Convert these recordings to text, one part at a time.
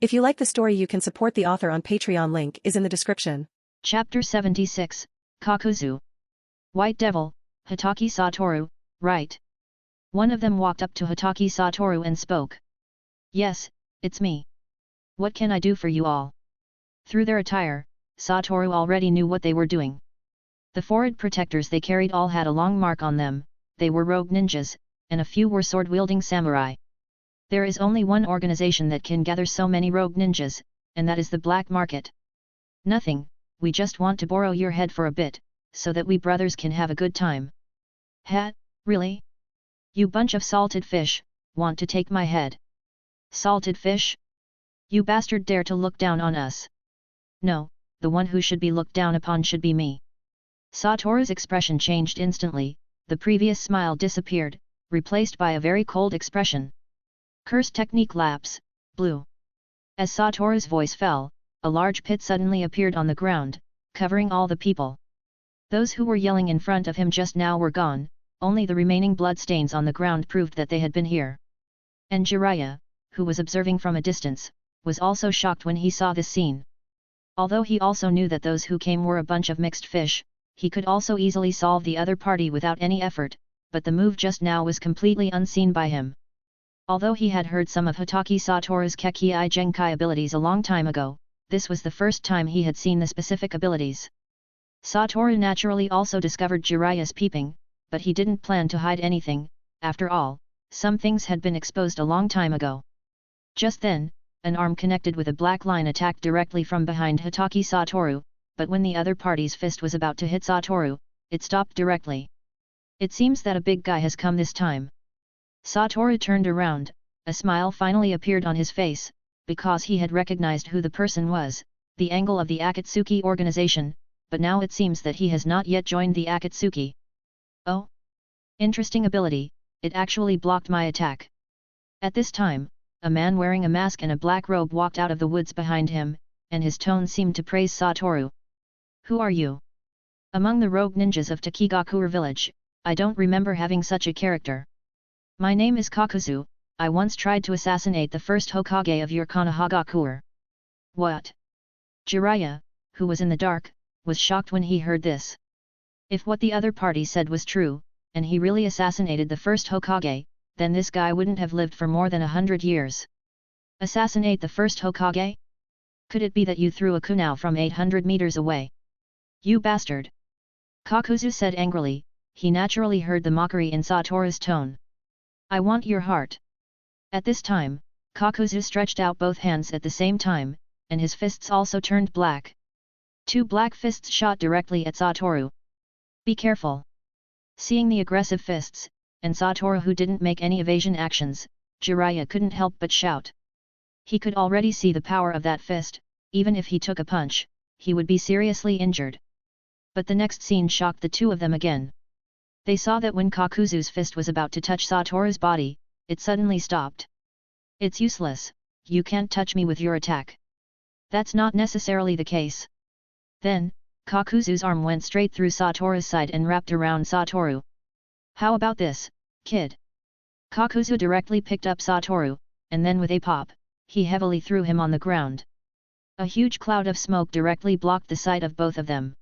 If you like the story, you can support the author on Patreon. Link is in the description. Chapter 76, Kakuzu. White Devil, Hatake Satoru, right? One of them walked up to Hatake Satoru and spoke. Yes, it's me. What can I do for you all? Through their attire, Satoru already knew what they were doing. The forehead protectors they carried all had a long mark on them. They were rogue ninjas, and a few were sword-wielding samurai. There is only one organization that can gather so many rogue ninjas, and that is the black market. Nothing, we just want to borrow your head for a bit, so that we brothers can have a good time. Ha, really? You bunch of salted fish, want to take my head? Salted fish? You bastard dare to look down on us? No, the one who should be looked down upon should be me. Satoru's expression changed instantly, the previous smile disappeared, replaced by a very cold expression. Curse technique lapse, blue. As Satoru's voice fell, a large pit suddenly appeared on the ground, covering all the people. Those who were yelling in front of him just now were gone, only the remaining blood stains on the ground proved that they had been here. And Jiraiya, who was observing from a distance, was also shocked when he saw this scene. Although he also knew that those who came were a bunch of mixed fish, he could also easily solve the other party without any effort, but the move just now was completely unseen by him. Although he had heard some of Hatake Satoru's Kekkei Genkai abilities a long time ago, this was the first time he had seen the specific abilities. Satoru naturally also discovered Jiraiya's peeping, but he didn't plan to hide anything. After all, some things had been exposed a long time ago. Just then, an arm connected with a black line attacked directly from behind Hatake Satoru, but when the other party's fist was about to hit Satoru, it stopped directly. It seems that a big guy has come this time. Satoru turned around, a smile finally appeared on his face, because he had recognized who the person was, the angle of the Akatsuki organization, but now it seems that he has not yet joined the Akatsuki. Oh? Interesting ability, it actually blocked my attack. At this time, a man wearing a mask and a black robe walked out of the woods behind him, and his tone seemed to praise Satoru. Who are you? Among the rogue ninjas of Takegakure village, I don't remember having such a character. My name is Kakuzu, I once tried to assassinate the first Hokage of your Konohagakure. What? Jiraiya, who was in the dark, was shocked when he heard this. If what the other party said was true, and he really assassinated the first Hokage, then this guy wouldn't have lived for more than 100 years. Assassinate the first Hokage? Could it be that you threw a kunai from 800 meters away? You bastard! Kakuzu said angrily, he naturally heard the mockery in Satoru's tone. I want your heart. At this time, Kakuzu stretched out both hands at the same time, and his fists also turned black. Two black fists shot directly at Satoru. Be careful! Seeing the aggressive fists, and Satoru who didn't make any evasion actions, Jiraiya couldn't help but shout. He could already see the power of that fist, even if he took a punch, he would be seriously injured. But the next scene shocked the two of them again. They saw that when Kakuzu's fist was about to touch Satoru's body, it suddenly stopped. It's useless, you can't touch me with your attack. That's not necessarily the case. Then, Kakuzu's arm went straight through Satoru's side and wrapped around Satoru. How about this, kid? Kakuzu directly picked up Satoru, and then with a pop, he heavily threw him on the ground. A huge cloud of smoke directly blocked the sight of both of them.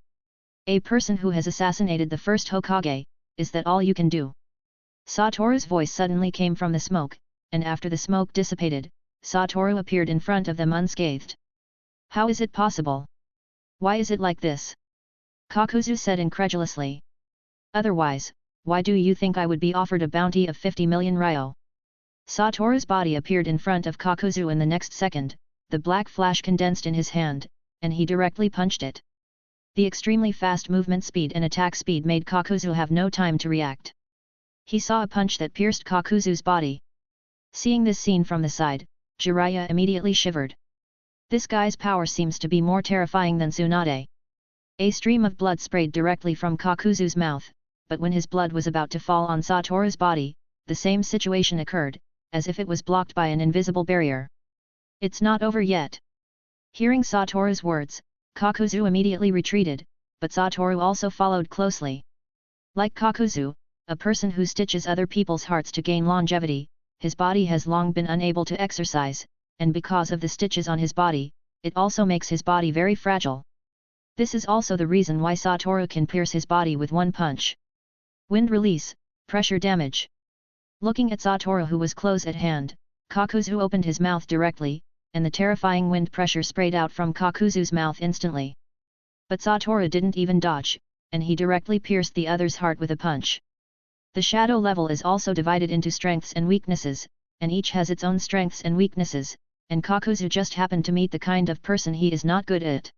A person who has assassinated the first Hokage, is that all you can do? Satoru's voice suddenly came from the smoke, and after the smoke dissipated, Satoru appeared in front of them unscathed. How is it possible? Why is it like this? Kakuzu said incredulously. Otherwise, why do you think I would be offered a bounty of 50 million ryo? Satoru's body appeared in front of Kakuzu in the next second, the black flash condensed in his hand, and he directly punched it. The extremely fast movement speed and attack speed made Kakuzu have no time to react. He saw a punch that pierced Kakuzu's body. Seeing this scene from the side, Jiraiya immediately shivered. This guy's power seems to be more terrifying than Tsunade. A stream of blood sprayed directly from Kakuzu's mouth, but when his blood was about to fall on Satoru's body, the same situation occurred, as if it was blocked by an invisible barrier. It's not over yet. Hearing Satoru's words, Kakuzu immediately retreated, but Satoru also followed closely. Like Kakuzu, a person who stitches other people's hearts to gain longevity, his body has long been unable to exercise, and because of the stitches on his body, it also makes his body very fragile. This is also the reason why Satoru can pierce his body with one punch. Wind release, pressure damage. Looking at Satoru, who was close at hand, Kakuzu opened his mouth directly, and the terrifying wind pressure sprayed out from Kakuzu's mouth instantly. But Satoru didn't even dodge, and he directly pierced the other's heart with a punch. The shadow level is also divided into strengths and weaknesses, and each has its own strengths and weaknesses, and Kakuzu just happened to meet the kind of person he is not good at.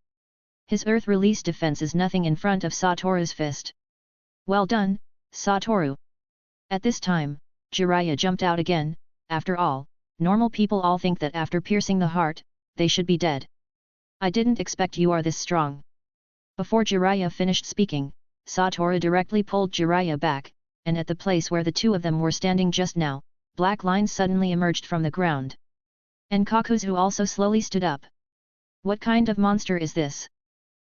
His earth release defense is nothing in front of Satoru's fist. Well done, Satoru. At this time, Jiraiya jumped out again. After all, normal people all think that after piercing the heart, they should be dead. I didn't expect you are this strong. Before Jiraiya finished speaking, Satoru directly pulled Jiraiya back, and at the place where the two of them were standing just now, black lines suddenly emerged from the ground. And Kakuzu also slowly stood up. What kind of monster is this?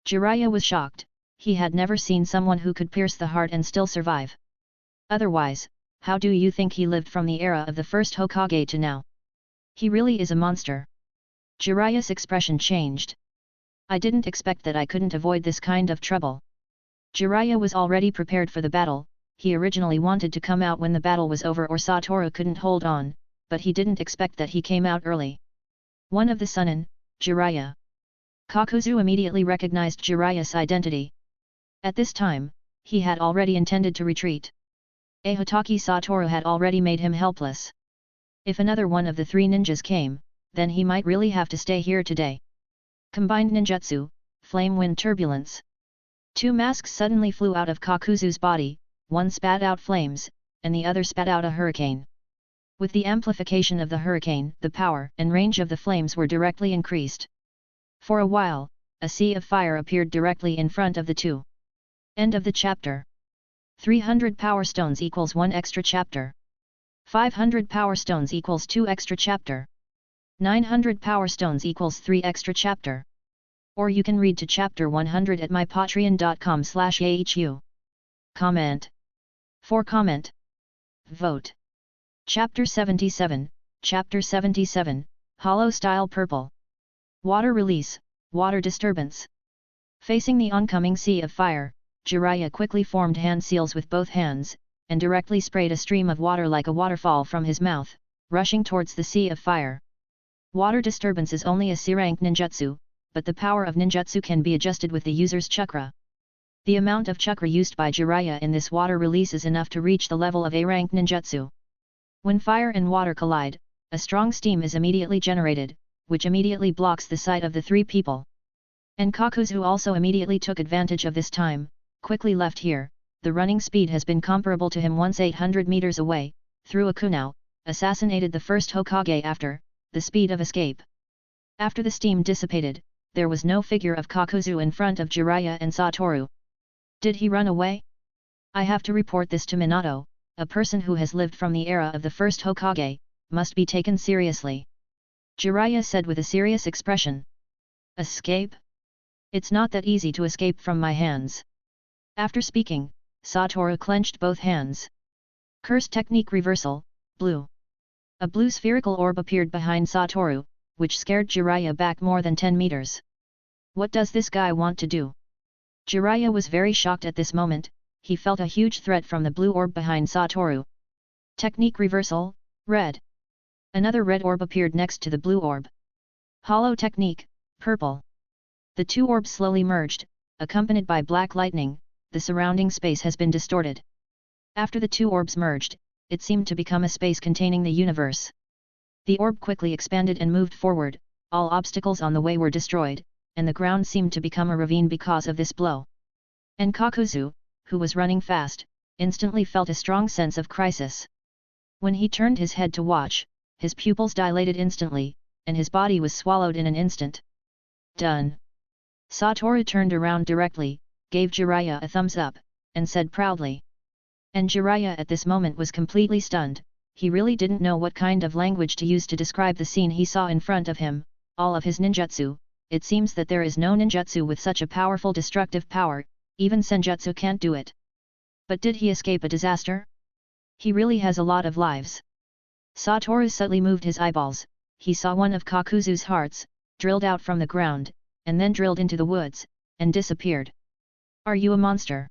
Jiraiya was shocked. He had never seen someone who could pierce the heart and still survive. Otherwise, how do you think he lived from the era of the first Hokage to now? He really is a monster. Jiraiya's expression changed. I didn't expect that I couldn't avoid this kind of trouble. Jiraiya was already prepared for the battle. He originally wanted to come out when the battle was over or Satoru couldn't hold on, but he didn't expect that he came out early. One of the Sunin, Jiraiya. Kakuzu immediately recognized Jiraiya's identity. At this time, he had already intended to retreat. Hatake Satoru had already made him helpless. If another one of the three ninjas came, then he might really have to stay here today. Combined ninjutsu, flame wind turbulence. Two masks suddenly flew out of Kakuzu's body, one spat out flames, and the other spat out a hurricane. With the amplification of the hurricane, the power and range of the flames were directly increased. For a while, a sea of fire appeared directly in front of the two. End of the chapter. 300 power stones equals 1 extra chapter. 500 power stones equals 2 extra chapter. 900 power stones equals 3 extra chapter. Or you can read to chapter 100 at mypatreon.com/ahu. Comment. For comment. Vote. Chapter 77, Chapter 77, Hollow Style Purple. Water Release, Water Disturbance. Facing the oncoming sea of fire, Jiraiya quickly formed hand seals with both hands, and directly sprayed a stream of water like a waterfall from his mouth, rushing towards the sea of fire. Water disturbance is only a C-rank ninjutsu, but the power of ninjutsu can be adjusted with the user's chakra. The amount of chakra used by Jiraiya in this water release is enough to reach the level of A-rank ninjutsu. When fire and water collide, a strong steam is immediately generated, which immediately blocks the sight of the three people. And Kakuzu also immediately took advantage of this time, quickly left here. The running speed has been comparable to him once 800 meters away, through a kunao, assassinated the first Hokage after the speed of escape. After the steam dissipated, there was no figure of Kakuzu in front of Jiraiya and Satoru. Did he run away? I have to report this to Minato. A person who has lived from the era of the first Hokage must be taken seriously. Jiraiya said with a serious expression. Escape? It's not that easy to escape from my hands. After speaking, Satoru clenched both hands. Cursed technique reversal, blue. A blue spherical orb appeared behind Satoru, which scared Jiraiya back more than 10 meters. What does this guy want to do? Jiraiya was very shocked at this moment. He felt a huge threat from the blue orb behind Satoru. Technique reversal, red. Another red orb appeared next to the blue orb. Hollow technique, purple. The two orbs slowly merged, accompanied by black lightning. The surrounding space has been distorted. After the two orbs merged, it seemed to become a space containing the universe. The orb quickly expanded and moved forward, all obstacles on the way were destroyed, and the ground seemed to become a ravine because of this blow. And Kakuzu, who was running fast, instantly felt a strong sense of crisis. When he turned his head to watch, his pupils dilated instantly, and his body was swallowed in an instant. Done. Satoru turned around directly, gave Jiraiya a thumbs up, and said proudly. And Jiraiya at this moment was completely stunned. He really didn't know what kind of language to use to describe the scene he saw in front of him. All of his ninjutsu, it seems that there is no ninjutsu with such a powerful destructive power. Even senjutsu can't do it. But did he escape a disaster? He really has a lot of lives. Satoru subtly moved his eyeballs. He saw one of Kakuzu's hearts, drilled out from the ground, and then drilled into the woods, and disappeared. Are you a monster?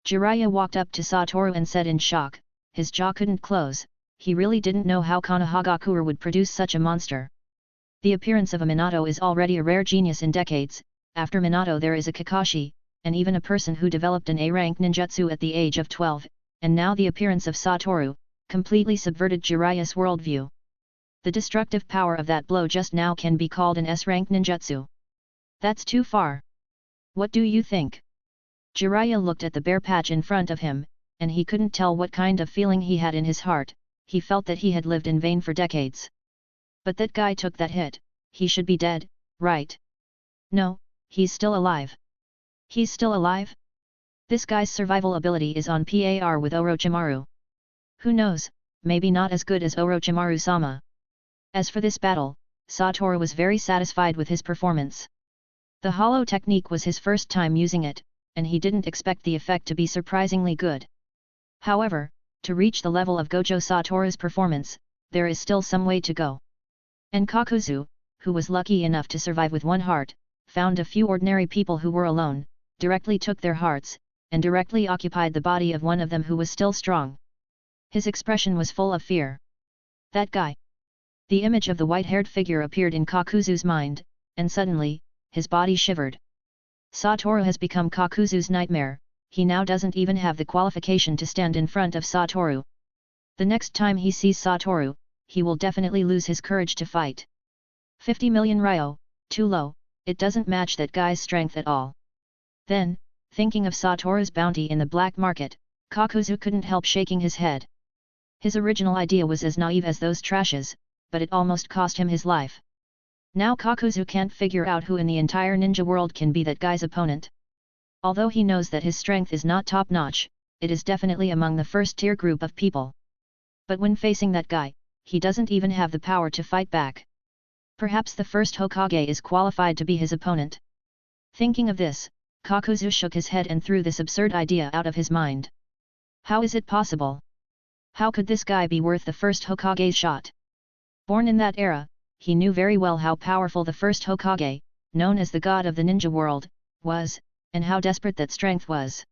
Jiraiya walked up to Satoru and said in shock, his jaw couldn't close, he really didn't know how Konohagakure would produce such a monster. The appearance of a Minato is already a rare genius in decades, after Minato there is a Kakashi, and even a person who developed an A-rank ninjutsu at the age of 12, and now the appearance of Satoru, completely subverted Jiraiya's worldview. The destructive power of that blow just now can be called an S-rank ninjutsu. That's too far. What do you think? Jiraiya looked at the bare patch in front of him, and he couldn't tell what kind of feeling he had in his heart. He felt that he had lived in vain for decades. But that guy took that hit, he should be dead, right? No, he's still alive. He's still alive? This guy's survival ability is on par with Orochimaru. Who knows, maybe not as good as Orochimaru-sama. As for this battle, Satoru was very satisfied with his performance. The hollow technique was his first time using it, and he didn't expect the effect to be surprisingly good. However, to reach the level of Gojo Satoru's performance, there is still some way to go. And Kakuzu, who was lucky enough to survive with one heart, found a few ordinary people who were alone, directly took their hearts, and directly occupied the body of one of them who was still strong. His expression was full of fear. That guy. The image of the white-haired figure appeared in Kakuzu's mind, and suddenly, his body shivered. Satoru has become Kakuzu's nightmare, he now doesn't even have the qualification to stand in front of Satoru. The next time he sees Satoru, he will definitely lose his courage to fight. 50 million ryo, too low, it doesn't match that guy's strength at all. Then, thinking of Satoru's bounty in the black market, Kakuzu couldn't help shaking his head. His original idea was as naive as those trashes, but it almost cost him his life. Now Kakuzu can't figure out who in the entire ninja world can be that guy's opponent. Although he knows that his strength is not top-notch, it is definitely among the first-tier group of people. But when facing that guy, he doesn't even have the power to fight back. Perhaps the first Hokage is qualified to be his opponent. Thinking of this, Kakuzu shook his head and threw this absurd idea out of his mind. How is it possible? How could this guy be worth the first Hokage's shot? Born in that era, he knew very well how powerful the first Hokage, known as the god of the ninja world, was, and how desperate that strength was.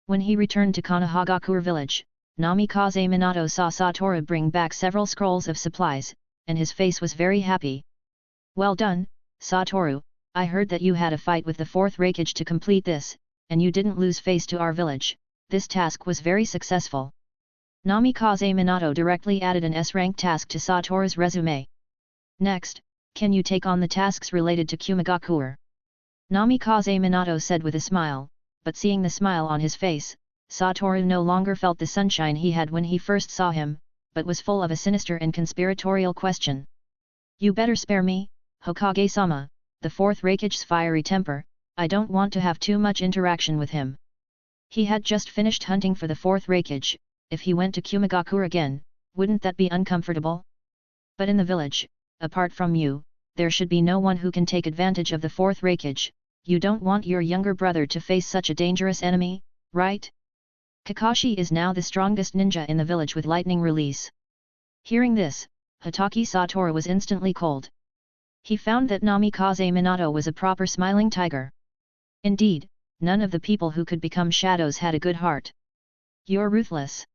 When he returned to Konohagakure village, Namikaze Minato saw Satoru bring back several scrolls of supplies, and his face was very happy. Well done, Satoru, I heard that you had a fight with the fourth Raikage to complete this, and you didn't lose face to our village, this task was very successful. Namikaze Minato directly added an S-rank task to Satoru's resume. Next, can you take on the tasks related to Kumigakure? Namikaze Minato said with a smile, but seeing the smile on his face, Satoru no longer felt the sunshine he had when he first saw him, but was full of a sinister and conspiratorial question. You better spare me, Hokage-sama, the fourth Raikage's fiery temper, I don't want to have too much interaction with him. He had just finished hunting for the fourth Raikage, if he went to Kumigakure again, wouldn't that be uncomfortable? But in the village, apart from you, there should be no one who can take advantage of the fourth Raikage. You don't want your younger brother to face such a dangerous enemy, right? Kakashi is now the strongest ninja in the village with lightning release. Hearing this, Hatake Satoru was instantly cold. He found that Namikaze Minato was a proper smiling tiger. Indeed, none of the people who could become shadows had a good heart. You're ruthless.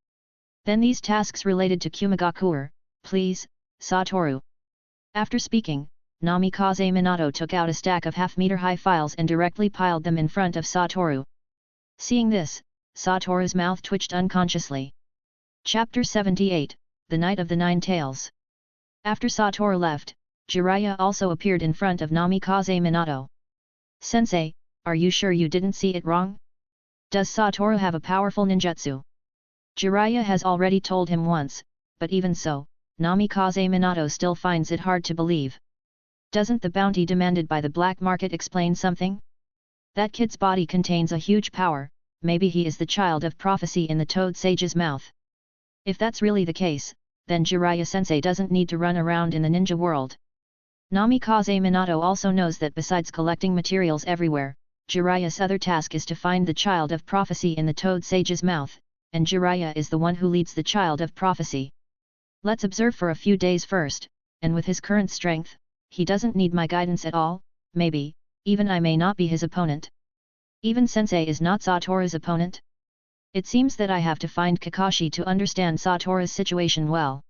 Then these tasks related to Kumigakure, please, Satoru. After speaking, Namikaze Minato took out a stack of half-meter-high files and directly piled them in front of Satoru. Seeing this, Satoru's mouth twitched unconsciously. Chapter 78, The Night of the Nine Tails. After Satoru left, Jiraiya also appeared in front of Namikaze Minato. Sensei, are you sure you didn't see it wrong? Does Satoru have a powerful ninjutsu? Jiraiya has already told him once, but even so, Namikaze Minato still finds it hard to believe. Doesn't the bounty demanded by the black market explain something? That kid's body contains a huge power, maybe he is the child of prophecy in the Toad Sage's mouth. If that's really the case, then Jiraiya-sensei doesn't need to run around in the ninja world. Namikaze Minato also knows that besides collecting materials everywhere, Jiraiya's other task is to find the child of prophecy in the Toad Sage's mouth, and Jiraiya is the one who leads the child of prophecy. Let's observe for a few days first, and with his current strength, he doesn't need my guidance at all, maybe, even I may not be his opponent. Even Sensei is not Satoru's opponent? It seems that I have to find Kakashi to understand Satoru's situation well.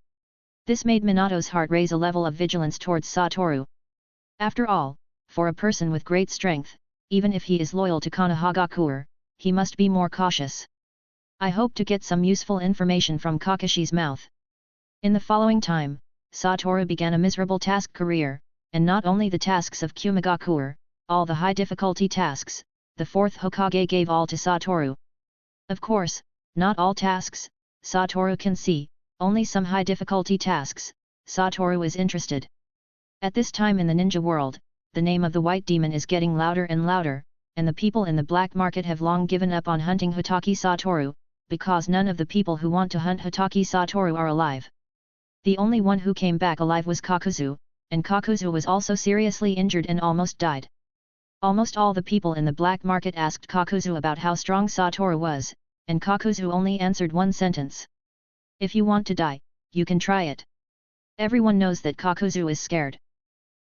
This made Minato's heart raise a level of vigilance towards Satoru. After all, for a person with great strength, even if he is loyal to Konohagakure, he must be more cautious. I hope to get some useful information from Kakashi's mouth. In the following time, Satoru began a miserable task career, and not only the tasks of Kumagakure, all the high difficulty tasks, the fourth Hokage gave all to Satoru. Of course, not all tasks, Satoru can see, only some high difficulty tasks, Satoru is interested. At this time in the ninja world, the name of the white demon is getting louder and louder, and the people in the black market have long given up on hunting Hatake Satoru, because none of the people who want to hunt Hatake Satoru are alive. The only one who came back alive was Kakuzu, and Kakuzu was also seriously injured and almost died. Almost all the people in the black market asked Kakuzu about how strong Satoru was, and Kakuzu only answered one sentence. If you want to die, you can try it. Everyone knows that Kakuzu is scared.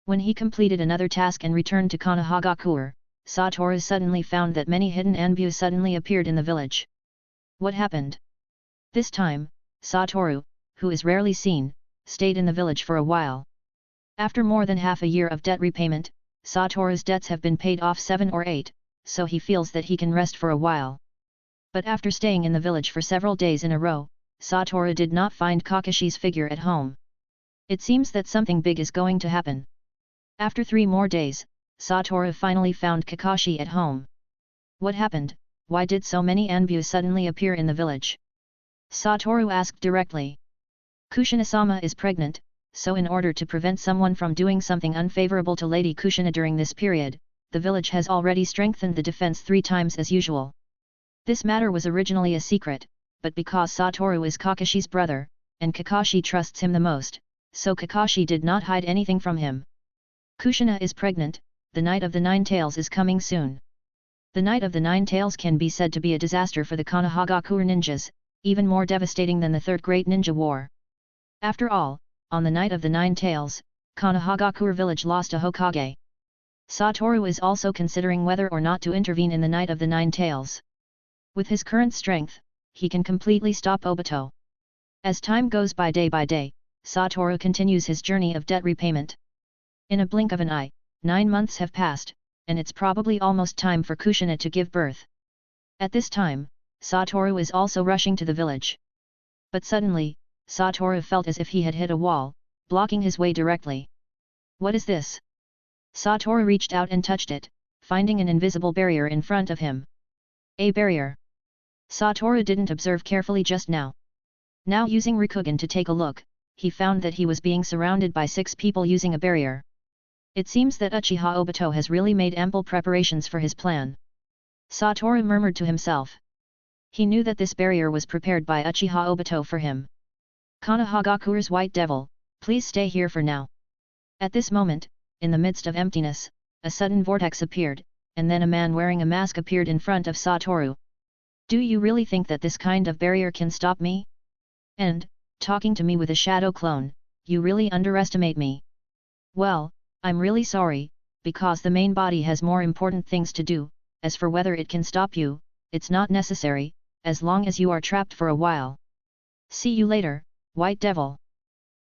When he completed another task and returned to Konohagakure, Satoru suddenly found that many hidden Anbu suddenly appeared in the village. What happened? This time, Satoru, who is rarely seen, stayed in the village for a while. After more than half a year of debt repayment, Satoru's debts have been paid off 7 or 8, so he feels that he can rest for a while. But after staying in the village for several days in a row, Satoru did not find Kakashi's figure at home. It seems that something big is going to happen. After 3 more days, Satoru finally found Kakashi at home. What happened? Why did so many Anbu suddenly appear in the village? Satoru asked directly. Kushina-sama is pregnant, so in order to prevent someone from doing something unfavorable to Lady Kushina during this period, the village has already strengthened the defense 3 times as usual. This matter was originally a secret, but because Satoru is Kakashi's brother, and Kakashi trusts him the most, so Kakashi did not hide anything from him. Kushina is pregnant, the Night of the Nine Tails is coming soon. The Night of the Nine Tails can be said to be a disaster for the Konohagakure ninjas, even more devastating than the Third Great Ninja War. After all, on the Night of the Nine Tails, Konohagakure village lost a Hokage. Satoru is also considering whether or not to intervene in the Night of the Nine Tails. With his current strength, he can completely stop Obito. As time goes by day, Satoru continues his journey of debt repayment. In a blink of an eye, 9 months have passed, and it's probably almost time for Kushina to give birth. At this time, Satoru is also rushing to the village. But suddenly, Satoru felt as if he had hit a wall, blocking his way directly. What is this? Satoru reached out and touched it, finding an invisible barrier in front of him. A barrier. Satoru didn't observe carefully just now. Now using Rikugan to take a look, he found that he was being surrounded by 6 people using a barrier. It seems that Uchiha Obito has really made ample preparations for his plan. Satoru murmured to himself. He knew that this barrier was prepared by Uchiha Obito for him. Konohagakure's White Devil, please stay here for now. At this moment, in the midst of emptiness, a sudden vortex appeared, and then a man wearing a mask appeared in front of Satoru. Do you really think that this kind of barrier can stop me? And, talking to me with a shadow clone, you really underestimate me. Well, I'm really sorry, because the main body has more important things to do. As for whether it can stop you, it's not necessary, as long as you are trapped for a while. See you later, White Devil.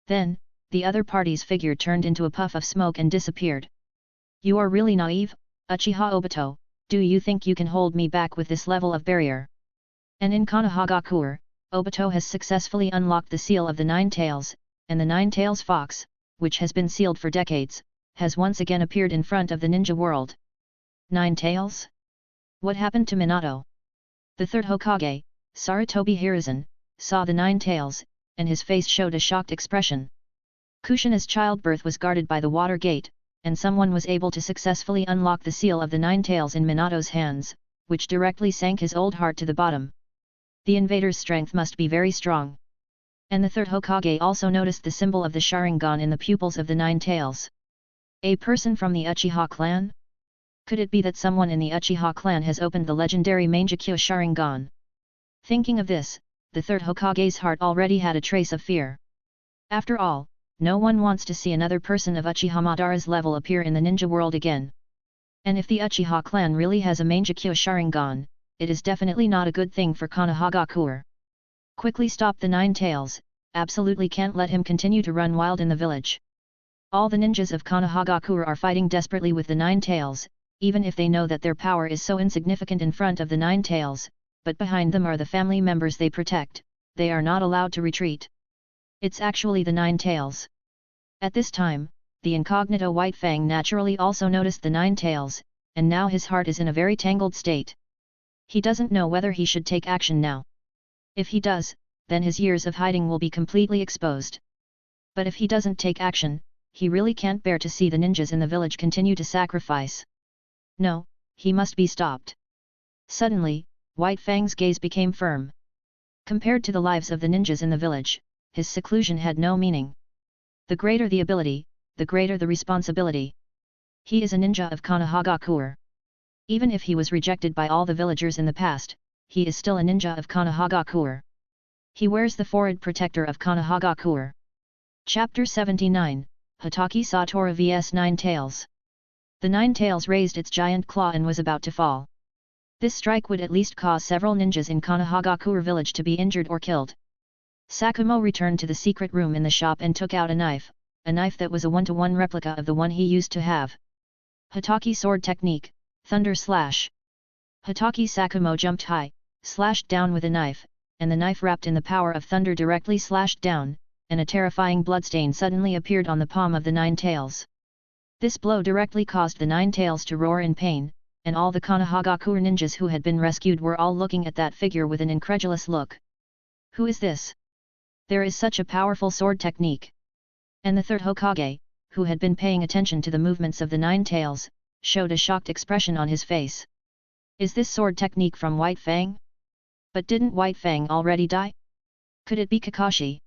Then, the other party's figure turned into a puff of smoke and disappeared. You are really naive, Uchiha Obito, do you think you can hold me back with this level of barrier? And in Konohagakure, Obito has successfully unlocked the seal of the Nine Tails, and the Nine Tails Fox, which has been sealed for decades, has once again appeared in front of the ninja world. 9 Tails? What happened to Minato? The third Hokage, Sarutobi Hiruzen, saw the 9 Tails, and his face showed a shocked expression. Kushina's childbirth was guarded by the water gate, and someone was able to successfully unlock the seal of the 9 Tails in Minato's hands, which directly sank his old heart to the bottom. The invader's strength must be very strong. And the third Hokage also noticed the symbol of the Sharingan in the pupils of the 9 Tails. A person from the Uchiha clan? Could it be that someone in the Uchiha clan has opened the legendary Mangekyo Sharingan? Thinking of this, the third Hokage's heart already had a trace of fear. After all, no one wants to see another person of Uchiha Madara's level appear in the ninja world again. And if the Uchiha clan really has a Mangekyo Sharingan, it is definitely not a good thing for Konohagakure. Quickly stop the Nine Tails, absolutely can't let him continue to run wild in the village. All the ninjas of Konohagakure are fighting desperately with the Nine Tails, even if they know that their power is so insignificant in front of the Nine Tails, but behind them are the family members they protect, they are not allowed to retreat. It's actually the Nine Tails. At this time, the incognito White Fang naturally also noticed the Nine Tails, and now his heart is in a very tangled state. He doesn't know whether he should take action now. If he does, then his years of hiding will be completely exposed. But if he doesn't take action, he really can't bear to see the ninjas in the village continue to sacrifice. No, he must be stopped. Suddenly, White Fang's gaze became firm. Compared to the lives of the ninjas in the village, his seclusion had no meaning. The greater the ability, the greater the responsibility. He is a ninja of Konohagakure. Even if he was rejected by all the villagers in the past, he is still a ninja of Konohagakure. He wears the forehead protector of Konohagakure. Chapter 79, Hatake Satoru vs Nine Tails. The Nine Tails raised its giant claw and was about to fall. This strike would at least cause several ninjas in Konohagakure village to be injured or killed. Sakumo returned to the secret room in the shop and took out a knife that was a one-to-one replica of the one he used to have. Hatake sword technique, thunder slash. Hatake Sakumo jumped high, slashed down with a knife, and the knife wrapped in the power of thunder directly slashed down, and a terrifying bloodstain suddenly appeared on the palm of the Nine Tails. This blow directly caused the Nine Tails to roar in pain, and all the Konohagakure ninjas who had been rescued were all looking at that figure with an incredulous look. Who is this? There is such a powerful sword technique. And the third Hokage, who had been paying attention to the movements of the Nine Tails, showed a shocked expression on his face. Is this sword technique from White Fang? But didn't White Fang already die? Could it be Kakashi?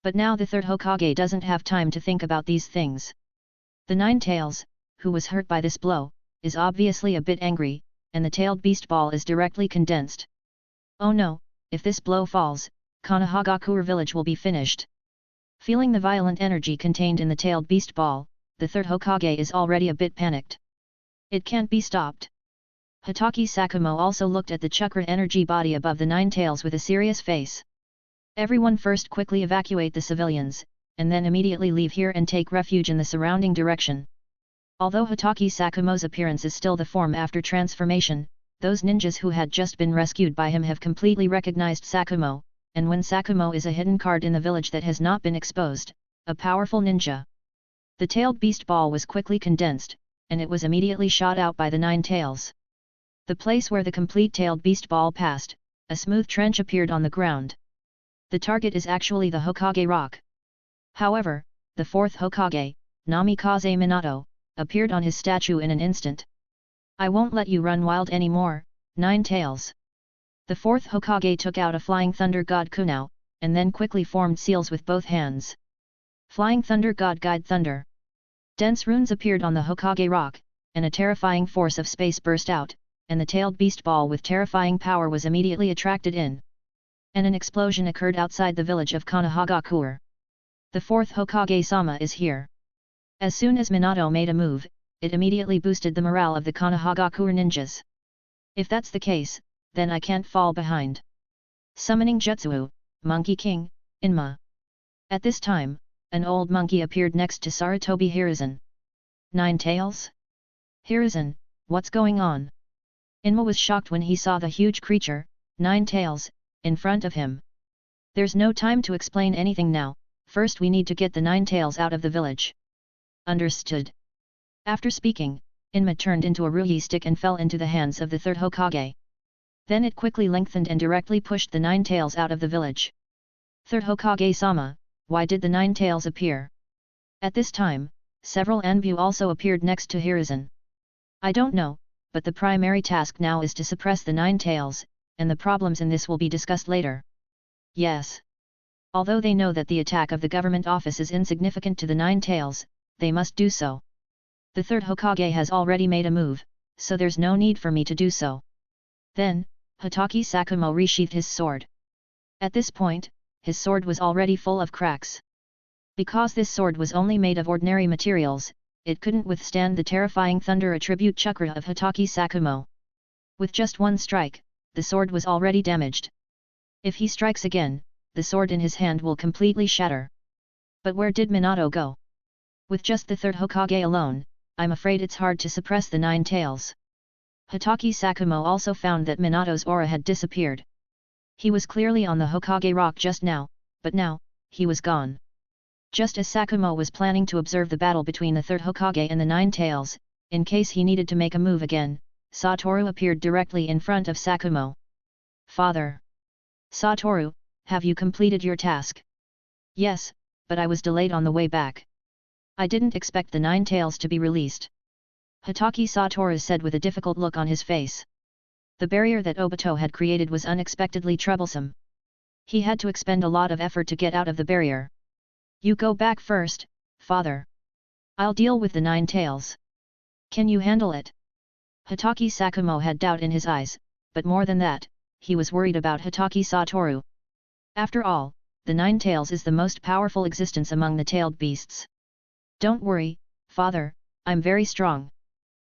But now the third Hokage doesn't have time to think about these things. The Nine Tails, who was hurt by this blow, is obviously a bit angry, and the tailed beast ball is directly condensed. Oh no, if this blow falls, Konohagakure village will be finished. Feeling the violent energy contained in the tailed beast ball, the third Hokage is already a bit panicked. It can't be stopped. Hatake Sakumo also looked at the chakra energy body above the Nine Tails with a serious face. Everyone first quickly evacuate the civilians, and then immediately leave here and take refuge in the surrounding direction. Although Hatake Sakumo's appearance is still the form after transformation, those ninjas who had just been rescued by him have completely recognized Sakumo, and when Sakumo is a hidden card in the village that has not been exposed, a powerful ninja. The tailed beast ball was quickly condensed, and it was immediately shot out by the Nine Tails. The place where the complete tailed beast ball passed, a smooth trench appeared on the ground. The target is actually the Hokage rock. However, the fourth Hokage, Namikaze Minato, appeared on his statue in an instant. I won't let you run wild anymore, Nine Tails. The fourth Hokage took out a Flying Thunder God Kunao, and then quickly formed seals with both hands. Flying Thunder God Guide Thunder. Dense runes appeared on the Hokage rock, and a terrifying force of space burst out, and the tailed beast ball with terrifying power was immediately attracted in. And an explosion occurred outside the village of Konohagakure. The fourth Hokage-sama is here. As soon as Minato made a move, it immediately boosted the morale of the Konohagakure ninjas. If that's the case, then I can't fall behind. Summoning Jutsu, Monkey King, Inma. At this time, an old monkey appeared next to Sarutobi Hiruzen. Nine Tails? Hiruzen, what's going on? Inma was shocked when he saw the huge creature, Nine Tails, in front of him. There's no time to explain anything now, first we need to get the Nine Tails out of the village. Understood. After speaking, Inma turned into a Ruyi stick and fell into the hands of the third Hokage. Then it quickly lengthened and directly pushed the Nine Tails out of the village. Third Hokage-sama, why did the Nine Tails appear? At this time, several Anbu also appeared next to Hiruzen. I don't know, but the primary task now is to suppress the Nine Tails, and the problems in this will be discussed later. Yes. Although they know that the attack of the government office is insignificant to the Nine Tails, they must do so. The third Hokage has already made a move, so there's no need for me to do so. Then, Hatake Sakumo resheathed his sword. At this point, his sword was already full of cracks. Because this sword was only made of ordinary materials, it couldn't withstand the terrifying thunder attribute chakra of Hatake Satoru. With just one strike, the sword was already damaged. If he strikes again, the sword in his hand will completely shatter. But where did Minato go? With just the third Hokage alone, I'm afraid it's hard to suppress the nine tails. Hatake Satoru also found that Minato's aura had disappeared. He was clearly on the Hokage rock just now, but now, he was gone. Just as Satoru was planning to observe the battle between the third Hokage and the nine tails, in case he needed to make a move again, Satoru appeared directly in front of Satoru. Father! Satoru, have you completed your task? Yes, but I was delayed on the way back. I didn't expect the nine tails to be released. Hatake Satoru said with a difficult look on his face. The barrier that Obito had created was unexpectedly troublesome. He had to expend a lot of effort to get out of the barrier. You go back first, father. I'll deal with the nine tails. Can you handle it? Hatake Satoru had doubt in his eyes, but more than that, he was worried about Hatake Satoru. After all, the nine tails is the most powerful existence among the tailed beasts. Don't worry, father, I'm very strong.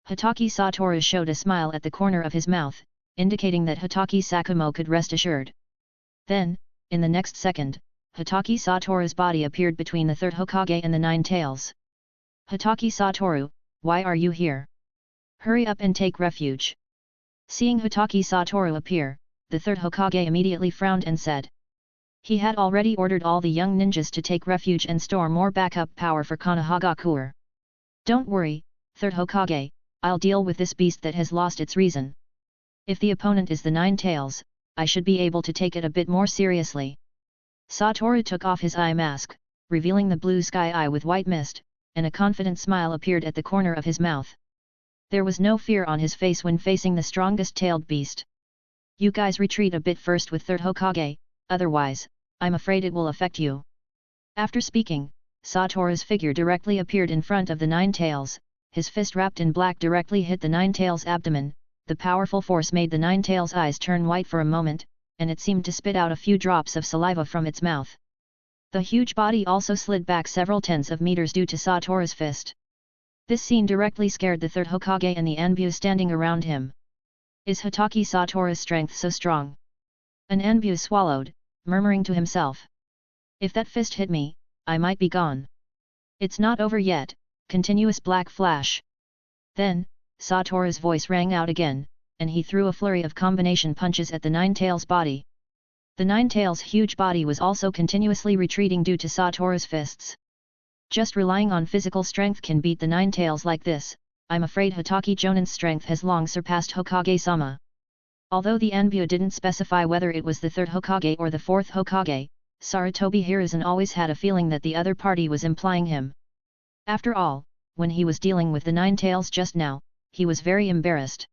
Hatake Satoru showed a smile at the corner of his mouth, indicating that Hatake Satoru could rest assured. Then, in the next second, Hatake Satoru's body appeared between the third Hokage and the nine tails. Hatake Satoru, why are you here? Hurry up and take refuge. Seeing Hatake Satoru appear, the third Hokage immediately frowned and said. He had already ordered all the young ninjas to take refuge and store more backup power for Konohagakure. Don't worry, third Hokage, I'll deal with this beast that has lost its reason. If the opponent is the nine tails, I should be able to take it a bit more seriously. Satoru took off his eye mask, revealing the blue sky eye with white mist, and a confident smile appeared at the corner of his mouth. There was no fear on his face when facing the strongest tailed beast. You guys retreat a bit first with third Hokage, otherwise, I'm afraid it will affect you. After speaking, Satoru's figure directly appeared in front of the nine tails, his fist wrapped in black directly hit the nine tails' abdomen. The powerful force made the nine tails' eyes turn white for a moment, and it seemed to spit out a few drops of saliva from its mouth. The huge body also slid back several tens of meters due to Satoru's fist. This scene directly scared the third Hokage and the Anbu standing around him. Is Hatake Satoru's strength so strong? An Anbu swallowed, murmuring to himself. If that fist hit me, I might be gone. It's not over yet, continuous black flash. Then, Satoru's voice rang out again, and he threw a flurry of combination punches at the nine tails' body. The nine tails' huge body was also continuously retreating due to Satoru's fists. Just relying on physical strength can beat the nine tails like this. I'm afraid Hatake Jonin's strength has long surpassed Hokage-sama. Although the Anbu didn't specify whether it was the third Hokage or the fourth Hokage, Sarutobi Hiruzen always had a feeling that the other party was implying him. After all, when he was dealing with the nine tails just now, he was very embarrassed.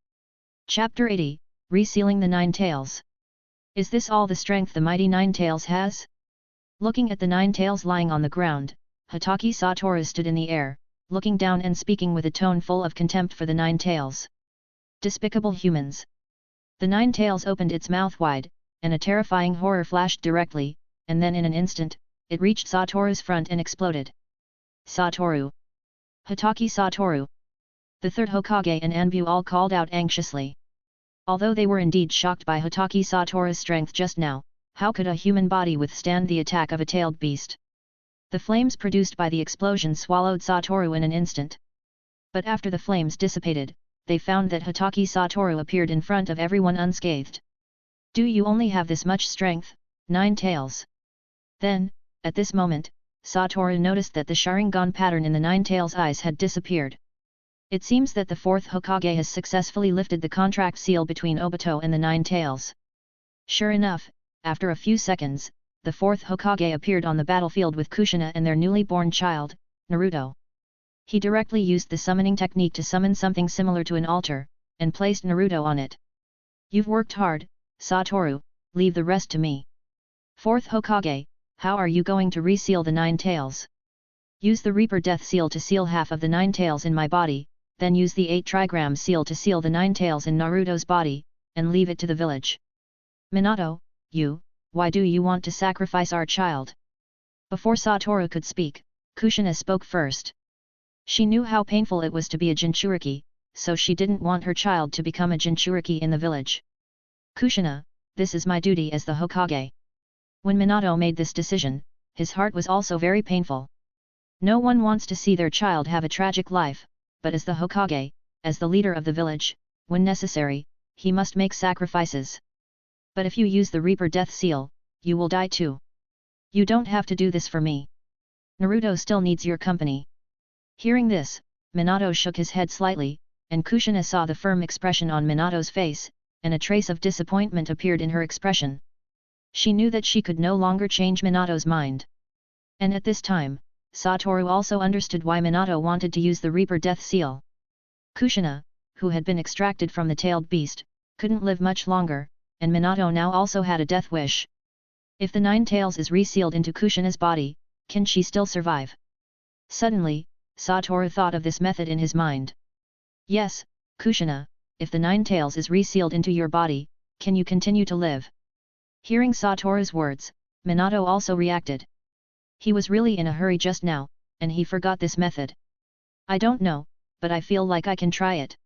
Chapter 80, Resealing the Nine Tails. Is this all the strength the mighty Nine Tails has? Looking at the nine tails lying on the ground, Hatake Satoru stood in the air, looking down and speaking with a tone full of contempt for the nine tails. Despicable humans! The nine tails opened its mouth wide, and a terrifying horror flashed directly, and then in an instant, it reached Satoru's front and exploded. Satoru! Hatake Satoru! The third Hokage and Anbu all called out anxiously. Although they were indeed shocked by Hatake Satoru's strength just now, how could a human body withstand the attack of a tailed beast? The flames produced by the explosion swallowed Satoru in an instant. But after the flames dissipated, they found that Hatake Satoru appeared in front of everyone unscathed. Do you only have this much strength, Nine Tails? Then, at this moment, Satoru noticed that the Sharingan pattern in the Nine Tails' eyes had disappeared. It seems that the fourth Hokage has successfully lifted the contract seal between Obito and the Nine Tails. Sure enough, after a few seconds, the fourth Hokage appeared on the battlefield with Kushina and their newly born child, Naruto. He directly used the summoning technique to summon something similar to an altar, and placed Naruto on it. You've worked hard, Satoru, leave the rest to me. Fourth Hokage, how are you going to reseal the Nine Tails? Use the Reaper Death Seal to seal half of the Nine Tails in my body, then use the 8 Trigram Seal to seal the Nine Tails in Naruto's body, and leave it to the village. Minato, why do you want to sacrifice our child? Before Satoru could speak, Kushina spoke first. She knew how painful it was to be a Jinchuriki, so she didn't want her child to become a Jinchuriki in the village. Kushina, this is my duty as the Hokage. When Minato made this decision, his heart was also very painful. No one wants to see their child have a tragic life, but as the Hokage, as the leader of the village, when necessary, he must make sacrifices. But if you use the Reaper Death Seal, you will die too. You don't have to do this for me. Naruto still needs your company. Hearing this, Minato shook his head slightly, and Kushina saw the firm expression on Minato's face, and a trace of disappointment appeared in her expression. She knew that she could no longer change Minato's mind. And at this time, Satoru also understood why Minato wanted to use the Reaper Death Seal. Kushina, who had been extracted from the tailed beast, couldn't live much longer, and Minato now also had a death wish. If the Nine Tails is resealed into Kushina's body, can she still survive? Suddenly, Satoru thought of this method in his mind. Yes, Kushina, if the Nine Tails is resealed into your body, can you continue to live? Hearing Satoru's words, Minato also reacted. He was really in a hurry just now, and he forgot this method. I don't know, but I feel like I can try it.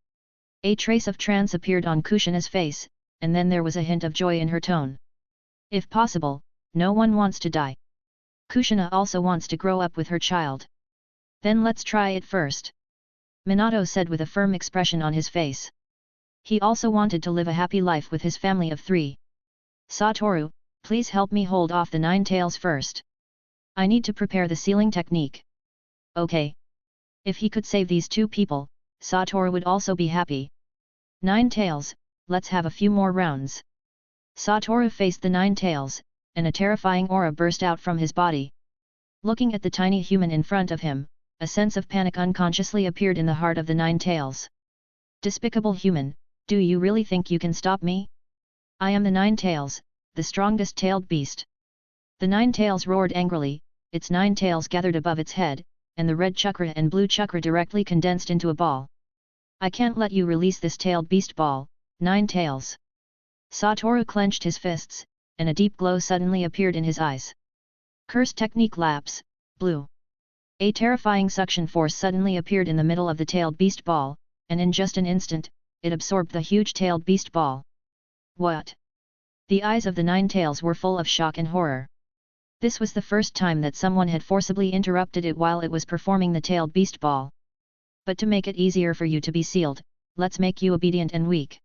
A trace of trance appeared on Kushina's face, and then there was a hint of joy in her tone. If possible, no one wants to die. Kushina also wants to grow up with her child. Then let's try it first. Minato said with a firm expression on his face. He also wanted to live a happy life with his family of 3. Satoru, please help me hold off the Nine Tails first. I need to prepare the sealing technique. Okay. If he could save these 2 people, Satoru would also be happy. Nine Tails, let's have a few more rounds. Satoru faced the Nine Tails, and a terrifying aura burst out from his body. Looking at the tiny human in front of him, a sense of panic unconsciously appeared in the heart of the Nine Tails. Despicable human, do you really think you can stop me? I am the Nine Tails, the strongest tailed beast. The Nine Tails roared angrily, its 9 tails gathered above its head, and the red chakra and blue chakra directly condensed into a ball. I can't let you release this tailed beast ball, Nine Tails. Satoru clenched his fists, and a deep glow suddenly appeared in his eyes. Curse technique lapse, blue. A terrifying suction force suddenly appeared in the middle of the tailed beast ball, and in just an instant, it absorbed the huge tailed beast ball. What? The eyes of the Nine Tails were full of shock and horror. This was the first time that someone had forcibly interrupted it while it was performing the tailed beast ball. But to make it easier for you to be sealed, let's make you obedient and weak.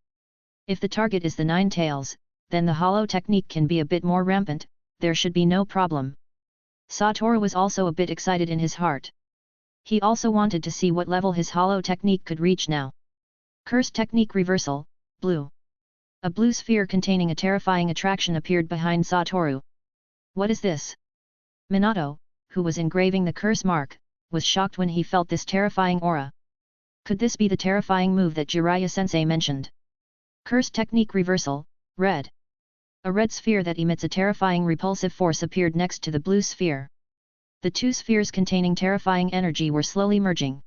If the target is the Nine Tails, then the hollow technique can be a bit more rampant, there should be no problem. Satoru was also a bit excited in his heart. He also wanted to see what level his hollow technique could reach now. Curse technique reversal, blue. A blue sphere containing a terrifying attraction appeared behind Satoru. What is this? Minato, who was engraving the curse mark, was shocked when he felt this terrifying aura. Could this be the terrifying move that Jiraiya-sensei mentioned? Curse technique reversal, red. A red sphere that emits a terrifying repulsive force appeared next to the blue sphere. The 2 spheres containing terrifying energy were slowly merging.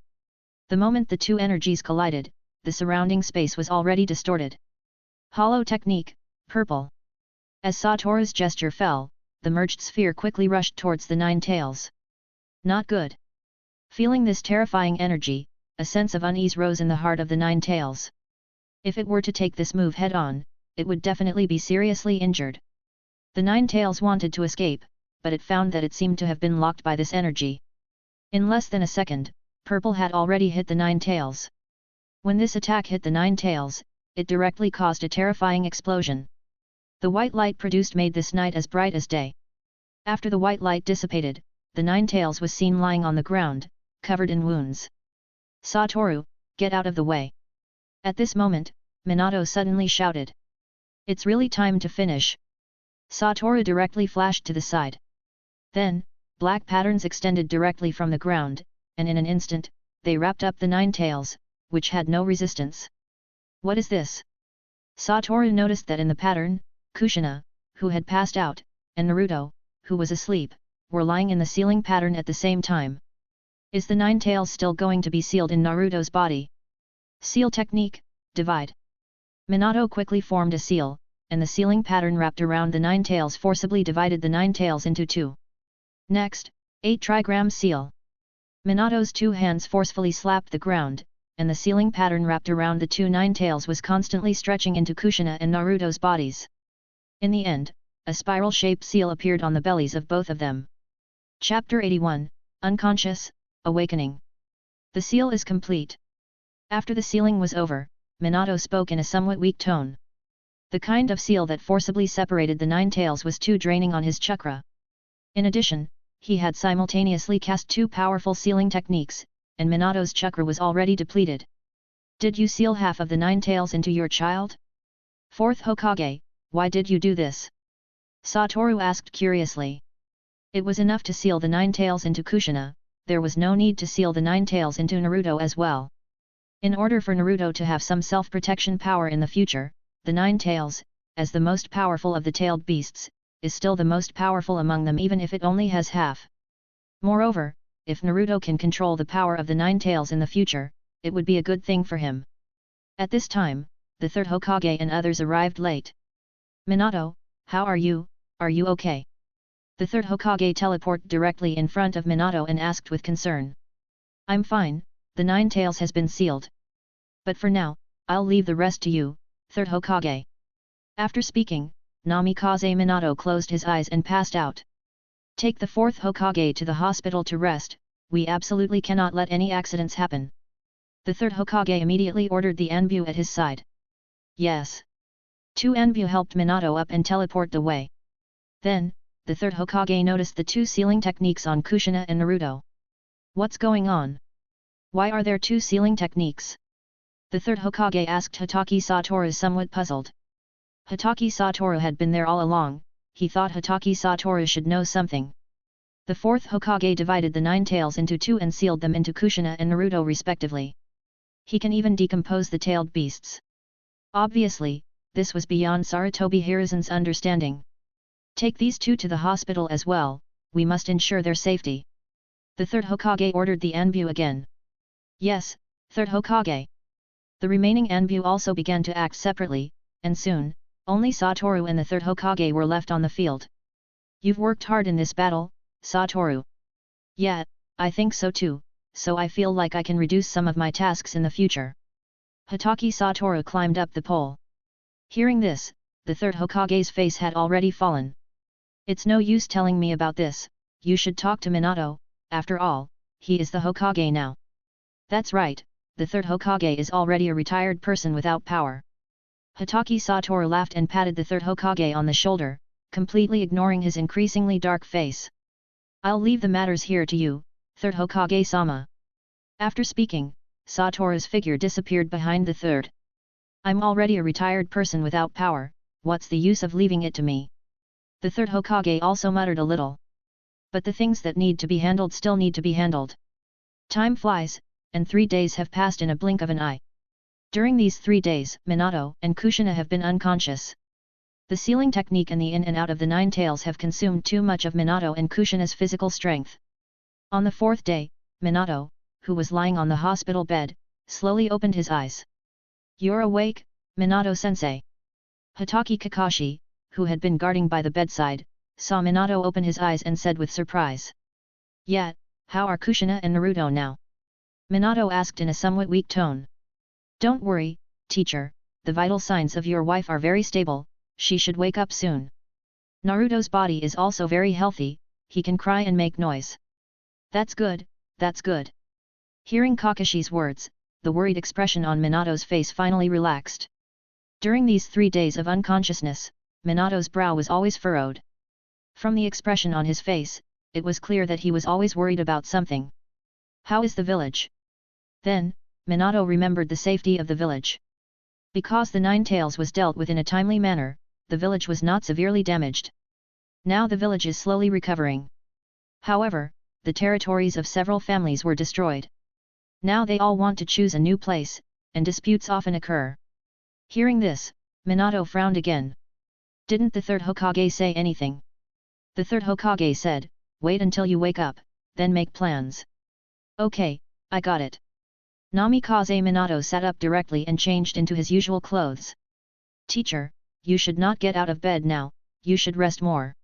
The moment the 2 energies collided, the surrounding space was already distorted. Hollow technique, purple. As Satoru's gesture fell, the merged sphere quickly rushed towards the Nine Tails. Not good. Feeling this terrifying energy, a sense of unease rose in the heart of the Nine Tails. If it were to take this move head-on, it would definitely be seriously injured. The Nine Tails wanted to escape, but it found that it seemed to have been locked by this energy. In less than a second, purple had already hit the Nine Tails. When this attack hit the Nine Tails, it directly caused a terrifying explosion. The white light produced made this night as bright as day. After the white light dissipated, the Nine Tails was seen lying on the ground, covered in wounds. Satoru, get out of the way. At this moment, Minato suddenly shouted. It's really time to finish. Satoru directly flashed to the side. Then, black patterns extended directly from the ground, and in an instant, they wrapped up the Nine Tails, which had no resistance. What is this? Satoru noticed that in the pattern, Kushina, who had passed out, and Naruto, who was asleep, were lying in the sealing pattern at the same time. Is the Nine Tails still going to be sealed in Naruto's body? Seal technique, divide. Minato quickly formed a seal, and the sealing pattern wrapped around the Nine Tails forcibly divided the Nine Tails into 2. Next, 8 trigram seal. Minato's 2 hands forcefully slapped the ground, and the sealing pattern wrapped around the 2 nine-tails was constantly stretching into Kushina and Naruto's bodies. In the end, a spiral-shaped seal appeared on the bellies of both of them. Chapter 81, Unconscious, Awakening. The seal is complete. After the sealing was over, Minato spoke in a somewhat weak tone. The kind of seal that forcibly separated the 9 tails was too draining on his chakra. In addition, he had simultaneously cast 2 powerful sealing techniques, and Minato's chakra was already depleted. Did you seal half of the 9 tails into your child? 4th Hokage, why did you do this? Satoru asked curiously. It was enough to seal the 9 tails into Kushina, there was no need to seal the 9 tails into Naruto as well. In order for Naruto to have some self-protection power in the future, the 9 tails, as the most powerful of the tailed beasts, is still the most powerful among them even if it only has half. Moreover, if Naruto can control the power of the 9 tails in the future, it would be a good thing for him. At this time, the 3rd Hokage and others arrived late. Minato, how are you okay? The 3rd Hokage teleported directly in front of Minato and asked with concern. I'm fine, the 9 tails has been sealed. But for now, I'll leave the rest to you, 3rd Hokage. After speaking, Namikaze Minato closed his eyes and passed out. Take the 4th Hokage to the hospital to rest, we absolutely cannot let any accidents happen. The 3rd Hokage immediately ordered the Anbu at his side. Yes. 2 Anbu helped Minato up and teleport the way. Then, the 3rd Hokage noticed the 2 sealing techniques on Kushina and Naruto. What's going on? Why are there 2 sealing techniques? The 3rd Hokage asked Hatake Satoru somewhat puzzled. Hatake Satoru had been there all along, he thought Hatake Satoru should know something. The 4th Hokage divided the 9 tails into 2 and sealed them into Kushina and Naruto respectively. He can even decompose the tailed beasts. Obviously, this was beyond Sarutobi Hiruzen's understanding. Take these 2 to the hospital as well, we must ensure their safety. The 3rd Hokage ordered the Anbu again. Yes, 3rd Hokage. The remaining Anbu also began to act separately, and soon, only Satoru and the 3rd Hokage were left on the field. You've worked hard in this battle, Satoru. Yeah, I think so too, so I feel like I can reduce some of my tasks in the future. Hatake Satoru climbed up the pole. Hearing this, the 3rd Hokage's face had already fallen. It's no use telling me about this, you should talk to Minato, after all, he is the Hokage now. That's right, the 3rd Hokage is already a retired person without power. Hatake Satoru laughed and patted the 3rd Hokage on the shoulder, completely ignoring his increasingly dark face. I'll leave the matters here to you, 3rd Hokage-sama. After speaking, Satoru's figure disappeared behind the 3rd. I'm already a retired person without power, what's the use of leaving it to me? The 3rd Hokage also muttered a little. But the things that need to be handled still need to be handled. Time flies, and 3 days have passed in a blink of an eye. During these 3 days, Minato and Kushina have been unconscious. The sealing technique and the in and out of the 9 tails have consumed too much of Minato and Kushina's physical strength. On the 4th day, Minato, who was lying on the hospital bed, slowly opened his eyes. You're awake, Minato-sensei. Hatake Kakashi, who had been guarding by the bedside, saw Minato open his eyes and said with surprise. Yeah, how are Kushina and Naruto now? Minato asked in a somewhat weak tone. Don't worry, teacher, the vital signs of your wife are very stable, she should wake up soon. Naruto's body is also very healthy, he can cry and make noise. That's good, that's good. Hearing Kakashi's words, the worried expression on Minato's face finally relaxed. During these 3 days of unconsciousness, Minato's brow was always furrowed. From the expression on his face, it was clear that he was always worried about something. How is the village? Then, Minato remembered the safety of the village. Because the 9 tails was dealt with in a timely manner, the village was not severely damaged. Now the village is slowly recovering. However, the territories of several families were destroyed. Now they all want to choose a new place, and disputes often occur. Hearing this, Minato frowned again. Didn't the 3rd Hokage say anything? The 3rd Hokage said, wait until you wake up, then make plans. Okay, I got it. Namikaze Minato sat up directly and changed into his usual clothes. Teacher, you should not get out of bed now, you should rest more.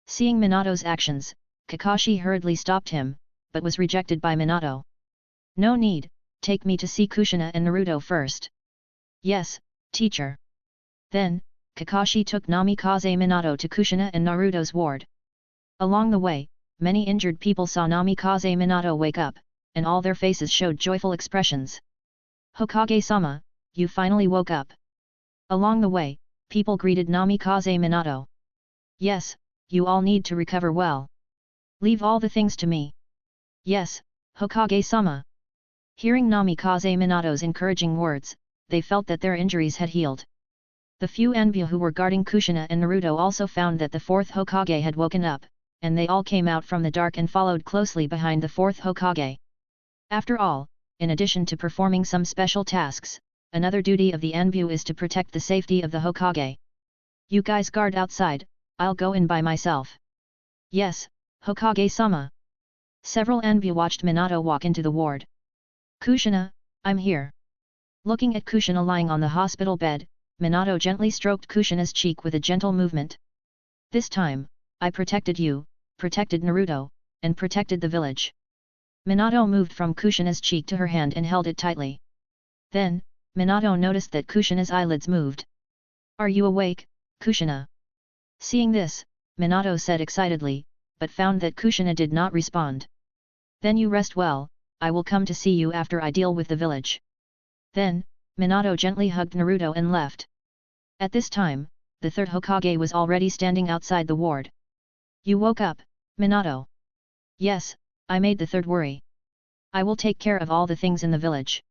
Seeing Minato's actions, Kakashi hurriedly stopped him, but was rejected by Minato. No need, take me to see Kushina and Naruto first. Yes, teacher. Then, Kakashi took Namikaze Minato to Kushina and Naruto's ward. Along the way, many injured people saw Namikaze Minato wake up, and all their faces showed joyful expressions. Hokage-sama, you finally woke up. Along the way, people greeted Namikaze Minato. Yes, you all need to recover well. Leave all the things to me. Yes, Hokage-sama. Hearing Namikaze Minato's encouraging words, they felt that their injuries had healed. The few Anbu who were guarding Kushina and Naruto also found that the fourth Hokage had woken up, and they all came out from the dark and followed closely behind the fourth Hokage. After all, in addition to performing some special tasks, another duty of the Anbu is to protect the safety of the Hokage. You guys guard outside, I'll go in by myself. Yes, Hokage-sama. Several Anbu watched Minato walk into the ward. Kushina, I'm here. Looking at Kushina lying on the hospital bed, Minato gently stroked Kushina's cheek with a gentle movement. This time, I protected you, protected Naruto, and protected the village. Minato moved from Kushina's cheek to her hand and held it tightly. Then, Minato noticed that Kushina's eyelids moved. Are you awake, Kushina? Seeing this, Minato said excitedly, but found that Kushina did not respond. Then you rest well, I will come to see you after I deal with the village. Then, Minato gently hugged Naruto and left. At this time, the third Hokage was already standing outside the ward. You woke up, Minato. Yes, I made the third worry. I will take care of all the things in the village.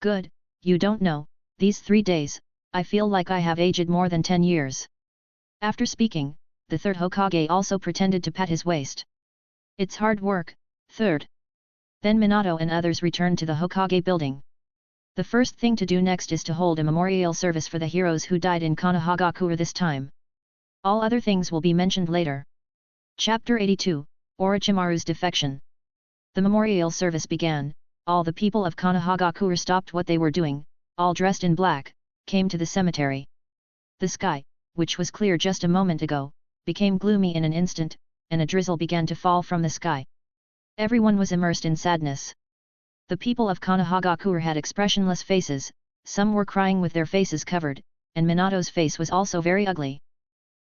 Good, you don't know, these 3 days, I feel like I have aged more than 10 years. After speaking, the third Hokage also pretended to pat his waist. It's hard work, third. Then Minato and others returned to the Hokage building. The first thing to do next is to hold a memorial service for the heroes who died in Konohagakure this time. All other things will be mentioned later. Chapter 82, Orochimaru's Defection. The memorial service began, all the people of Konohagakure stopped what they were doing, all dressed in black, came to the cemetery. The sky, which was clear just a moment ago, became gloomy in an instant, and a drizzle began to fall from the sky. Everyone was immersed in sadness. The people of Konohagakure had expressionless faces, some were crying with their faces covered, and Minato's face was also very ugly.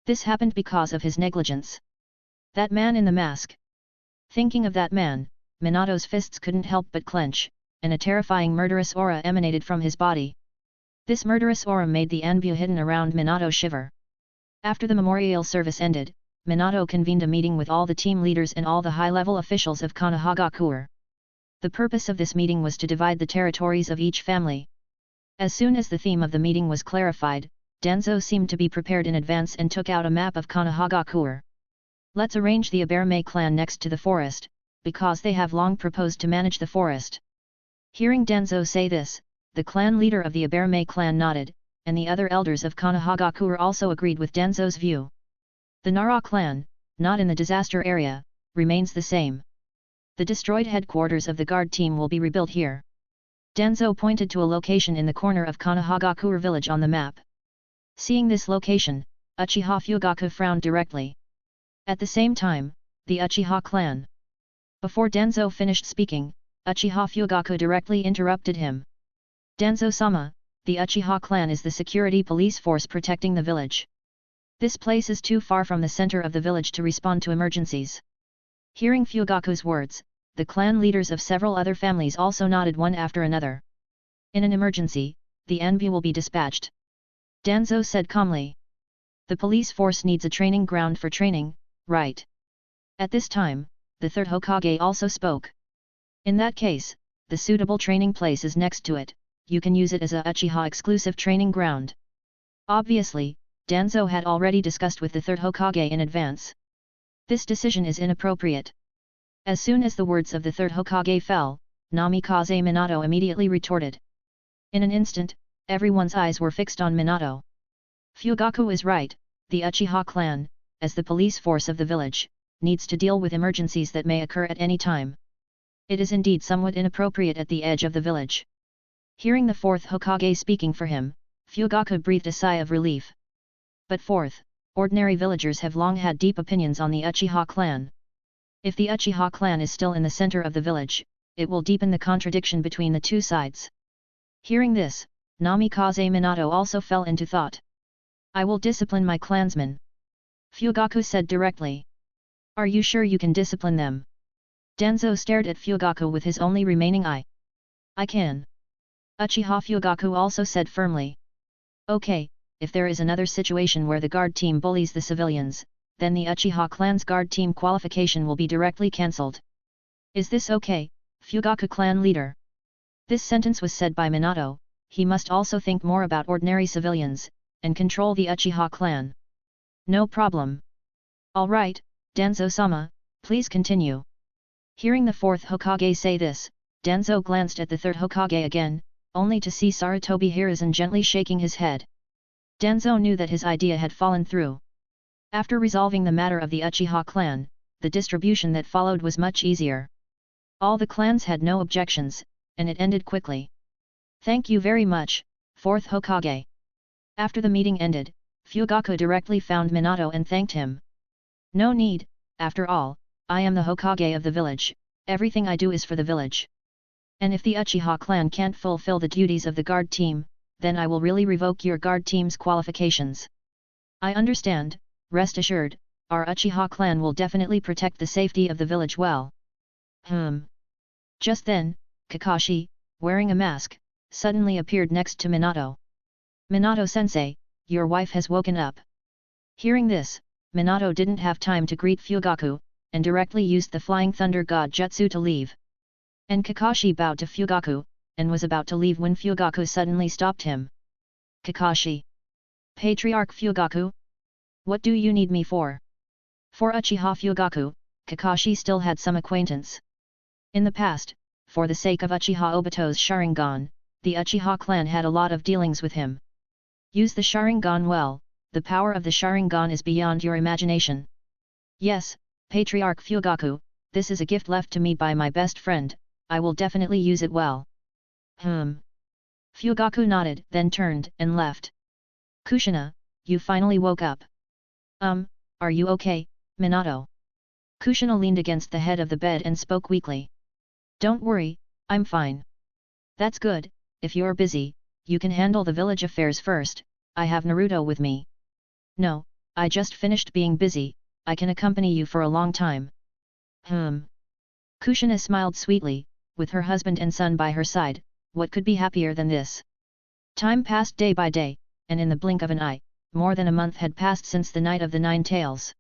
This happened because of his negligence. That man in the mask. Thinking of that man, Minato's fists couldn't help but clench, and a terrifying murderous aura emanated from his body. This murderous aura made the Anbu hidden around Minato shiver. After the memorial service ended, Minato convened a meeting with all the team leaders and all the high-level officials of Konohagakure. The purpose of this meeting was to divide the territories of each family. As soon as the theme of the meeting was clarified, Danzo seemed to be prepared in advance and took out a map of Konohagakure. Let's arrange the Aberme clan next to the forest, because they have long proposed to manage the forest. Hearing Danzo say this, the clan leader of the Aberme clan nodded, and the other elders of Konohagakure also agreed with Danzo's view. The Nara clan, not in the disaster area, remains the same. The destroyed headquarters of the guard team will be rebuilt here. Danzo pointed to a location in the corner of Konohagakure village on the map. Seeing this location, Uchiha Fugaku frowned directly. At the same time, the Uchiha clan. Before Danzo finished speaking, Uchiha Fugaku directly interrupted him. Danzo-sama, the Uchiha clan is the security police force protecting the village. This place is too far from the center of the village to respond to emergencies. Hearing Fugaku's words, the clan leaders of several other families also nodded one after another. In an emergency, the Anbu will be dispatched. Danzo said calmly. The police force needs a training ground for training, right? At this time, the third Hokage also spoke. In that case, the suitable training place is next to it, you can use it as a Uchiha exclusive training ground. Obviously, Danzo had already discussed with the third Hokage in advance. This decision is inappropriate. As soon as the words of the third Hokage fell, Namikaze Minato immediately retorted. In an instant, everyone's eyes were fixed on Minato. Fugaku is right, the Uchiha clan, as the police force of the village, needs to deal with emergencies that may occur at any time. It is indeed somewhat inappropriate at the edge of the village. Hearing the fourth Hokage speaking for him, Fugaku breathed a sigh of relief. But fourth, ordinary villagers have long had deep opinions on the Uchiha clan. If the Uchiha clan is still in the center of the village, it will deepen the contradiction between the two sides. Hearing this, Namikaze Minato also fell into thought. I will discipline my clansmen. Fugaku said directly. Are you sure you can discipline them? Danzo stared at Fugaku with his only remaining eye. I can. Uchiha Fugaku also said firmly. Okay, if there is another situation where the guard team bullies the civilians, then the Uchiha clan's guard team qualification will be directly cancelled. Is this okay, Fugaku clan leader? This sentence was said by Minato. He must also think more about ordinary civilians, and control the Uchiha clan. No problem. Alright, Danzo-sama, please continue. Hearing the fourth Hokage say this, Danzo glanced at the third Hokage again, only to see Sarutobi Hiruzen gently shaking his head. Danzo knew that his idea had fallen through. After resolving the matter of the Uchiha clan, the distribution that followed was much easier. All the clans had no objections, and it ended quickly. Thank you very much, fourth Hokage. After the meeting ended, Fugaku directly found Minato and thanked him. No need, after all, I am the Hokage of the village, everything I do is for the village. And if the Uchiha clan can't fulfill the duties of the guard team, then I will really revoke your guard team's qualifications. I understand, rest assured, our Uchiha clan will definitely protect the safety of the village well. Just then, Kakashi, wearing a mask, suddenly appeared next to Minato. Minato-sensei, your wife has woken up. Hearing this, Minato didn't have time to greet Fugaku, and directly used the Flying Thunder God Jutsu to leave. And Kakashi bowed to Fugaku, and was about to leave when Fugaku suddenly stopped him. Kakashi. Patriarch Fugaku? What do you need me for? For Uchiha Fugaku, Kakashi still had some acquaintance. In the past, for the sake of Uchiha Obito's Sharingan, the Uchiha clan had a lot of dealings with him. Use the Sharingan well, the power of the Sharingan is beyond your imagination. Yes, Patriarch Fugaku, this is a gift left to me by my best friend, I will definitely use it well. Fugaku nodded, then turned and left. Kushina, you finally woke up. Are you okay, Minato? Kushina leaned against the head of the bed and spoke weakly. Don't worry, I'm fine. That's good, if you're busy, you can handle the village affairs first, I have Naruto with me. No, I just finished being busy, I can accompany you for a long time. Kushina smiled sweetly, with her husband and son by her side, what could be happier than this? Time passed day by day, and in the blink of an eye, more than a month had passed since the night of the Nine Tails.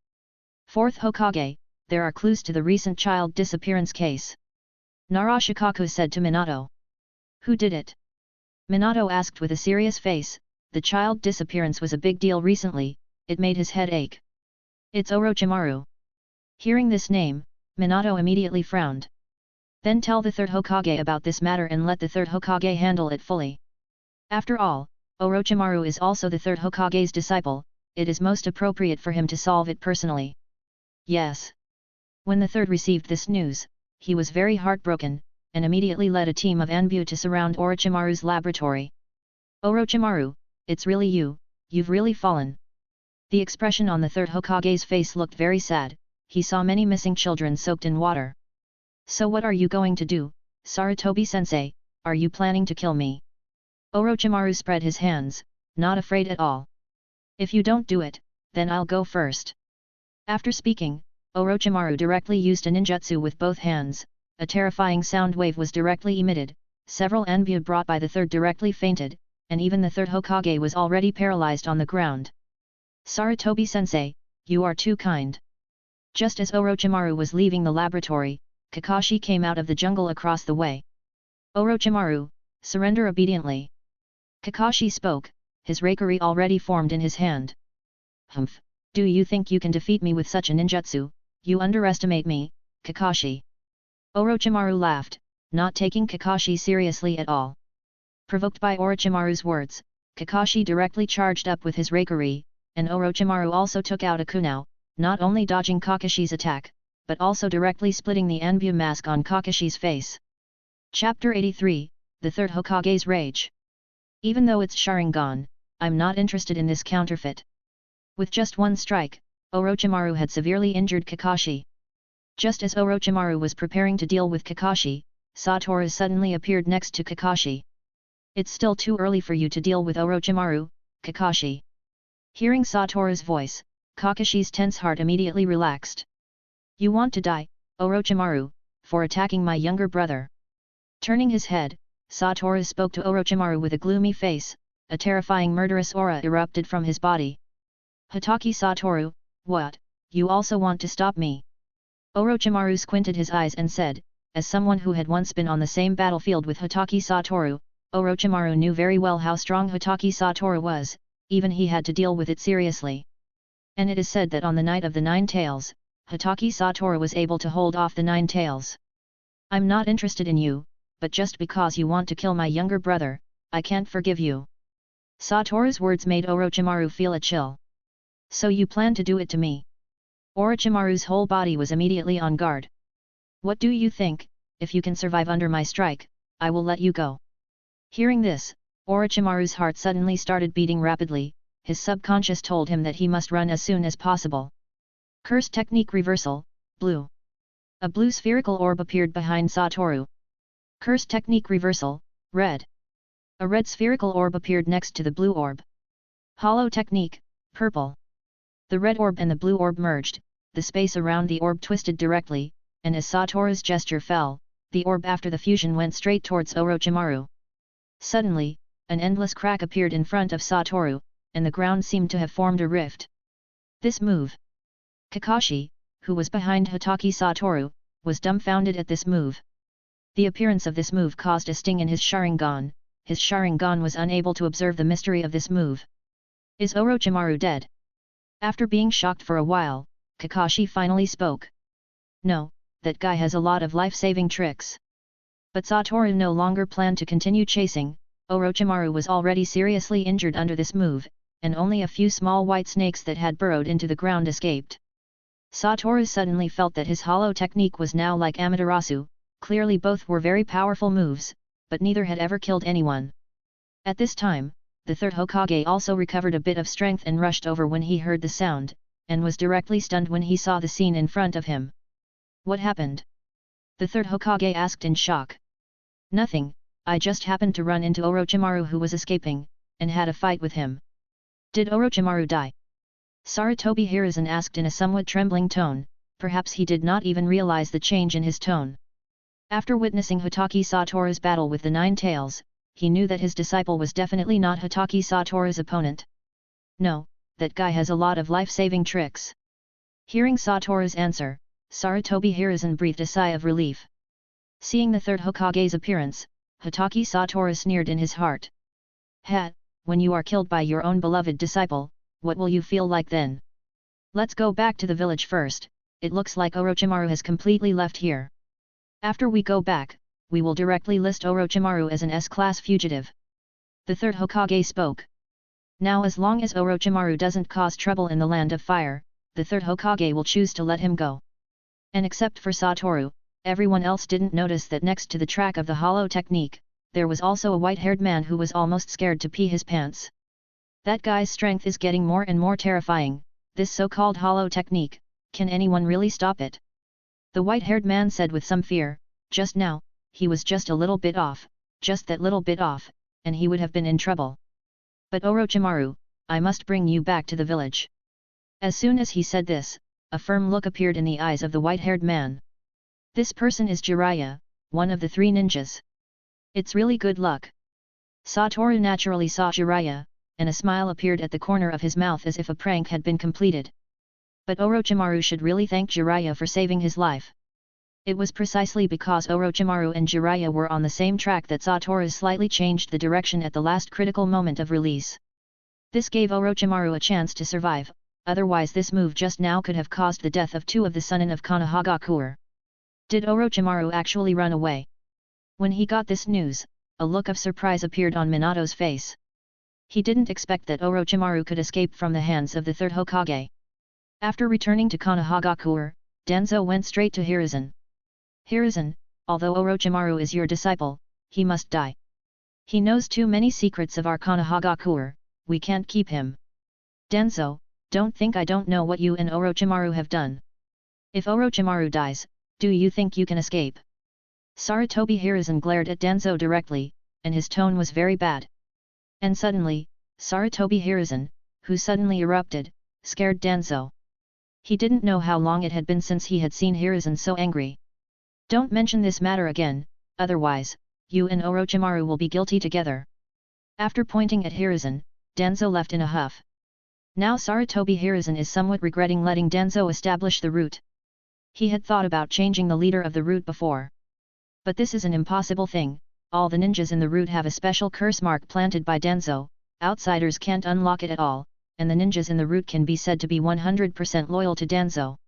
Fourth Hokage, there are clues to the recent child disappearance case. Narashikaku said to Minato. Who did it? Minato asked with a serious face, the child disappearance was a big deal recently, it made his head ache. It's Orochimaru. Hearing this name, Minato immediately frowned. Then tell the third Hokage about this matter and let the third Hokage handle it fully. After all, Orochimaru is also the third Hokage's disciple, it is most appropriate for him to solve it personally. Yes. When the third received this news, he was very heartbroken, and immediately led a team of Anbu to surround Orochimaru's laboratory. Orochimaru, it's really you, you've really fallen. The expression on the third Hokage's face looked very sad, he saw many missing children soaked in water. So what are you going to do, Sarutobi-sensei, are you planning to kill me? Orochimaru spread his hands, not afraid at all. If you don't do it, then I'll go first. After speaking, Orochimaru directly used a ninjutsu with both hands, a terrifying sound wave was directly emitted, several Anbu brought by the third directly fainted, and even the third Hokage was already paralyzed on the ground. Sarutobi-sensei, you are too kind. Just as Orochimaru was leaving the laboratory, Kakashi came out of the jungle across the way. Orochimaru, surrender obediently. Kakashi spoke, his Reikari already formed in his hand. Humph, do you think you can defeat me with such a ninjutsu? You underestimate me, Kakashi. Orochimaru laughed, not taking Kakashi seriously at all. Provoked by Orochimaru's words, Kakashi directly charged up with his Reikari, and Orochimaru also took out a kunao, not only dodging Kakashi's attack, but also directly splitting the Anbu mask on Kakashi's face. Chapter 83, The Third Hokage's Rage. Even though it's Sharingan, I'm not interested in this counterfeit. With just one strike, Orochimaru had severely injured Kakashi. Just as Orochimaru was preparing to deal with Kakashi, Satoru suddenly appeared next to Kakashi. It's still too early for you to deal with Orochimaru, Kakashi. Hearing Satoru's voice, Kakashi's tense heart immediately relaxed. You want to die, Orochimaru, for attacking my younger brother. Turning his head, Satoru spoke to Orochimaru with a gloomy face, a terrifying murderous aura erupted from his body. Hatake Satoru, what, you also want to stop me? Orochimaru squinted his eyes and said, as someone who had once been on the same battlefield with Hatake Satoru, Orochimaru knew very well how strong Hatake Satoru was, even he had to deal with it seriously. And it is said that on the night of the Nine Tails, Hatake Satoru was able to hold off the Nine Tails. I'm not interested in you, but just because you want to kill my younger brother, I can't forgive you. Satoru's words made Orochimaru feel a chill. So you plan to do it to me? Orochimaru's whole body was immediately on guard. What do you think, if you can survive under my strike, I will let you go. Hearing this, Orochimaru's heart suddenly started beating rapidly, his subconscious told him that he must run as soon as possible. Curse Technique Reversal, Blue. A blue spherical orb appeared behind Satoru. Curse Technique Reversal, Red. A red spherical orb appeared next to the blue orb. Hollow Technique, Purple. The red orb and the blue orb merged, the space around the orb twisted directly, and as Satoru's gesture fell, the orb after the fusion went straight towards Orochimaru. Suddenly, an endless crack appeared in front of Satoru, and the ground seemed to have formed a rift. This move. Kakashi, who was behind Hatake Satoru, was dumbfounded at this move. The appearance of this move caused a sting in his Sharingan. His Sharingan was unable to observe the mystery of this move. Is Orochimaru dead? After being shocked for a while, Kakashi finally spoke. No, that guy has a lot of life-saving tricks. But Satoru no longer planned to continue chasing. Orochimaru was already seriously injured under this move, and only a few small white snakes that had burrowed into the ground escaped. Satoru suddenly felt that his hollow technique was now like Amaterasu. Clearly both were very powerful moves, but neither had ever killed anyone. At this time, the third Hokage also recovered a bit of strength and rushed over when he heard the sound, and was directly stunned when he saw the scene in front of him. What happened? The third Hokage asked in shock. Nothing, I just happened to run into Orochimaru who was escaping, and had a fight with him. Did Orochimaru die? Sarutobi Hiruzen asked in a somewhat trembling tone, perhaps he did not even realize the change in his tone. After witnessing Hatake Satoru's battle with the Nine Tails, he knew that his disciple was definitely not Hatake Satoru's opponent. No, that guy has a lot of life-saving tricks. Hearing Satoru's answer, Sarutobi Hiruzen breathed a sigh of relief. Seeing the third Hokage's appearance, Hatake Satoru sneered in his heart. When you are killed by your own beloved disciple, what will you feel like then? Let's go back to the village first, it looks like Orochimaru has completely left here. After we go back, we will directly list Orochimaru as an S-class fugitive. The third Hokage spoke. Now as long as Orochimaru doesn't cause trouble in the Land of Fire, the third Hokage will choose to let him go. And except for Satoru, everyone else didn't notice that next to the track of the hollow technique, there was also a white-haired man who was almost scared to pee his pants. That guy's strength is getting more and more terrifying, this so-called hollow technique, can anyone really stop it? The white-haired man said with some fear, just now, he was just a little bit off, just that little bit off, and he would have been in trouble. But Orochimaru, I must bring you back to the village. As soon as he said this, a firm look appeared in the eyes of the white-haired man. This person is Jiraiya, one of the three ninjas. It's really good luck. Satoru naturally saw Jiraiya, and a smile appeared at the corner of his mouth as if a prank had been completed. But Orochimaru should really thank Jiraiya for saving his life. It was precisely because Orochimaru and Jiraiya were on the same track that Satoru slightly changed the direction at the last critical moment of release. This gave Orochimaru a chance to survive, otherwise this move just now could have caused the death of two of the Sannin of Konohagakure. Did Orochimaru actually run away? When he got this news, a look of surprise appeared on Minato's face. He didn't expect that Orochimaru could escape from the hands of the third Hokage. After returning to Konohagakure, Danzo went straight to Hiruzen. Hiruzen, although Orochimaru is your disciple, he must die. He knows too many secrets of our Konohagakure, we can't keep him. Danzo, don't think I don't know what you and Orochimaru have done. If Orochimaru dies, do you think you can escape? Sarutobi Hiruzen glared at Danzo directly, and his tone was very bad. And suddenly, Sarutobi Hiruzen, who suddenly erupted, scared Danzo. He didn't know how long it had been since he had seen Hiruzen so angry. Don't mention this matter again, otherwise, you and Orochimaru will be guilty together. After pointing at Hiruzen, Danzo left in a huff. Now Sarutobi Hiruzen is somewhat regretting letting Danzo establish the route. He had thought about changing the leader of the route before. But this is an impossible thing, all the ninjas in the route have a special curse mark planted by Danzo, outsiders can't unlock it at all, and the ninjas in the route can be said to be 100% loyal to Danzo.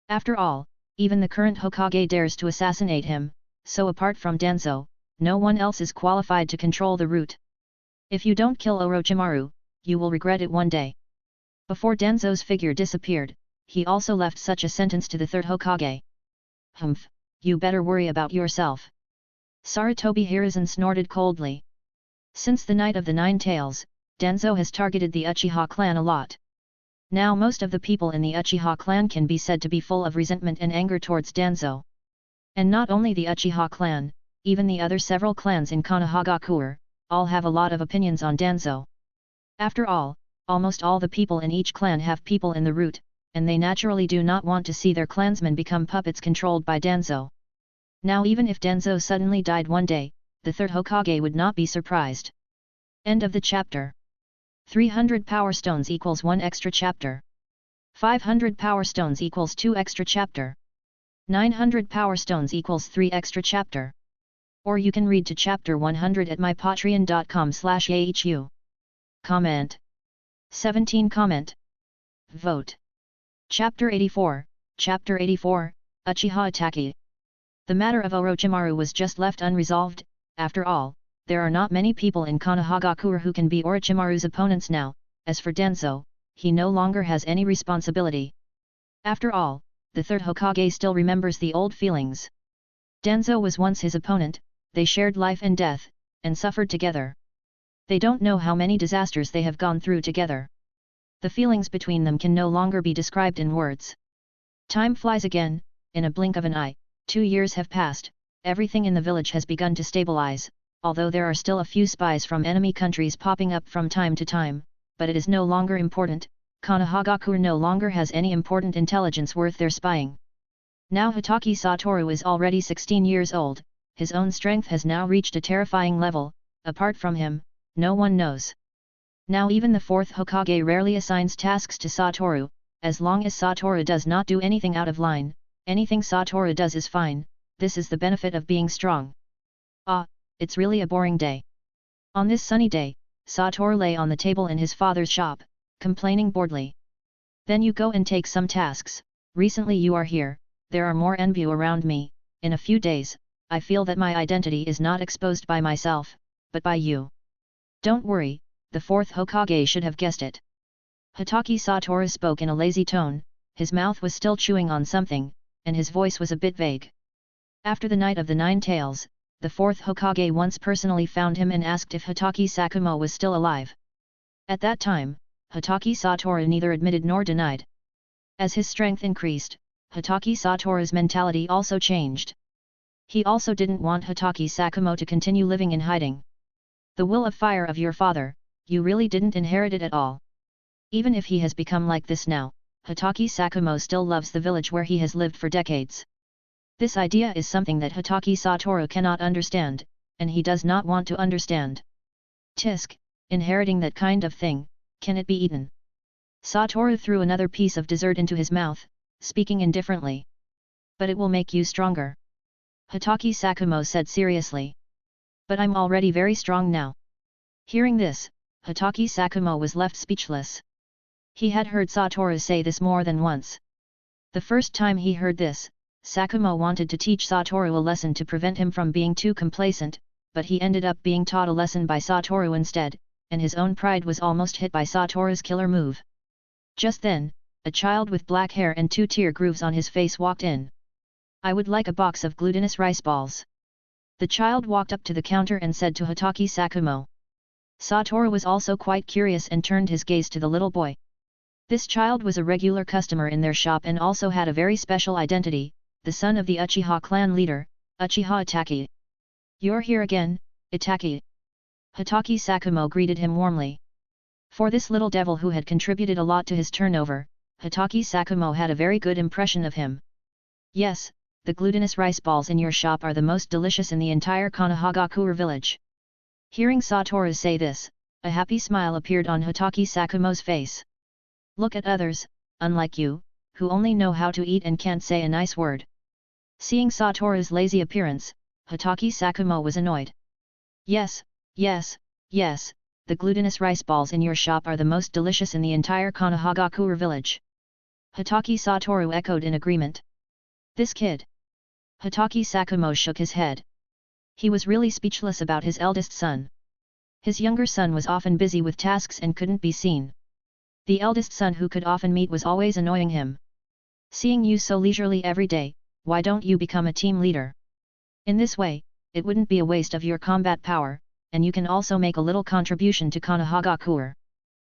After all, even the current Hokage dares to assassinate him, so apart from Danzo, no one else is qualified to control the route. If you don't kill Orochimaru, you will regret it one day. Before Danzo's figure disappeared, he also left such a sentence to the third Hokage. Humph, you better worry about yourself. Sarutobi Hiruzen snorted coldly. Since the Night of the Nine Tails, Danzo has targeted the Uchiha clan a lot. Now most of the people in the Uchiha clan can be said to be full of resentment and anger towards Danzo. And not only the Uchiha clan, even the other several clans in Konohagakure, all have a lot of opinions on Danzo. After all, almost all the people in each clan have people in the route, and they naturally do not want to see their clansmen become puppets controlled by Danzo. Now even if Danzo suddenly died one day, the third Hokage would not be surprised. End of the chapter. 300 power stones equals 1 extra chapter. 500 power stones equals 2 extra chapter. 900 power stones equals 3 extra chapter. Or you can read to chapter 100 at mypatreon.com/ahu. Comment. 17 Comment. Vote. Chapter 84, Chapter 84, Uchiha Atake. The matter of Orochimaru was just left unresolved. After all, there are not many people in Konohagakure who can be Orochimaru's opponents now. As for Danzo, he no longer has any responsibility. After all, the third Hokage still remembers the old feelings. Danzo was once his opponent, they shared life and death, and suffered together. They don't know how many disasters they have gone through together. The feelings between them can no longer be described in words. Time flies again, in a blink of an eye, 2 years have passed, everything in the village has begun to stabilize, although there are still a few spies from enemy countries popping up from time to time, but it is no longer important. Konohagakure no longer has any important intelligence worth their spying. Now Hatake Satoru is already 16 years old, his own strength has now reached a terrifying level, apart from him, no one knows. Now even the fourth Hokage rarely assigns tasks to Satoru, as long as Satoru does not do anything out of line, anything Satoru does is fine, this is the benefit of being strong. Ah, it's really a boring day. On this sunny day, Satoru lay on the table in his father's shop, complaining boredly. Then you go and take some tasks, recently you are here, there are more envy around me, in a few days, I feel that my identity is not exposed by myself, but by you. Don't worry, the fourth Hokage should have guessed it. Hatake Satoru spoke in a lazy tone, his mouth was still chewing on something, and his voice was a bit vague. After the Night of the Nine Tails, the fourth Hokage once personally found him and asked if Hatake Sakumo was still alive. At that time, Hatake Satoru neither admitted nor denied. As his strength increased, Hatake Satoru's mentality also changed. He also didn't want Hatake Sakumo to continue living in hiding. The will of fire of your father, you really didn't inherit it at all. Even if he has become like this now, Hatake Sakumo still loves the village where he has lived for decades. This idea is something that Hatake Satoru cannot understand, and he does not want to understand. Tisk, inheriting that kind of thing, can it be eaten? Satoru threw another piece of dessert into his mouth, speaking indifferently. But it will make you stronger. Hatake Sakumo said seriously. But I'm already very strong now. Hearing this, Hatake Sakumo was left speechless. He had heard Satoru say this more than once. The first time he heard this, Sakumo wanted to teach Satoru a lesson to prevent him from being too complacent, but he ended up being taught a lesson by Satoru instead, and his own pride was almost hit by Satoru's killer move. Just then, a child with black hair and 2 tear grooves on his face walked in. I would like a box of glutinous rice balls. The child walked up to the counter and said to Hatake Sakumo. Satoru was also quite curious and turned his gaze to the little boy. This child was a regular customer in their shop and also had a very special identity, the son of the Uchiha clan leader, Uchiha Hatake. You're here again, Hatake. Hatake Satoru greeted him warmly. For this little devil who had contributed a lot to his turnover, Hatake Satoru had a very good impression of him. Yes, the glutinous rice balls in your shop are the most delicious in the entire Konohagakure village. Hearing Satoru say this, a happy smile appeared on Hatake Satoru's face. Look at others, unlike you, who only know how to eat and can't say a nice word. Seeing Satoru's lazy appearance, Hatake Satoru was annoyed. Yes, yes, yes, the glutinous rice balls in your shop are the most delicious in the entire Konohagakure village. Hatake Satoru echoed in agreement. This kid. Hatake Satoru shook his head. He was really speechless about his eldest son. His younger son was often busy with tasks and couldn't be seen. The eldest son who could often meet was always annoying him. Seeing you so leisurely every day, why don't you become a team leader? In this way, it wouldn't be a waste of your combat power, and you can also make a little contribution to Konohagakure.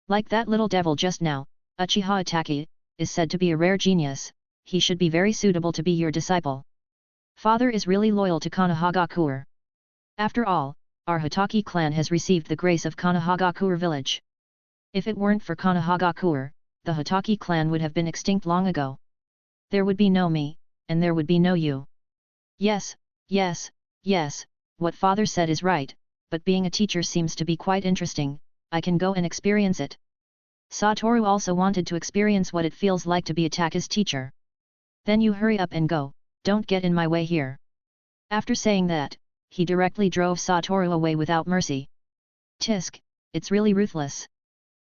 Like that little devil just now, Uchiha Hatake, is said to be a rare genius, he should be very suitable to be your disciple. Father is really loyal to Konohagakure. After all, our Hatake clan has received the grace of Konohagakure village. If it weren't for Konohagakure, the Hatake clan would have been extinct long ago. There would be no me, and there would be no you. Yes, yes, yes, what father said is right, but being a teacher seems to be quite interesting, I can go and experience it. Satoru also wanted to experience what it feels like to be Hatake's teacher. Then you hurry up and go, don't get in my way here. After saying that, he directly drove Satoru away without mercy. Tisk, it's really ruthless.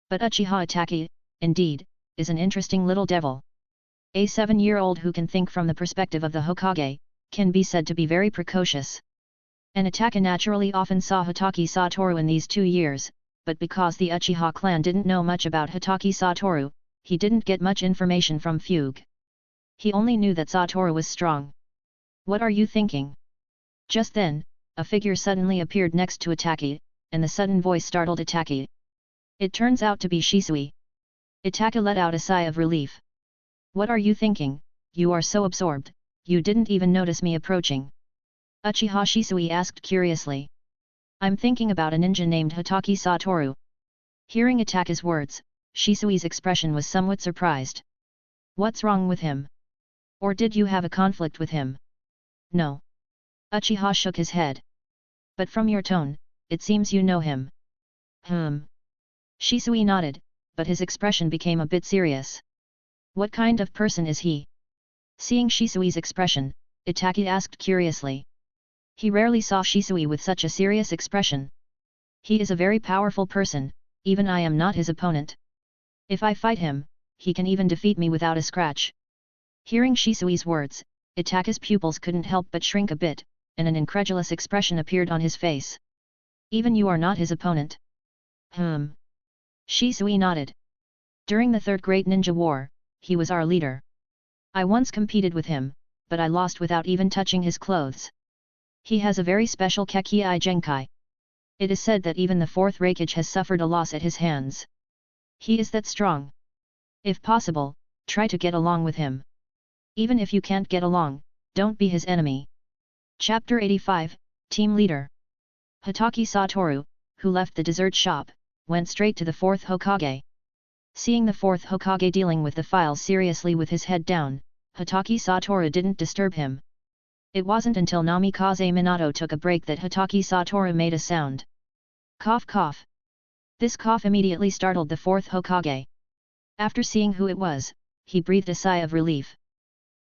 But Uchiha Hatake, indeed, is an interesting little devil. A 7-year-old who can think from the perspective of the Hokage, can be said to be very precocious. And Hatake naturally often saw Hatake Satoru in these 2 years, but because the Uchiha clan didn't know much about Hatake Satoru, he didn't get much information from Fugue. He only knew that Satoru was strong. What are you thinking? Just then, a figure suddenly appeared next to Hatake, and the sudden voice startled Hatake. It turns out to be Shisui. Hatake let out a sigh of relief. What are you thinking? You are so absorbed, you didn't even notice me approaching. Uchiha Shisui asked curiously. I'm thinking about a ninja named Hatake Satoru. Hearing Hatake's words, Shisui's expression was somewhat surprised. What's wrong with him? Or did you have a conflict with him? No. Uchiha shook his head. But from your tone, it seems you know him. Shisui nodded, but his expression became a bit serious. What kind of person is he? Seeing Shisui's expression, Hatake asked curiously. He rarely saw Shisui with such a serious expression. He is a very powerful person, even I am not his opponent. If I fight him, he can even defeat me without a scratch. Hearing Shisui's words, Hatake's pupils couldn't help but shrink a bit, and an incredulous expression appeared on his face. Even you are not his opponent? Shisui nodded. During the Third Great Ninja War, he was our leader. I once competed with him, but I lost without even touching his clothes. He has a very special Kekkei Genkai. It is said that even the fourth Raikage has suffered a loss at his hands. He is that strong. If possible, try to get along with him. Even if you can't get along, don't be his enemy. Chapter 85, Team Leader. Hatake Satoru, who left the dessert shop, went straight to the fourth Hokage. Seeing the fourth Hokage dealing with the files seriously with his head down, Hatake Satoru didn't disturb him. It wasn't until Namikaze Minato took a break that Hatake Satoru made a sound. Cough cough. This cough immediately startled the fourth Hokage. After seeing who it was, he breathed a sigh of relief.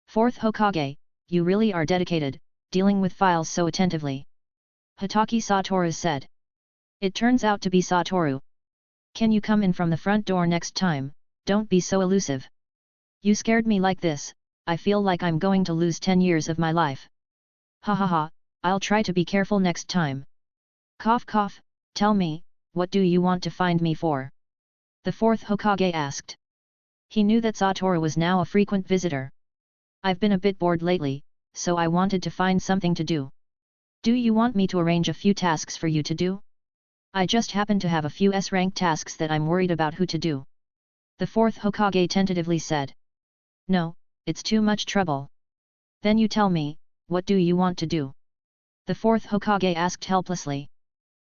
Fourth Hokage, you really are dedicated, dealing with files so attentively. Hatake Satoru said. It turns out to be Satoru. Can you come in from the front door next time? Don't be so elusive. You scared me like this, I feel like I'm going to lose 10 years of my life. Ha ha ha, I'll try to be careful next time. Cough cough, tell me, what do you want to find me for? The fourth Hokage asked. He knew that Satoru was now a frequent visitor. I've been a bit bored lately, so I wanted to find something to do. Do you want me to arrange a few tasks for you to do? I just happen to have a few S-rank tasks that I'm worried about who to do. The fourth Hokage tentatively said. No, it's too much trouble. Then you tell me, what do you want to do? The fourth Hokage asked helplessly.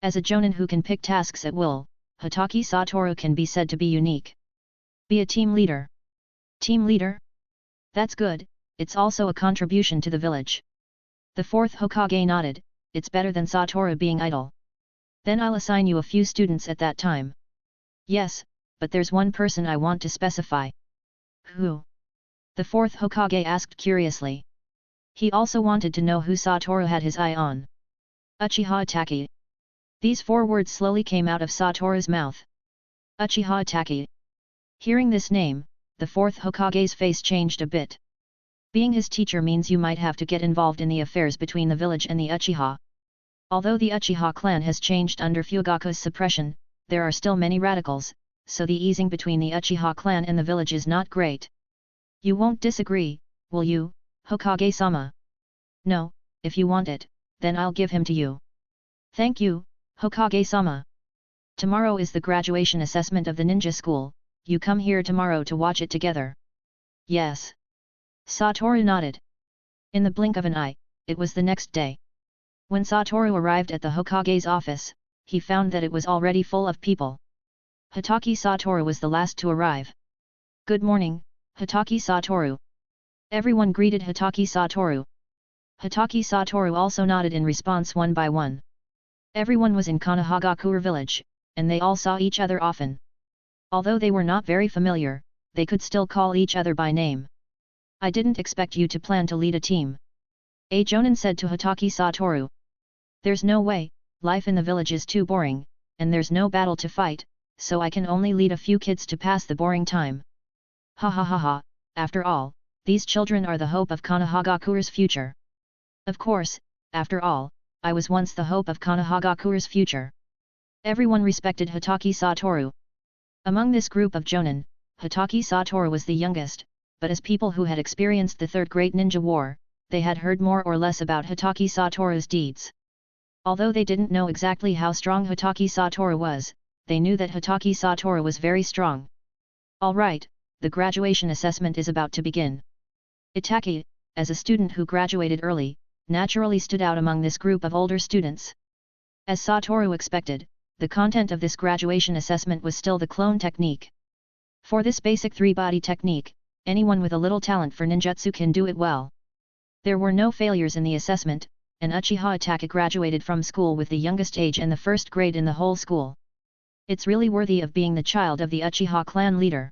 As a jonin who can pick tasks at will, Hatake Satoru can be said to be unique. Be a team leader. Team leader? That's good, it's also a contribution to the village. The fourth Hokage nodded, it's better than Satoru being idle. Then I'll assign you a few students at that time. Yes, but there's one person I want to specify. Who? The fourth Hokage asked curiously. He also wanted to know who Satoru had his eye on. Uchiha Hatake. These 4 words slowly came out of Satoru's mouth. Uchiha Hatake. Hearing this name, the fourth Hokage's face changed a bit. Being his teacher means you might have to get involved in the affairs between the village and the Uchiha. Although the Uchiha clan has changed under Fugaku's suppression, there are still many radicals, so the easing between the Uchiha clan and the village is not great. You won't disagree, will you, Hokage-sama? No, if you want it, then I'll give him to you. Thank you, Hokage-sama. Tomorrow is the graduation assessment of the ninja school, you come here tomorrow to watch it together. Yes. Satoru nodded. In the blink of an eye, it was the next day. When Satoru arrived at the Hokage's office, he found that it was already full of people. Hatake Satoru was the last to arrive. Good morning, Hatake Satoru. Everyone greeted Hatake Satoru. Hatake Satoru also nodded in response one by one. Everyone was in Konohagakure village, and they all saw each other often. Although they were not very familiar, they could still call each other by name. I didn't expect you to plan to lead a team. A jonin said to Hatake Satoru. There's no way, life in the village is too boring, and there's no battle to fight, so I can only lead a few kids to pass the boring time. Ha ha ha ha, after all, these children are the hope of Konohagakure's future. Of course, after all, I was once the hope of Konohagakure's future. Everyone respected Hatake Satoru. Among this group of jonin, Hatake Satoru was the youngest, but as people who had experienced the Third Great Ninja War, they had heard more or less about Hatake Satoru's deeds. Although they didn't know exactly how strong Hatake Satoru was, they knew that Hatake Satoru was very strong. Alright, the graduation assessment is about to begin. Itake, as a student who graduated early, naturally stood out among this group of older students. As Satoru expected, the content of this graduation assessment was still the clone technique. For this basic 3-body technique, anyone with a little talent for ninjutsu can do it well. There were no failures in the assessment, and Uchiha Hatake graduated from school with the youngest age and the first grade in the whole school. It's really worthy of being the child of the Uchiha clan leader.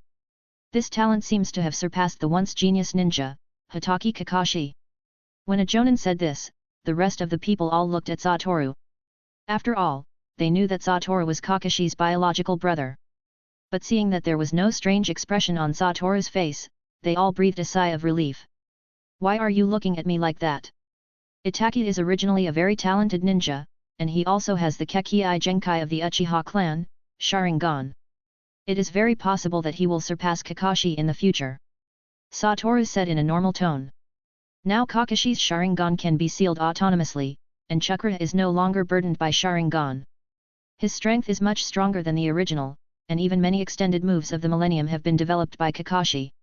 This talent seems to have surpassed the once genius ninja, Hatake Kakashi. When a jonin said this, the rest of the people all looked at Satoru. After all, they knew that Satoru was Kakashi's biological brother. But seeing that there was no strange expression on Satoru's face, they all breathed a sigh of relief. Why are you looking at me like that? Itake is originally a very talented ninja, and he also has the Kekkei Genkai of the Uchiha clan, Sharingan. It is very possible that he will surpass Kakashi in the future. Satoru said in a normal tone. Now Kakashi's Sharingan can be sealed autonomously, and chakra is no longer burdened by Sharingan. His strength is much stronger than the original, and even many extended moves of the millennium have been developed by Kakashi.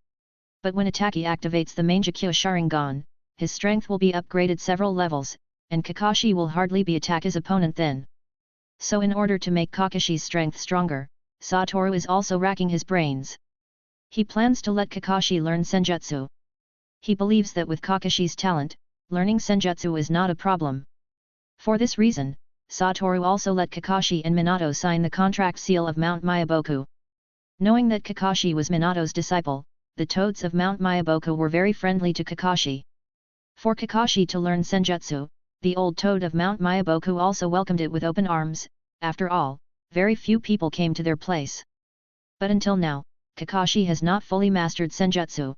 But when Itake activates the Mangekyo Sharingan, his strength will be upgraded several levels, and Kakashi will hardly be Itake's opponent then. So in order to make Kakashi's strength stronger, Satoru is also racking his brains. He plans to let Kakashi learn Senjutsu. He believes that with Kakashi's talent, learning Senjutsu is not a problem. For this reason, Satoru also let Kakashi and Minato sign the contract seal of Mount Myaboku. Knowing that Kakashi was Minato's disciple, the toads of Mount Myaboku were very friendly to Kakashi. For Kakashi to learn Senjutsu, the old toad of Mount Myaboku also welcomed it with open arms. After all, very few people came to their place. But until now, Kakashi has not fully mastered Senjutsu.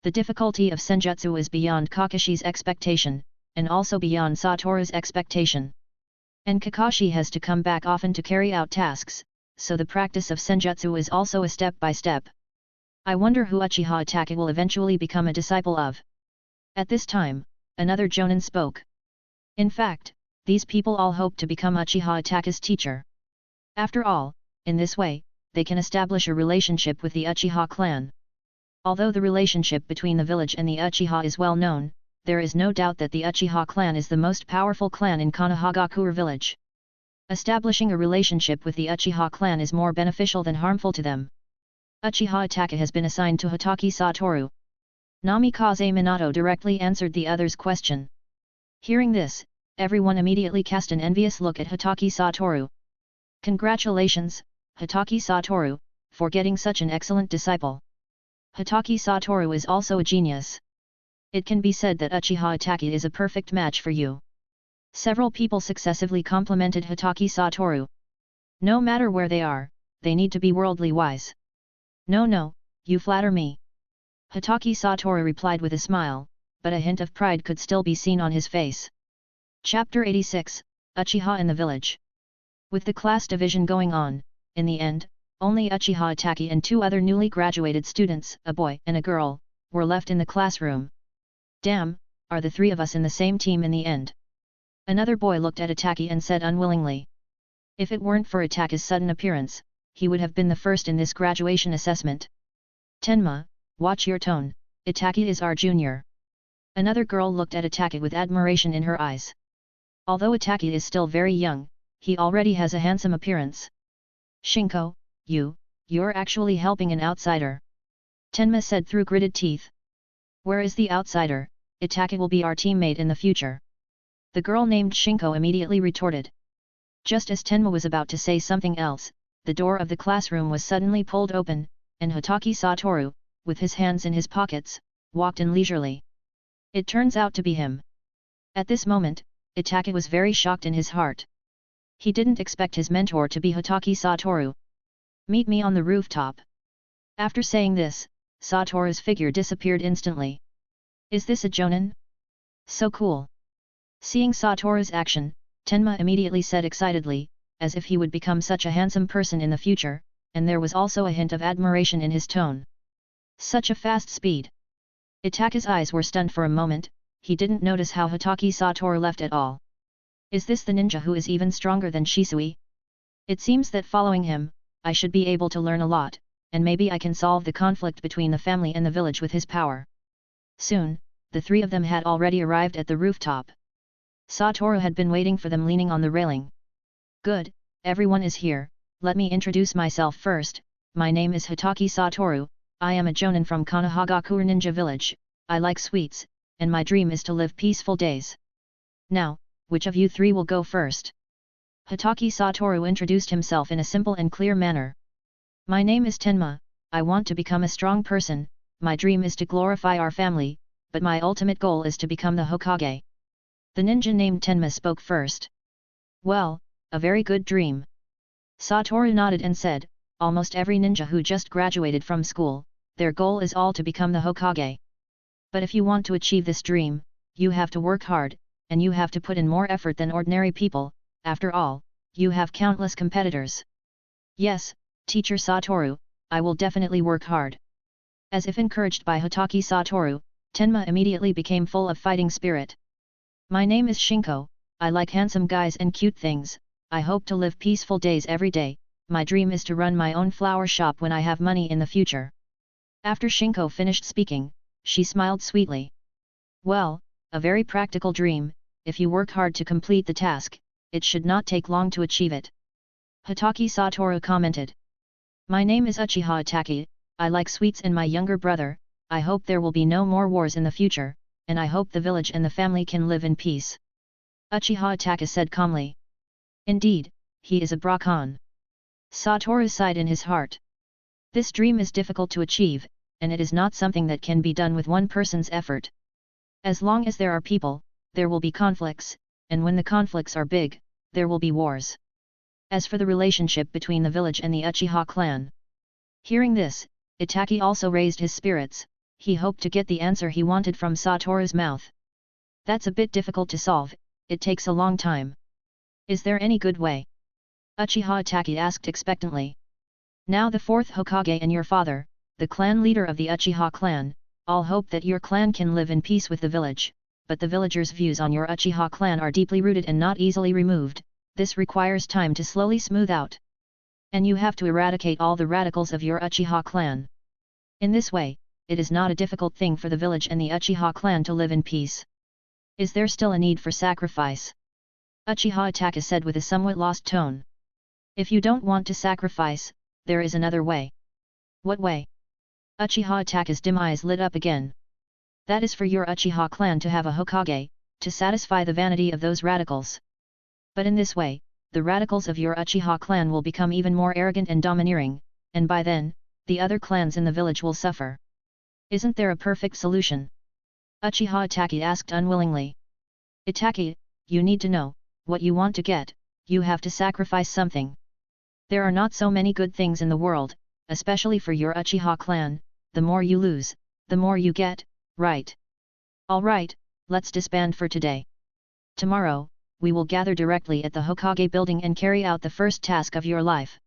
The difficulty of Senjutsu is beyond Kakashi's expectation, and also beyond Satoru's expectation. And Kakashi has to come back often to carry out tasks, so the practice of Senjutsu is also a step-by-step. I wonder who Uchiha Hatake will eventually become a disciple of. At this time, another jonin spoke. In fact, these people all hope to become Uchiha Hatake's teacher. After all, in this way, they can establish a relationship with the Uchiha clan. Although the relationship between the village and the Uchiha is well known, there is no doubt that the Uchiha clan is the most powerful clan in Konohagakure village. Establishing a relationship with the Uchiha clan is more beneficial than harmful to them. Uchiha Hatake has been assigned to Hatake Satoru. Namikaze Minato directly answered the other's question. Hearing this, everyone immediately cast an envious look at Hatake Satoru. Congratulations, Hatake Satoru, for getting such an excellent disciple. Hatake Satoru is also a genius. It can be said that Uchiha Hatake is a perfect match for you. Several people successively complimented Hatake Satoru. No matter where they are, they need to be worldly wise. No, you flatter me. Hatake Satoru replied with a smile, but a hint of pride could still be seen on his face. Chapter 86, Uchiha in the Village. With the class division going on, in the end, only Uchiha Hatake and 2 other newly graduated students, a boy and a girl, were left in the classroom. Damn, are the 3 of us in the same team in the end? Another boy looked at Hatake and said unwillingly. If it weren't for Hatake's sudden appearance, he would have been the first in this graduation assessment. Tenma, watch your tone, Hatake is our junior. Another girl looked at Hatake with admiration in her eyes. Although Hatake is still very young, he already has a handsome appearance. Shinko, you're actually helping an outsider. Tenma said through gritted teeth. Where is the outsider? Hatake will be our teammate in the future. The girl named Shinko immediately retorted. Just as Tenma was about to say something else, the door of the classroom was suddenly pulled open, and Hatake Satoru, with his hands in his pockets, walked in leisurely. It turns out to be him. At this moment, Hatake was very shocked in his heart. He didn't expect his mentor to be Hatake Satoru. Meet me on the rooftop. After saying this, Satoru's figure disappeared instantly. Is this a Jonin? So cool. Seeing Satoru's action, Tenma immediately said excitedly, as if he would become such a handsome person in the future, and there was also a hint of admiration in his tone. Such a fast speed. Itake's eyes were stunned for a moment, he didn't notice how Hatake Satoru left at all. Is this the ninja who is even stronger than Shisui? It seems that following him, I should be able to learn a lot, and maybe I can solve the conflict between the family and the village with his power. Soon, the 3 of them had already arrived at the rooftop. Satoru had been waiting for them leaning on the railing. Good, everyone is here, let me introduce myself first, my name is Hatake Satoru, I am a Jonin from Konohagakure Ninja Village, I like sweets, and my dream is to live peaceful days. Now, which of you 3 will go first? Hatake Satoru introduced himself in a simple and clear manner. My name is Tenma, I want to become a strong person, my dream is to glorify our family, but my ultimate goal is to become the Hokage. The ninja named Tenma spoke first. Well, a very good dream. Satoru nodded and said, almost every ninja who just graduated from school, their goal is all to become the Hokage. But if you want to achieve this dream, you have to work hard, and you have to put in more effort than ordinary people, after all, you have countless competitors. Yes, Teacher Satoru, I will definitely work hard. As if encouraged by Hatake Satoru, Tenma immediately became full of fighting spirit. My name is Shinko, I like handsome guys and cute things, I hope to live peaceful days every day, my dream is to run my own flower shop when I have money in the future. After Shinko finished speaking, she smiled sweetly. Well, a very practical dream, if you work hard to complete the task, it should not take long to achieve it. Hatake Satoru commented. My name is Uchiha Hatake, I like sweets and my younger brother, I hope there will be no more wars in the future, and I hope the village and the family can live in peace. Uchiha Hatake said calmly. Indeed, he is a Brakan. Satoru sighed in his heart. This dream is difficult to achieve, and it is not something that can be done with one person's effort. As long as there are people, there will be conflicts, and when the conflicts are big, there will be wars. As for the relationship between the village and the Uchiha clan. Hearing this, Hatake also raised his spirits, he hoped to get the answer he wanted from Satoru's mouth. That's a bit difficult to solve, it takes a long time. Is there any good way? Uchiha Hatake asked expectantly. Now the 4th Hokage and your father, the clan leader of the Uchiha clan, all hope that your clan can live in peace with the village, but the villagers' views on your Uchiha clan are deeply rooted and not easily removed, this requires time to slowly smooth out. And you have to eradicate all the radicals of your Uchiha clan. In this way, it is not a difficult thing for the village and the Uchiha clan to live in peace. Is there still a need for sacrifice? Uchiha Hatake said with a somewhat lost tone. If you don't want to sacrifice, there is another way. What way? Uchiha Hatake's dim eyes lit up again. That is for your Uchiha clan to have a Hokage, to satisfy the vanity of those radicals. But in this way, the radicals of your Uchiha clan will become even more arrogant and domineering, and by then, the other clans in the village will suffer. Isn't there a perfect solution? Uchiha Hatake asked unwillingly. Itake, you need to know, what you want to get, you have to sacrifice something. There are not so many good things in the world, especially for your Uchiha clan, the more you lose, the more you get, right? Alright, let's disband for today. Tomorrow, we will gather directly at the Hokage building and carry out the first task of your life.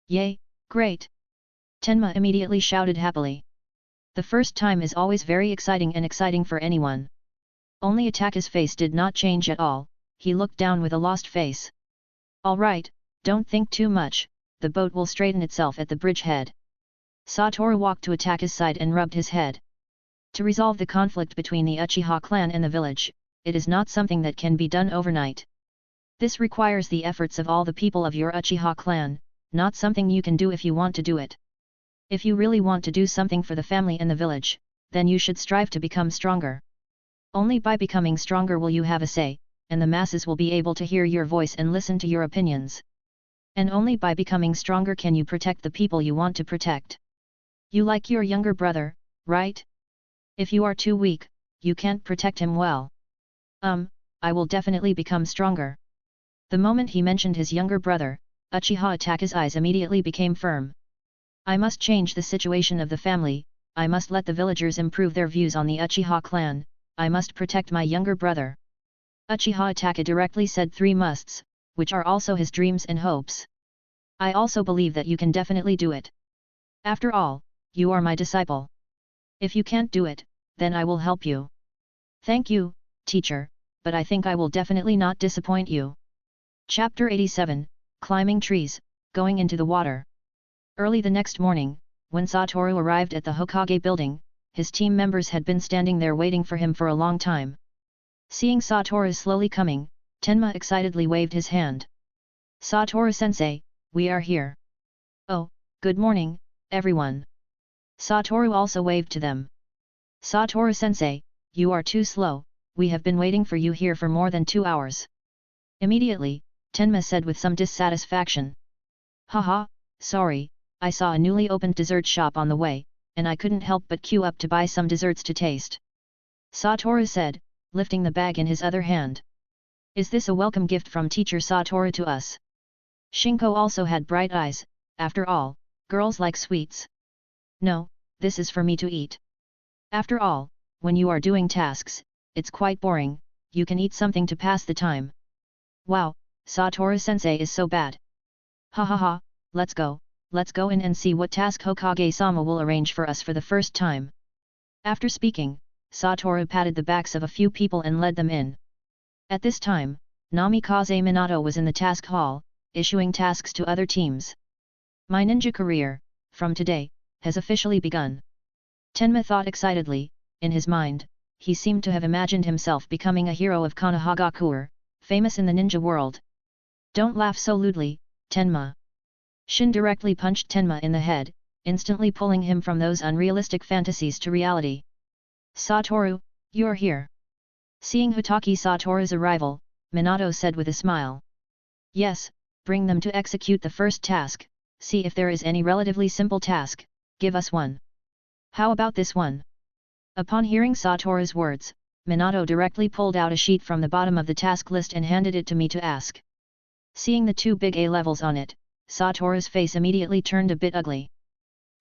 Yay, great! Tenma immediately shouted happily. The first time is always very exciting for anyone. Only Atake's face did not change at all, he looked down with a lost face. Alright, don't think too much, the boat will straighten itself at the bridgehead. Satoru walked to Atake's side and rubbed his head. To resolve the conflict between the Uchiha clan and the village, it is not something that can be done overnight. This requires the efforts of all the people of your Uchiha clan, not something you can do if you want to do it. If you really want to do something for the family and the village, then you should strive to become stronger. Only by becoming stronger will you have a say, and the masses will be able to hear your voice and listen to your opinions. And only by becoming stronger can you protect the people you want to protect. You like your younger brother, right? If you are too weak, you can't protect him well. I will definitely become stronger. The moment he mentioned his younger brother, Uchiha Hatake's eyes immediately became firm. I must change the situation of the family, I must let the villagers improve their views on the Uchiha clan, I must protect my younger brother. Uchiha Hatake directly said 3 musts, which are also his dreams and hopes. I also believe that you can definitely do it. After all, you are my disciple. If you can't do it, then I will help you. Thank you, teacher, but I think I will definitely not disappoint you. Chapter 87, Climbing Trees, Going into the Water. Early the next morning, when Satoru arrived at the Hokage building, his team members had been standing there waiting for him for a long time. Seeing Satoru slowly coming, Tenma excitedly waved his hand. Satoru-sensei, we are here. Oh, good morning, everyone. Satoru also waved to them. Satoru-sensei, you are too slow, we have been waiting for you here for more than 2 hours. Immediately, Tenma said with some dissatisfaction. Haha, sorry, I saw a newly opened dessert shop on the way, and I couldn't help but queue up to buy some desserts to taste. Satoru said, lifting the bag in his other hand. Is this a welcome gift from teacher Satoru to us? Shinko also had bright eyes, after all, girls like sweets. No, this is for me to eat. After all, when you are doing tasks, it's quite boring, you can eat something to pass the time. Wow, Satoru-sensei is so bad. Ha ha ha, let's go in and see what task Hokage-sama will arrange for us for the first time. After speaking, Satoru patted the backs of a few people and led them in. At this time, Namikaze Minato was in the task hall, issuing tasks to other teams. My ninja career, from today, has officially begun. Tenma thought excitedly, in his mind, he seemed to have imagined himself becoming a hero of Konohagakure, famous in the ninja world. Don't laugh so lewdly, Tenma. Shin directly punched Tenma in the head, instantly pulling him from those unrealistic fantasies to reality. Satoru, you're here. Seeing Hatake Satoru's arrival, Minato said with a smile. Yes, bring them to execute the first task, see if there is any relatively simple task, give us one. How about this one? Upon hearing Satoru's words, Minato directly pulled out a sheet from the bottom of the task list and handed it to me to ask. Seeing the 2 big A levels on it, Satoru's face immediately turned a bit ugly.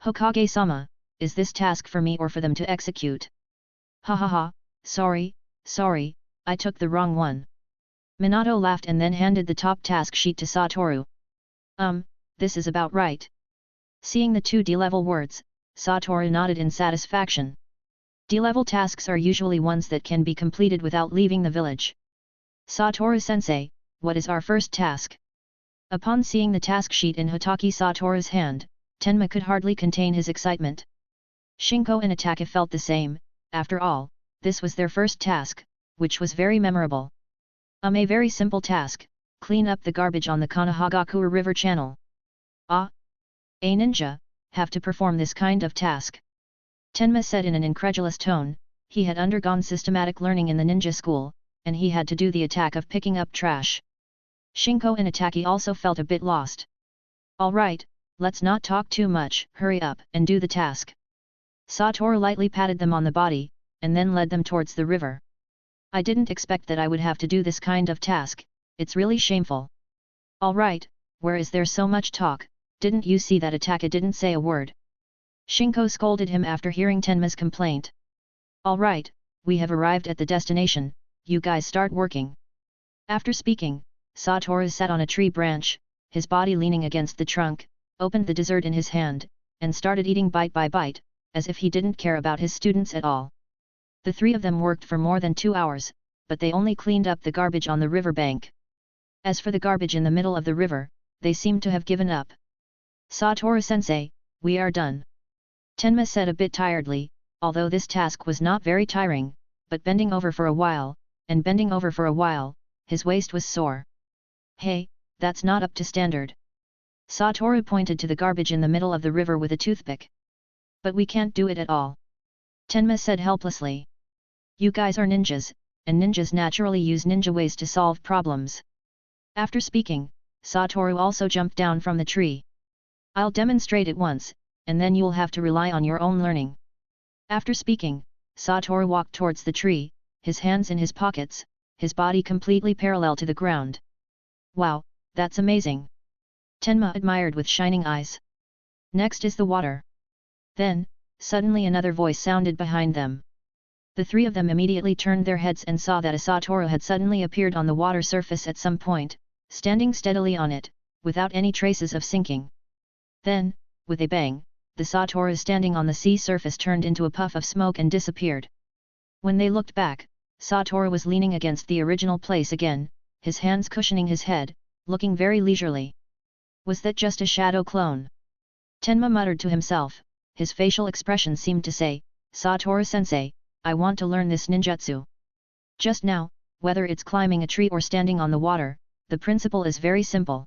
Hokage-sama, is this task for me or for them to execute? Ha ha ha, sorry, I took the wrong one. Minato laughed and then handed the top task sheet to Satoru. This is about right. Seeing the 2 D-level words, Satoru nodded in satisfaction. D-level tasks are usually ones that can be completed without leaving the village. Satoru-sensei, what is our first task? Upon seeing the task sheet in Hatake Satoru's hand, Tenma could hardly contain his excitement. Shinko and Hatake felt the same. After all, this was their first task, which was very memorable. A very simple task, clean up the garbage on the Kanahagakure River channel. Ah! A ninja, have to perform this kind of task. Tenma said in an incredulous tone. He had undergone systematic learning in the ninja school, and he had to do the attack of picking up trash. Shinko and Hatake also felt a bit lost. Alright, let's not talk too much, hurry up and do the task. Satoru lightly patted them on the body, and then led them towards the river. I didn't expect that I would have to do this kind of task, it's really shameful. Alright, where is there so much talk, didn't you see that Hatake didn't say a word? Shinko scolded him after hearing Tenma's complaint. Alright, we have arrived at the destination, you guys start working. After speaking, Satoru sat on a tree branch, his body leaning against the trunk, opened the dessert in his hand, and started eating bite by bite, as if he didn't care about his students at all. The three of them worked for more than 2 hours, but they only cleaned up the garbage on the river bank. As for the garbage in the middle of the river, they seemed to have given up. Satoru-sensei, we are done. Tenma said a bit tiredly, although this task was not very tiring, but bending over for a while, and bending over for a while, his waist was sore. Hey, that's not up to standard. Satoru pointed to the garbage in the middle of the river with a toothpick. But we can't do it at all. Tenma said helplessly. You guys are ninjas, and ninjas naturally use ninja ways to solve problems. After speaking, Satoru also jumped down from the tree. I'll demonstrate it once, and then you'll have to rely on your own learning. After speaking, Satoru walked towards the tree, his hands in his pockets, his body completely parallel to the ground. Wow, that's amazing! Tenma admired with shining eyes. Next is the water. Then, suddenly another voice sounded behind them. The three of them immediately turned their heads and saw that a Satoru had suddenly appeared on the water surface at some point, standing steadily on it, without any traces of sinking. Then, with a bang, the Satoru standing on the sea surface turned into a puff of smoke and disappeared. When they looked back, Satoru was leaning against the original place again, his hands cushioning his head, looking very leisurely. Was that just a shadow clone? Tenma muttered to himself, his facial expression seemed to say, Satoru-sensei, I want to learn this ninjutsu. Just now, whether it's climbing a tree or standing on the water, the principle is very simple.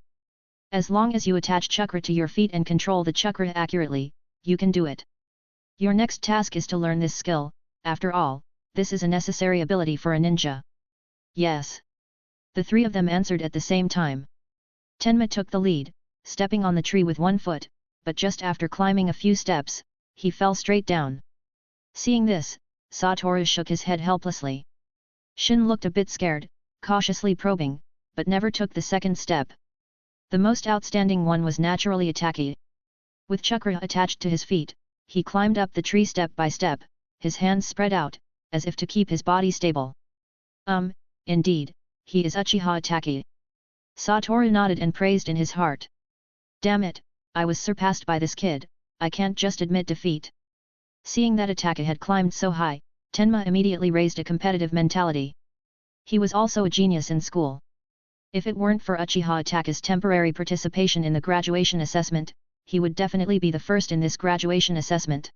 As long as you attach chakra to your feet and control the chakra accurately, you can do it. Your next task is to learn this skill, after all, this is a necessary ability for a ninja. Yes. The three of them answered at the same time. Tenma took the lead, stepping on the tree with one foot, but just after climbing a few steps, he fell straight down. Seeing this, Satoru shook his head helplessly. Shin looked a bit scared, cautiously probing, but never took the second step. The most outstanding one was naturally Hatake. With chakra attached to his feet, he climbed up the tree step by step, his hands spread out, as if to keep his body stable. Indeed, he is Uchiha Hatake. Satoru nodded and praised in his heart. Damn it, I was surpassed by this kid, I can't just admit defeat. Seeing that Hatake had climbed so high, Tenma immediately raised a competitive mentality. He was also a genius in school. If it weren't for Uchiha Hatake's temporary participation in the graduation assessment, he would definitely be the first in this graduation assessment.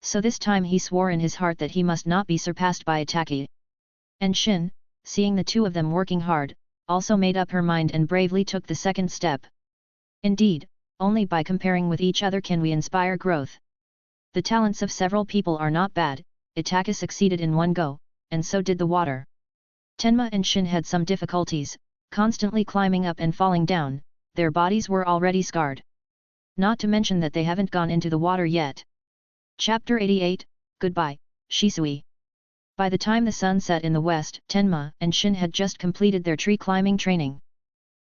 So this time he swore in his heart that he must not be surpassed by Hatake. And Shin, seeing the two of them working hard, also made up her mind and bravely took the second step. Indeed, only by comparing with each other can we inspire growth. The talents of several people are not bad, Hatake succeeded in one go, and so did the water. Tenma and Shin had some difficulties, constantly climbing up and falling down, their bodies were already scarred. Not to mention that they haven't gone into the water yet. Chapter 88, Goodbye, Shisui. By the time the sun set in the west, Tenma and Shin had just completed their tree climbing training.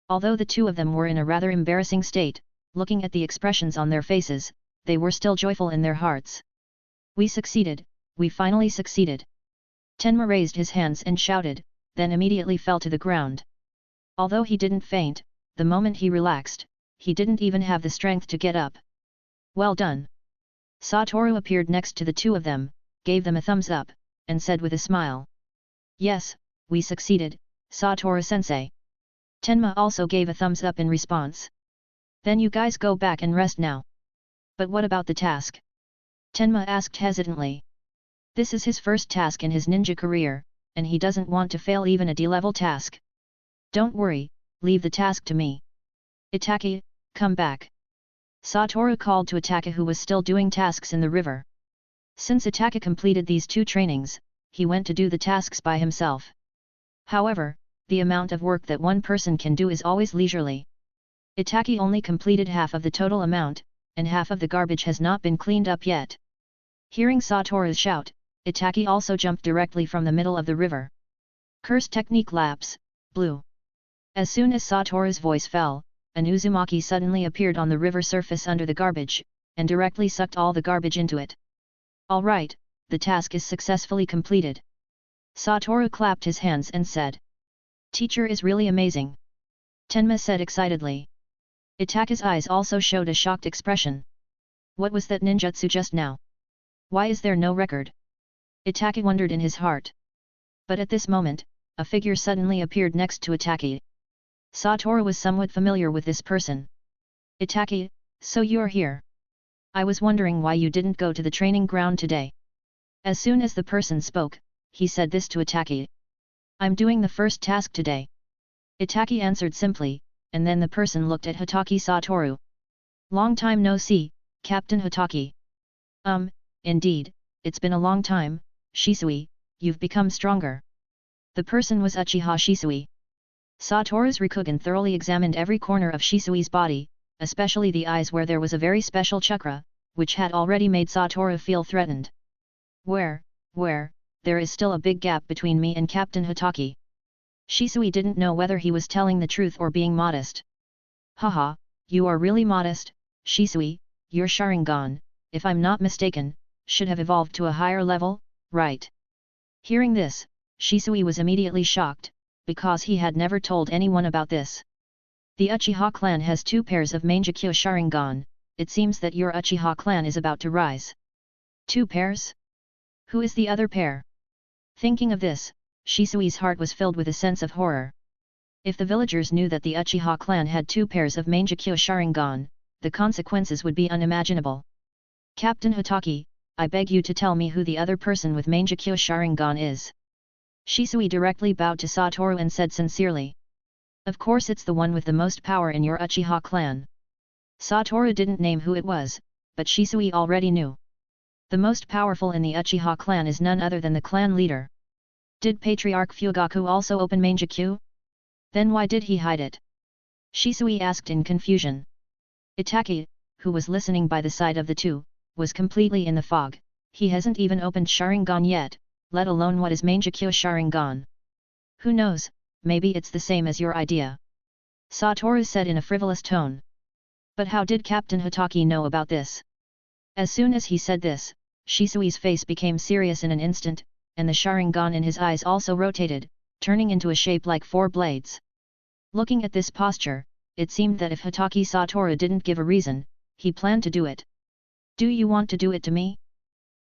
Although the two of them were in a rather embarrassing state, looking at the expressions on their faces, they were still joyful in their hearts. We succeeded, we finally succeeded. Tenma raised his hands and shouted, then immediately fell to the ground. Although he didn't faint, the moment he relaxed, he didn't even have the strength to get up. Well done. Satoru appeared next to the two of them, gave them a thumbs up, and said with a smile. Yes, we succeeded, Satoru-sensei. Tenma also gave a thumbs up in response. Then you guys go back and rest now. But what about the task? Tenma asked hesitantly. This is his first task in his ninja career, and he doesn't want to fail even a D-level task. Don't worry, leave the task to me. Hatake, come back. Satoru called to Hatake, who was still doing tasks in the river. Since Hatake completed these 2 trainings, he went to do the tasks by himself. However, the amount of work that one person can do is always leisurely. Hatake only completed half of the total amount, and half of the garbage has not been cleaned up yet. Hearing Satoru's shout, Hatake also jumped directly from the middle of the river. Cursed technique lapse, blue. As soon as Satoru's voice fell, an Uzumaki suddenly appeared on the river surface under the garbage, and directly sucked all the garbage into it. Alright, the task is successfully completed. Satoru clapped his hands and said. Teacher is really amazing. Tenma said excitedly. Itake's eyes also showed a shocked expression. What was that ninjutsu just now? Why is there no record? Hatake wondered in his heart. But at this moment, a figure suddenly appeared next to Hatake. Satoru was somewhat familiar with this person. Hatake, so you're here. I was wondering why you didn't go to the training ground today. As soon as the person spoke, he said this to Hatake. I'm doing the first task today. Hatake answered simply, and then the person looked at Hatake Satoru. Long time no see, Captain Hatake. Indeed, it's been a long time, Shisui, you've become stronger. The person was Uchiha Shisui. Satoru's Rikugan thoroughly examined every corner of Shisui's body, especially the eyes where there was a very special chakra, which had already made Satoru feel threatened. Where, there is still a big gap between me and Captain Hatake. Shisui didn't know whether he was telling the truth or being modest. Haha, you are really modest, Shisui, your Sharingan, if I'm not mistaken, should have evolved to a higher level, right? Hearing this, Shisui was immediately shocked, because he had never told anyone about this. The Uchiha clan has 2 pairs of Mangekyo Sharingan, it seems that your Uchiha clan is about to rise. 2 pairs? Who is the other pair? Thinking of this, Shisui's heart was filled with a sense of horror. If the villagers knew that the Uchiha clan had 2 pairs of Mangekyo Sharingan, the consequences would be unimaginable. Captain Hatake, I beg you to tell me who the other person with Mangekyo Sharingan is. Shisui directly bowed to Satoru and said sincerely. Of course it's the one with the most power in your Uchiha clan. Satoru didn't name who it was, but Shisui already knew. The most powerful in the Uchiha clan is none other than the clan leader. Did Patriarch Fugaku also open Mangekyo? Then why did he hide it? Shisui asked in confusion. Hatake, who was listening by the side of the two, was completely in the fog. He hasn't even opened Sharingan yet, let alone what is Mangekyo Sharingan. Who knows, maybe it's the same as your idea. Satoru said in a frivolous tone. But how did Captain Hatake know about this? As soon as he said this, Shisui's face became serious in an instant, and the Sharingan in his eyes also rotated, turning into a shape like 4 blades. Looking at this posture, it seemed that if Hatake Satoru didn't give a reason, he planned to do it. Do you want to do it to me?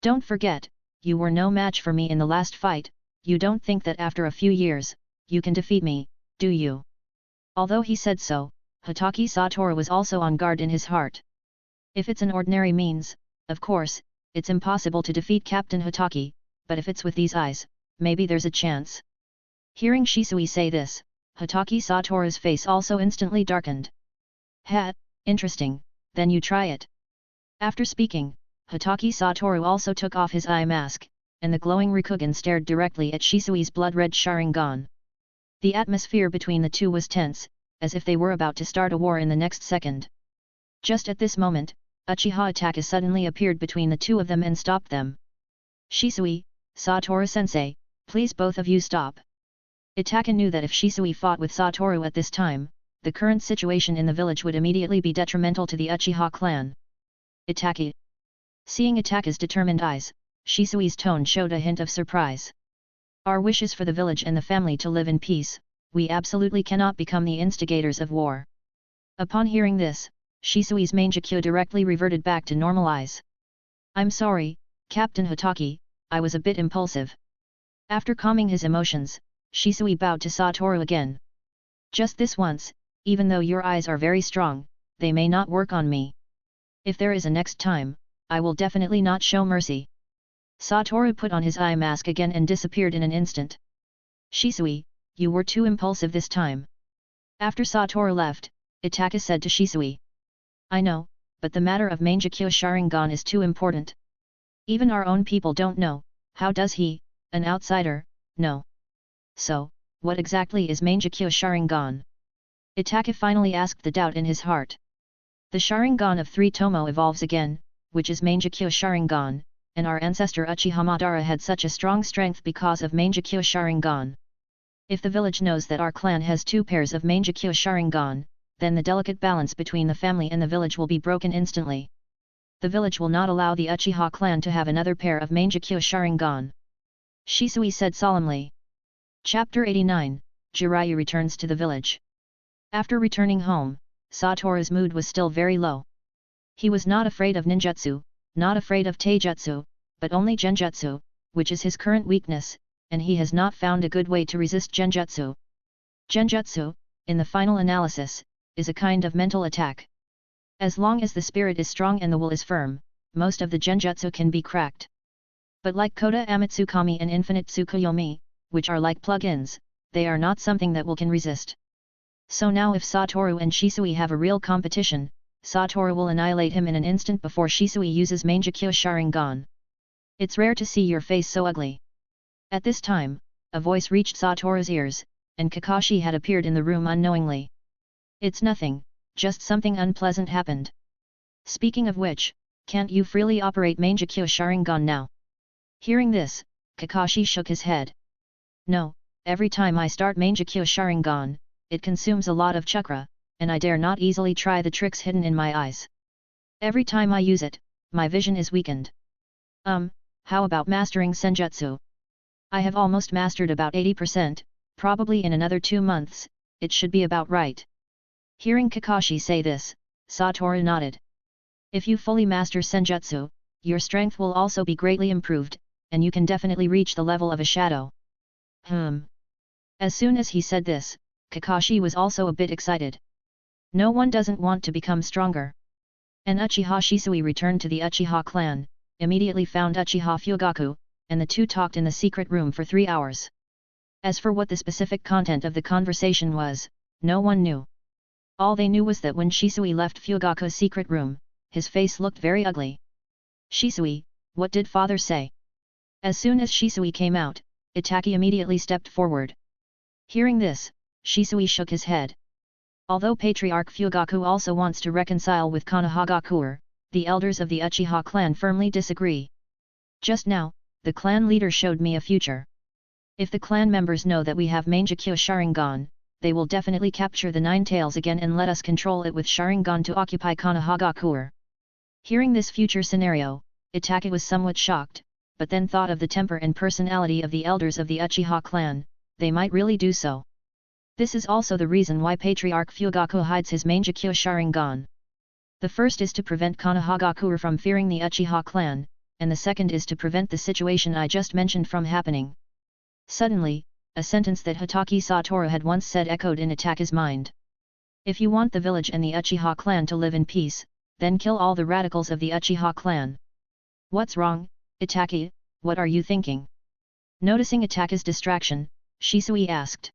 Don't forget, you were no match for me in the last fight, you don't think that after a few years, you can defeat me, do you? Although he said so, Hatake Satoru was also on guard in his heart. If it's an ordinary means, of course, it's impossible to defeat Captain Hatake, but if it's with these eyes, maybe there's a chance. Hearing Shisui say this, Hatake Satoru's face also instantly darkened. Interesting, then you try it. After speaking, Hatake Satoru also took off his eye mask, and the glowing Rikugan stared directly at Shisui's blood-red Sharingan. The atmosphere between the two was tense, as if they were about to start a war in the next second. Just at this moment, Uchiha Hatake suddenly appeared between the two of them and stopped them. Shisui, Satoru-sensei, please both of you stop. Hatake knew that if Shisui fought with Satoru at this time, the current situation in the village would immediately be detrimental to the Uchiha clan. Hatake. Seeing Hatake's determined eyes, Shisui's tone showed a hint of surprise. Our wish is for the village and the family to live in peace, we absolutely cannot become the instigators of war. Upon hearing this, Shisui's Mangekyo directly reverted back to normal eyes. I'm sorry, Captain Hatake, I was a bit impulsive. After calming his emotions, Shisui bowed to Satoru again. Just this once, even though your eyes are very strong, they may not work on me. If there is a next time, I will definitely not show mercy. Satoru put on his eye mask again and disappeared in an instant. Shisui, you were too impulsive this time. After Satoru left, Hatake said to Shisui. I know, but the matter of Mangekyo Sharingan is too important. Even our own people don't know, how does he, an outsider, know? So, what exactly is Mangekyo Sharingan? Hatake finally asked the doubt in his heart. The Sharingan of 3 Tomo evolves again, which is Mangekyo Sharingan, and our ancestor Uchiha Madara had such a strong strength because of Mangekyo Sharingan. If the village knows that our clan has 2 pairs of Mangekyo Sharingan, then the delicate balance between the family and the village will be broken instantly. The village will not allow the Uchiha clan to have another pair of Mangekyo Sharingan. Shisui said solemnly. Chapter 89, Jiraiya returns to the village. After returning home, Satoru's mood was still very low. He was not afraid of ninjutsu, not afraid of taijutsu, but only genjutsu, which is his current weakness, and he has not found a good way to resist genjutsu. Genjutsu, in the final analysis, is a kind of mental attack. As long as the spirit is strong and the will is firm, most of the genjutsu can be cracked. But like Kota Amatsukami and Infinite Tsukuyomi, which are like plug-ins, they are not something that will can resist. So now if Satoru and Shisui have a real competition, Satoru will annihilate him in an instant before Shisui uses Mangekyo Sharingan. It's rare to see your face so ugly. At this time, a voice reached Satoru's ears, and Kakashi had appeared in the room unknowingly. It's nothing, just something unpleasant happened. Speaking of which, can't you freely operate Mangekyo Sharingan now? Hearing this, Kakashi shook his head. No, every time I start Mangekyo Sharingan, it consumes a lot of chakra, and I dare not easily try the tricks hidden in my eyes. Every time I use it, my vision is weakened. How about mastering Senjutsu? I have almost mastered about 80%, probably in another 2 months, it should be about right. Hearing Kakashi say this, Satoru nodded. If you fully master Senjutsu, your strength will also be greatly improved, and you can definitely reach the level of a shadow. As soon as he said this, Kakashi was also a bit excited. No one doesn't want to become stronger. And Uchiha Shisui returned to the Uchiha clan, immediately found Uchiha Fugaku, and the two talked in the secret room for 3 hours. As for what the specific content of the conversation was, no one knew. All they knew was that when Shisui left Fugaku's secret room, his face looked very ugly. Shisui, what did father say? As soon as Shisui came out, Hatake immediately stepped forward. Hearing this, Shisui shook his head. Although Patriarch Fugaku also wants to reconcile with Konohagakure, the elders of the Uchiha clan firmly disagree. Just now, the clan leader showed me a future. If the clan members know that we have Mangekyo Sharingan, they will definitely capture the 9 tails again and let us control it with Sharingan to occupy Konohagakure. Hearing this future scenario, Hatake was somewhat shocked, but then thought of the temper and personality of the elders of the Uchiha clan, they might really do so. This is also the reason why Patriarch Fugaku hides his Mangekyo Sharingan. The first is to prevent Konohagakure from fearing the Uchiha clan, and the second is to prevent the situation I just mentioned from happening. Suddenly, a sentence that Hatake Satoru had once said echoed in Hatake's mind. If you want the village and the Uchiha clan to live in peace, then kill all the radicals of the Uchiha clan. What's wrong, Hatake, what are you thinking? Noticing Hatake's distraction, Shisui asked.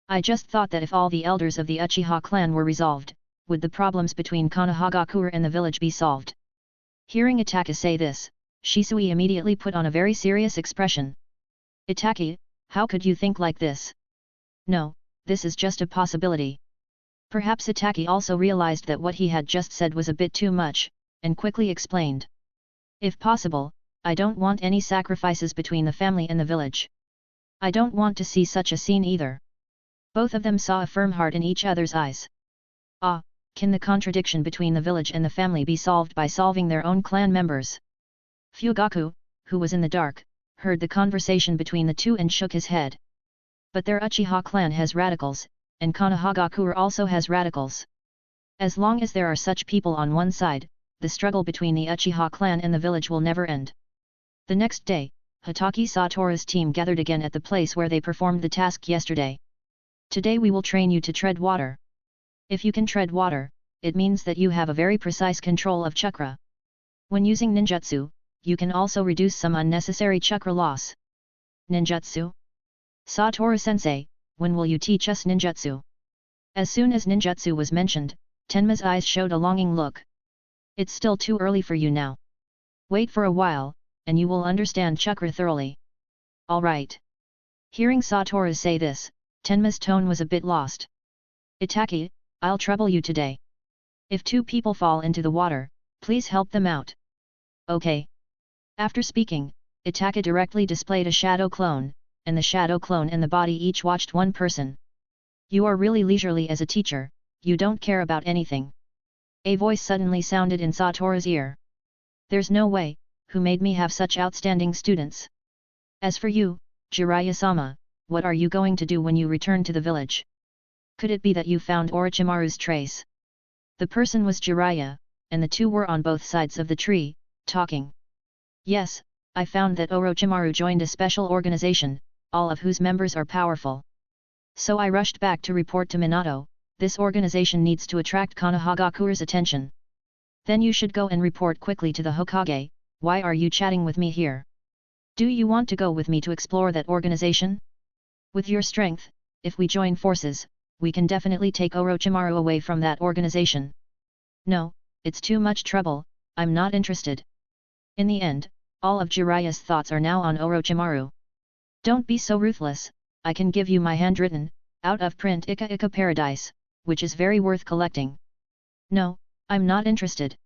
I just thought that if all the elders of the Uchiha clan were resolved, would the problems between Konohagakure and the village be solved? Hearing Hatake say this, Shisui immediately put on a very serious expression. Hatake, how could you think like this? No, this is just a possibility. Perhaps Hatake also realized that what he had just said was a bit too much, and quickly explained. If possible, I don't want any sacrifices between the family and the village. I don't want to see such a scene either. Both of them saw a firm heart in each other's eyes. Can the contradiction between the village and the family be solved by solving their own clan members? Fugaku, who was in the dark, heard the conversation between the two and shook his head. But their Uchiha clan has radicals, and Konohagakure also has radicals. As long as there are such people on one side, the struggle between the Uchiha clan and the village will never end. The next day, Hatake Satoru's team gathered again at the place where they performed the task yesterday. Today we will train you to tread water. If you can tread water, it means that you have a very precise control of chakra. When using ninjutsu, you can also reduce some unnecessary chakra loss. Ninjutsu? Satoru-sensei, when will you teach us ninjutsu? As soon as ninjutsu was mentioned, Tenma's eyes showed a longing look. It's still too early for you now. Wait for a while, and you will understand chakra thoroughly. Alright. Hearing Satoru say this, Tenma's tone was a bit lost. Itake, I'll trouble you today. If two people fall into the water, please help them out. Okay. After speaking, Itake directly displayed a shadow clone, and the shadow clone and the body each watched one person. You are really leisurely as a teacher, you don't care about anything. A voice suddenly sounded in Satoru's ear. There's no way, who made me have such outstanding students? As for you, Jiraiya-sama, what are you going to do when you return to the village? Could it be that you found Orochimaru's trace? The person was Jiraiya, and the two were on both sides of the tree, talking. Yes, I found that Orochimaru joined a special organization, all of whose members are powerful. So I rushed back to report to Minato, this organization needs to attract Konohagakure's attention. Then you should go and report quickly to the Hokage, why are you chatting with me here? Do you want to go with me to explore that organization? With your strength, if we join forces, we can definitely take Orochimaru away from that organization. No, it's too much trouble, I'm not interested. In the end, all of Jiraiya's thoughts are now on Orochimaru. Don't be so ruthless, I can give you my handwritten, out-of-print a.k.a. Paradise, which is very worth collecting. No, I'm not interested.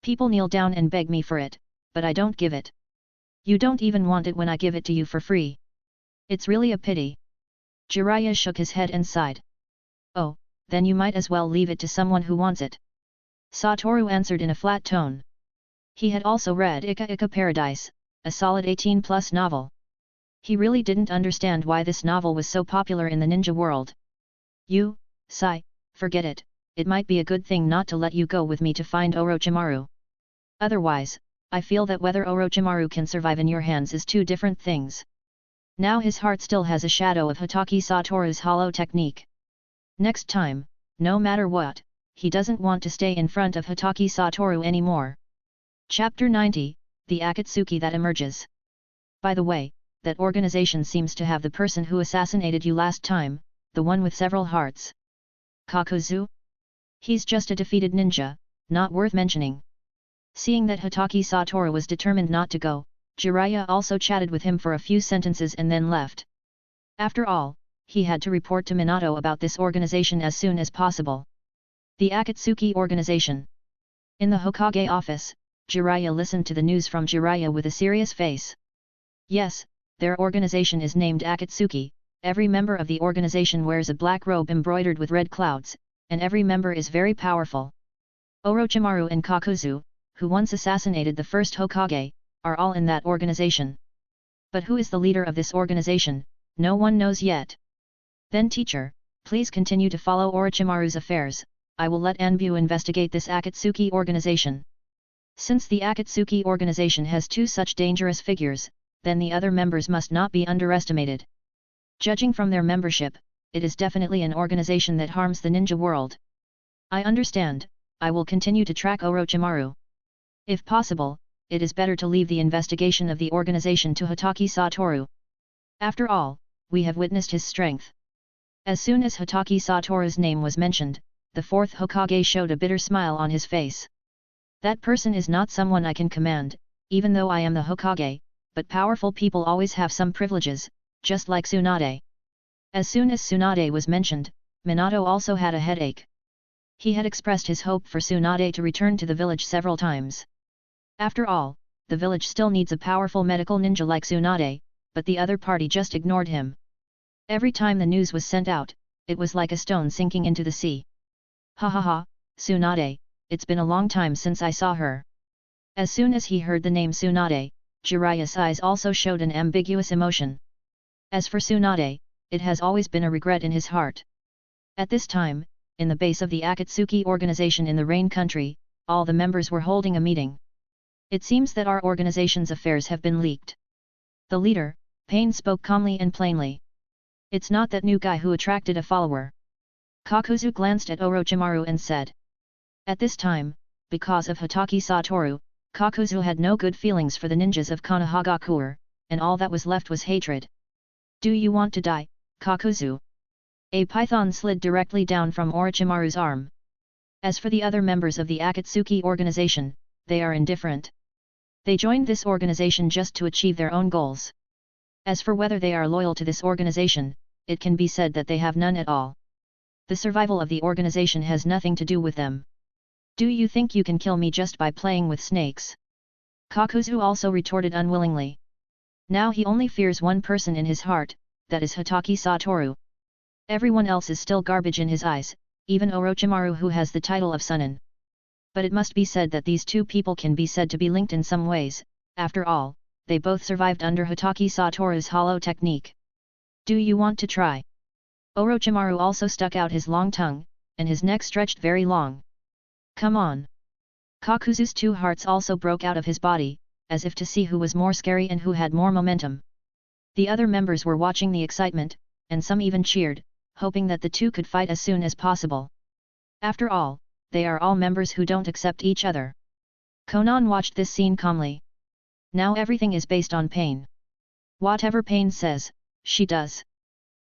People kneel down and beg me for it, but I don't give it. You don't even want it when I give it to you for free. It's really a pity. Jiraiya shook his head and sighed. Oh, then you might as well leave it to someone who wants it. Satoru answered in a flat tone. He had also read a.k.a. Paradise, a solid 18+ novel. He really didn't understand why this novel was so popular in the ninja world. You, Sai, forget it, it might be a good thing not to let you go with me to find Orochimaru. Otherwise, I feel that whether Orochimaru can survive in your hands is two different things. Now his heart still has a shadow of Hatake Satoru's hollow technique. Next time, no matter what, he doesn't want to stay in front of Hatake Satoru anymore. Chapter 90, The Akatsuki that Emerges. By the way, that organization seems to have the person who assassinated you last time, the one with several hearts. Kakuzu? He's just a defeated ninja, not worth mentioning. Seeing that Hatake Satoru was determined not to go, Jiraiya also chatted with him for a few sentences and then left. After all, he had to report to Minato about this organization as soon as possible. The Akatsuki organization. In the Hokage office, Jiraiya listened to the news from Jiraiya with a serious face. Yes, their organization is named Akatsuki, every member of the organization wears a black robe embroidered with red clouds, and every member is very powerful. Orochimaru and Kakuzu, who once assassinated the first Hokage, are all in that organization. But who is the leader of this organization, no one knows yet. Then teacher, please continue to follow Orochimaru's affairs, I will let Anbu investigate this Akatsuki organization. Since the Akatsuki organization has two such dangerous figures, then the other members must not be underestimated. Judging from their membership, it is definitely an organization that harms the ninja world. I understand, I will continue to track Orochimaru. If possible, it is better to leave the investigation of the organization to Hatake Satoru. After all, we have witnessed his strength. As soon as Hatake Satoru's name was mentioned, the fourth Hokage showed a bitter smile on his face. That person is not someone I can command, even though I am the Hokage, but powerful people always have some privileges, just like Tsunade. As soon as Tsunade was mentioned, Minato also had a headache. He had expressed his hope for Tsunade to return to the village several times. After all, the village still needs a powerful medical ninja like Tsunade, but the other party just ignored him. Every time the news was sent out, it was like a stone sinking into the sea. Ha ha ha, Tsunade, it's been a long time since I saw her. As soon as he heard the name Tsunade, Jiraiya's eyes also showed an ambiguous emotion. As for Tsunade, it has always been a regret in his heart. At this time, in the base of the Akatsuki organization in the Rain Country, all the members were holding a meeting. It seems that our organization's affairs have been leaked. The leader, Pain, spoke calmly and plainly. It's not that new guy who attracted a follower. Kakuzu glanced at Orochimaru and said. At this time, because of Hatake Satoru, Kakuzu had no good feelings for the ninjas of Konohagakure, and all that was left was hatred. Do you want to die, Kakuzu? A python slid directly down from Orochimaru's arm. As for the other members of the Akatsuki organization, they are indifferent. They joined this organization just to achieve their own goals. As for whether they are loyal to this organization, it can be said that they have none at all. The survival of the organization has nothing to do with them. Do you think you can kill me just by playing with snakes? Kakuzu also retorted unwillingly. Now he only fears one person in his heart, that is Hatake Satoru. Everyone else is still garbage in his eyes, even Orochimaru who has the title of Sunin. But it must be said that these two people can be said to be linked in some ways. After all, they both survived under Hatake Satoru's hollow technique. Do you want to try? Orochimaru also stuck out his long tongue, and his neck stretched very long. Come on! Kakuzu's two hearts also broke out of his body, as if to see who was more scary and who had more momentum. The other members were watching the excitement, and some even cheered, hoping that the two could fight as soon as possible. After all, they are all members who don't accept each other. Konan watched this scene calmly. Now everything is based on Pain. Whatever Pain says, she does.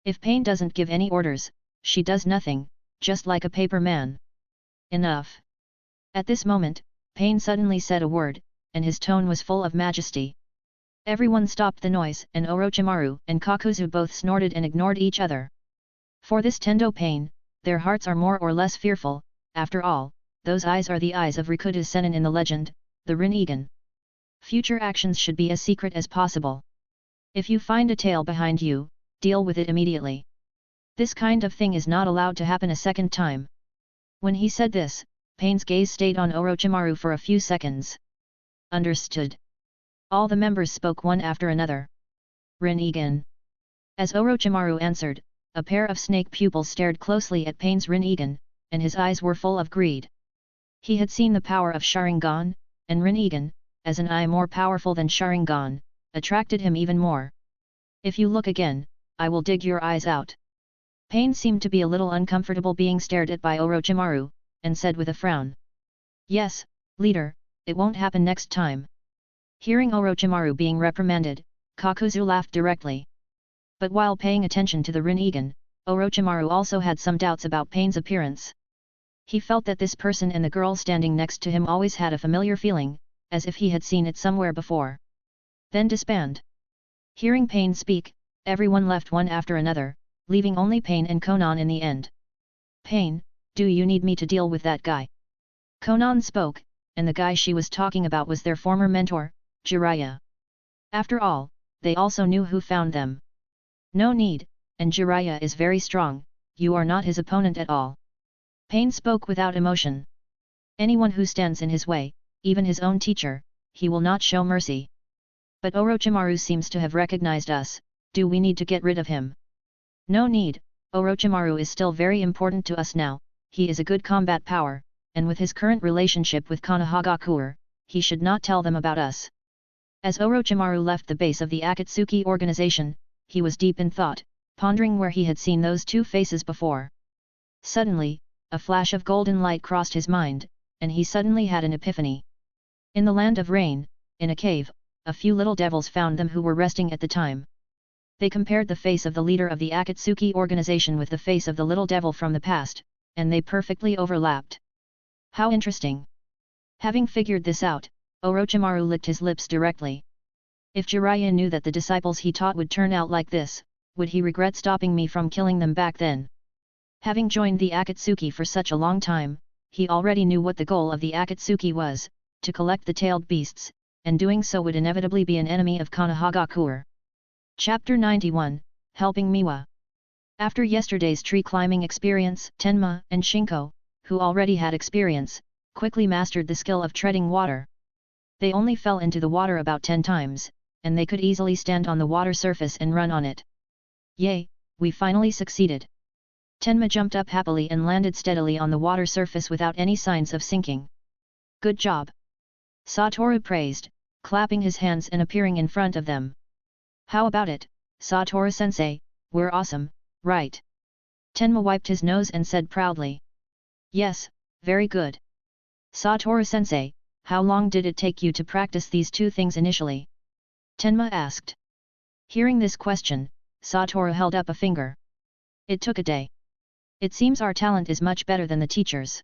If Pain doesn't give any orders, she does nothing, just like a paper man. Enough. At this moment, Pain suddenly said a word, and his tone was full of majesty. Everyone stopped the noise, and Orochimaru and Kakuzu both snorted and ignored each other. For this Tendo Pain, their hearts are more or less fearful. After all, those eyes are the eyes of Rikuga Sennin in the legend, the Rinnegan. Future actions should be as secret as possible. If you find a tail behind you, deal with it immediately. This kind of thing is not allowed to happen a second time. When he said this, Pain's gaze stayed on Orochimaru for a few seconds. Understood. All the members spoke one after another. Rinnegan. As Orochimaru answered, a pair of snake pupils stared closely at Pain's Rinnegan, and his eyes were full of greed. He had seen the power of Sharingan, and Rinnegan, as an eye more powerful than Sharingan, attracted him even more. If you look again, I will dig your eyes out. Pain seemed to be a little uncomfortable being stared at by Orochimaru, and said with a frown. Yes, leader, it won't happen next time. Hearing Orochimaru being reprimanded, Kakuzu laughed directly. But while paying attention to the Rinnegan, Orochimaru also had some doubts about Pain's appearance. He felt that this person and the girl standing next to him always had a familiar feeling, as if he had seen it somewhere before. Then disband. Hearing Pain speak, everyone left one after another, leaving only Pain and Konan in the end. Pain, do you need me to deal with that guy? Konan spoke, and the guy she was talking about was their former mentor, Jiraiya. After all, they also knew who found them. No need, and Jiraiya is very strong, you are not his opponent at all. Pain spoke without emotion. Anyone who stands in his way, even his own teacher, he will not show mercy. But Orochimaru seems to have recognized us, do we need to get rid of him? No need, Orochimaru is still very important to us now, he is a good combat power, and with his current relationship with Konohagakure, he should not tell them about us. As Orochimaru left the base of the Akatsuki organization, he was deep in thought, pondering where he had seen those two faces before. Suddenly, a flash of golden light crossed his mind, and he suddenly had an epiphany. In the land of rain, in a cave, a few little devils found them who were resting at the time. They compared the face of the leader of the Akatsuki organization with the face of the little devil from the past, and they perfectly overlapped. How interesting! Having figured this out, Orochimaru licked his lips directly. If Jiraiya knew that the disciples he taught would turn out like this, would he regret stopping me from killing them back then? Having joined the Akatsuki for such a long time, he already knew what the goal of the Akatsuki was, to collect the tailed beasts, and doing so would inevitably be an enemy of Konohagakure. Chapter 91, Helping Miwa. After yesterday's tree climbing experience, Tenma and Shinko, who already had experience, quickly mastered the skill of treading water. They only fell into the water about 10 times, and they could easily stand on the water surface and run on it. Yay, we finally succeeded! Tenma jumped up happily and landed steadily on the water surface without any signs of sinking. Good job! Satoru praised, clapping his hands and appearing in front of them. How about it, Satoru-sensei, we're awesome, right? Tenma wiped his nose and said proudly. Yes, very good. Satoru-sensei, how long did it take you to practice these two things initially? Tenma asked. Hearing this question, Satoru held up a finger. It took a day. It seems our talent is much better than the teachers.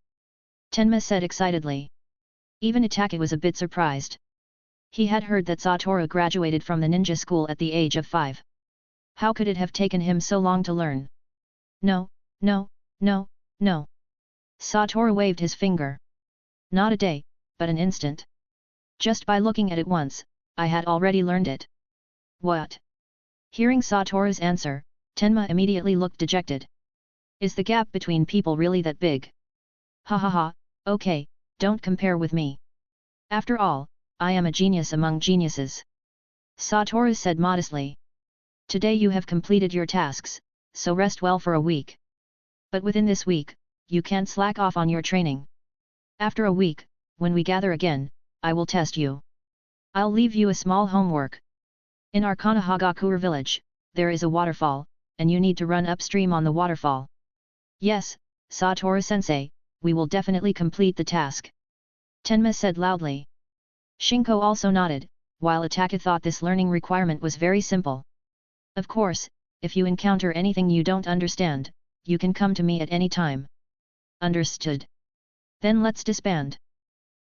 Tenma said excitedly. Even Hatake was a bit surprised. He had heard that Satoru graduated from the ninja school at the age of 5. How could it have taken him so long to learn? No, no, no, no. Satoru waved his finger. Not a day, but an instant. Just by looking at it once, I had already learned it. What? Hearing Satoru's answer, Tenma immediately looked dejected. Is the gap between people really that big? Ha ha ha, okay, don't compare with me. After all, I am a genius among geniuses. Satoru said modestly. Today you have completed your tasks, so rest well for a week. But within this week, you can't slack off on your training. After a week, when we gather again, I will test you. I'll leave you a small homework. In our Konohagakure village, there is a waterfall, and you need to run upstream on the waterfall. Yes, Satoru-sensei, we will definitely complete the task. Tenma said loudly. Shinko also nodded, while Hatake thought this learning requirement was very simple. Of course, if you encounter anything you don't understand, you can come to me at any time. Understood. Then let's disband.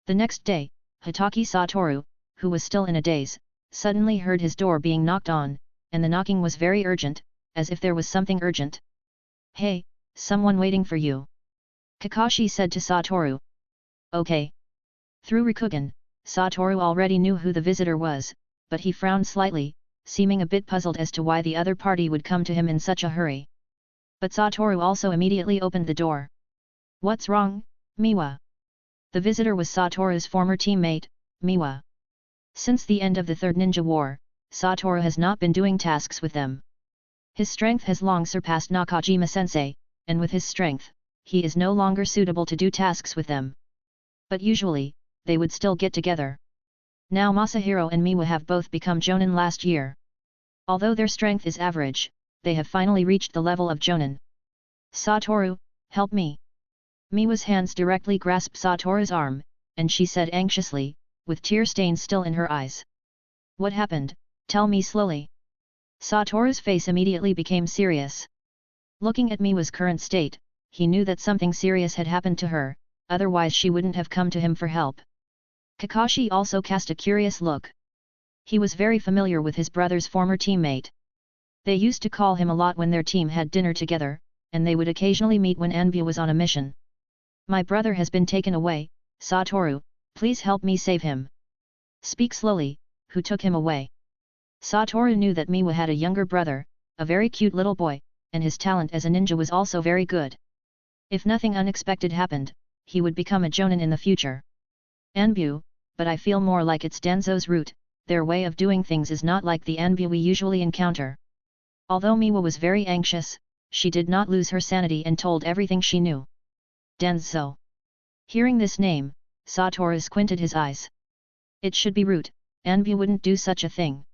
The next day, Hatake Satoru, who was still in a daze, suddenly heard his door being knocked on, and the knocking was very urgent, as if there was something urgent. Hey, someone waiting for you. Kakashi said to Satoru. Okay. Through Rikugan, Satoru already knew who the visitor was, but he frowned slightly, seeming a bit puzzled as to why the other party would come to him in such a hurry. But Satoru also immediately opened the door. What's wrong, Miwa? The visitor was Satoru's former teammate, Miwa. Since the end of the Third Ninja War, Satoru has not been doing tasks with them. His strength has long surpassed Nakajima-sensei, and with his strength, he is no longer suitable to do tasks with them. But usually, they would still get together. Now Masahiro and Miwa have both become Jonin last year. Although their strength is average, they have finally reached the level of Jonin. Satoru, help me. Miwa's hands directly grasped Satoru's arm, and she said anxiously, with tear stains still in her eyes. What happened, tell me slowly. Satoru's face immediately became serious. Looking at Miwa's current state, he knew that something serious had happened to her, otherwise she wouldn't have come to him for help. Kakashi also cast a curious look. He was very familiar with his brother's former teammate. They used to call him a lot when their team had dinner together, and they would occasionally meet when Anbu was on a mission. My brother has been taken away, Satoru, please help me save him. Speak slowly, who took him away? Satoru knew that Miwa had a younger brother, a very cute little boy, and his talent as a ninja was also very good. If nothing unexpected happened, he would become a Jonin in the future. Anbu, but I feel more like it's Danzo's route, their way of doing things is not like the Anbu we usually encounter. Although Miwa was very anxious, she did not lose her sanity and told everything she knew. Danzo. Hearing this name, Satoru squinted his eyes. It should be root, Anbu wouldn't do such a thing.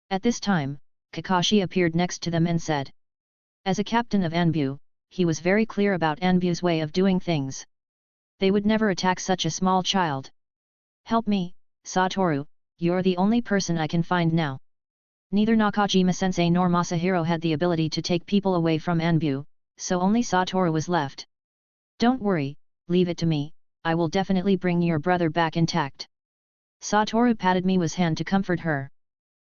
At this time, Kakashi appeared next to them and said. As a captain of Anbu, he was very clear about Anbu's way of doing things. They would never attack such a small child. Help me, Satoru, you're the only person I can find now. Neither Nakajima-sensei nor Masahiro had the ability to take people away from Anbu, so only Satoru was left. Don't worry, leave it to me, I will definitely bring your brother back intact. Satoru patted Miwa's hand to comfort her.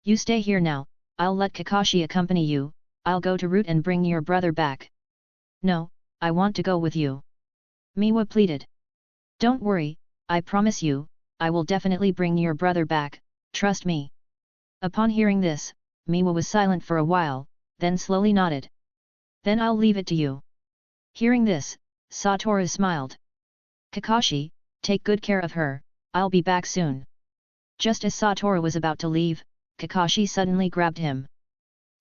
You stay here now, I'll let Kakashi accompany you, I'll go to Root and bring your brother back. No, I want to go with you. Miwa pleaded. Don't worry, I promise you, I will definitely bring your brother back, trust me. Upon hearing this, Miwa was silent for a while, then slowly nodded. Then I'll leave it to you. Hearing this, Satoru smiled. Kakashi, take good care of her, I'll be back soon. Just as Satoru was about to leave, Kakashi suddenly grabbed him.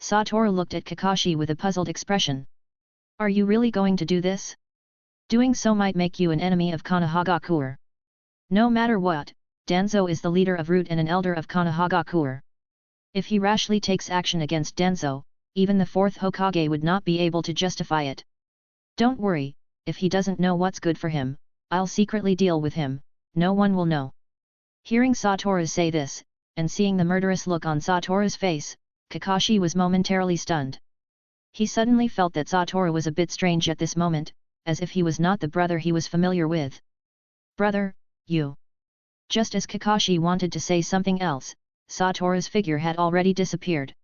Satoru looked at Kakashi with a puzzled expression. Are you really going to do this? Doing so might make you an enemy of Konohagakure. No matter what, Danzo is the leader of Root and an elder of Konohagakure. If he rashly takes action against Danzo, even the fourth Hokage would not be able to justify it. Don't worry, if he doesn't know what's good for him, I'll secretly deal with him, no one will know. Hearing Satoru say this, and seeing the murderous look on Satoru's face, Kakashi was momentarily stunned. He suddenly felt that Satoru was a bit strange at this moment, as if he was not the brother he was familiar with. Brother, you. Just as Kakashi wanted to say something else, Satoru's figure had already disappeared.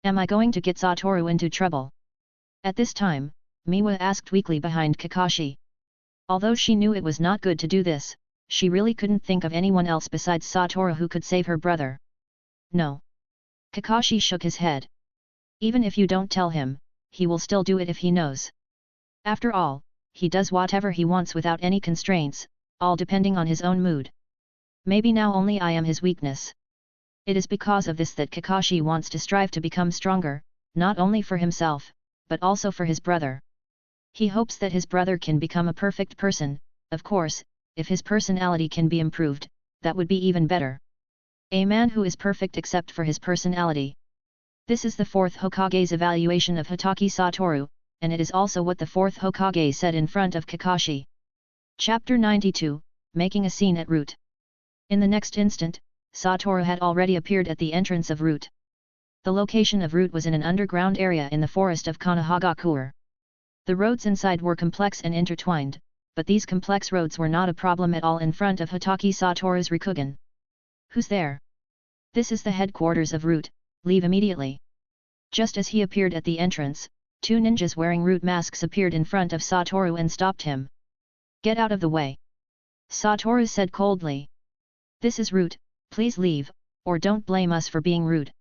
Am I going to get Satoru into trouble? At this time, Miwa asked weakly behind Kakashi. Although she knew it was not good to do this, she really couldn't think of anyone else besides Satoru who could save her brother. No. Kakashi shook his head. Even if you don't tell him, he will still do it if he knows. After all, he does whatever he wants without any constraints, all depending on his own mood. Maybe now only I am his weakness. It is because of this that Kakashi wants to strive to become stronger, not only for himself, but also for his brother. He hopes that his brother can become a perfect person. Of course, if his personality can be improved, that would be even better. A man who is perfect except for his personality. This is the fourth Hokage's evaluation of Hatake Satoru, and it is also what the fourth Hokage said in front of Kakashi. Chapter 92, Making a Scene at Route. In the next instant, Satoru had already appeared at the entrance of Route. The location of Route was in an underground area in the forest of Konohagakure. The roads inside were complex and intertwined, but these complex roads were not a problem at all in front of Hatake Satoru's Rikugan. Who's there? This is the headquarters of Route, leave immediately. Just as he appeared at the entrance, two ninjas wearing Route masks appeared in front of Satoru and stopped him. Get out of the way. Satoru said coldly. This is Route, please leave, or don't blame us for being rude.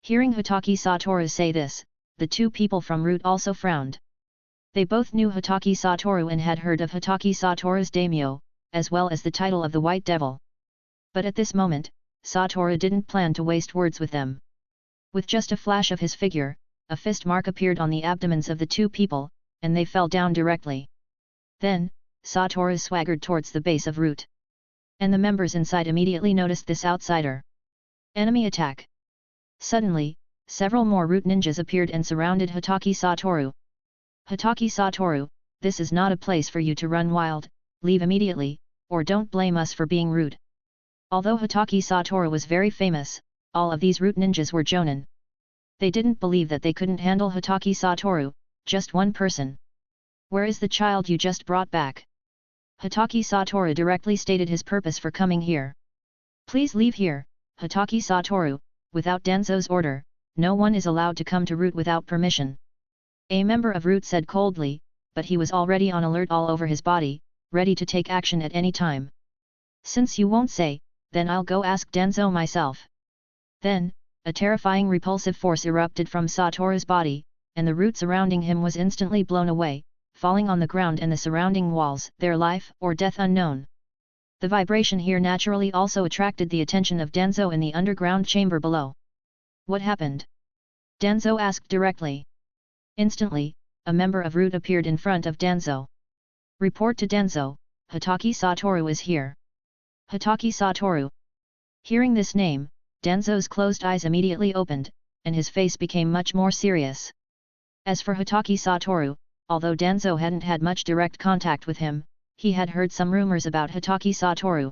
Hearing Hatake Satoru say this, the two people from Route also frowned. They both knew Hatake Satoru and had heard of Hatake Satoru's daimyo, as well as the title of the White Devil. But at this moment, Satoru didn't plan to waste words with them. With just a flash of his figure, a fist mark appeared on the abdomens of the two people, and they fell down directly. Then, Satoru swaggered towards the base of Route. And the members inside immediately noticed this outsider. Enemy attack. Suddenly, several more Route ninjas appeared and surrounded Hatake Satoru. Hatake Satoru, this is not a place for you to run wild, leave immediately, or don't blame us for being rude. Although Hatake Satoru was very famous, all of these Route ninjas were jonin. They didn't believe that they couldn't handle Hatake Satoru, just one person. Where is the child you just brought back? Hatake Satoru directly stated his purpose for coming here. Please leave here, Hatake Satoru, without Danzo's order, no one is allowed to come to Route without permission. A member of Route said coldly, but he was already on alert all over his body, ready to take action at any time. Since you won't say, then I'll go ask Danzo myself. Then, a terrifying repulsive force erupted from Satoru's body, and the Route surrounding him was instantly blown away, falling on the ground and the surrounding walls, their life or death unknown. The vibration here naturally also attracted the attention of Danzo in the underground chamber below. What happened? Danzo asked directly. Instantly, a member of Route appeared in front of Danzo. Report to Danzo, Hatake Satoru is here. Hatake Satoru. Hearing this name, Danzo's closed eyes immediately opened, and his face became much more serious. As for Hatake Satoru, although Danzo hadn't had much direct contact with him, he had heard some rumors about Hatake Satoru.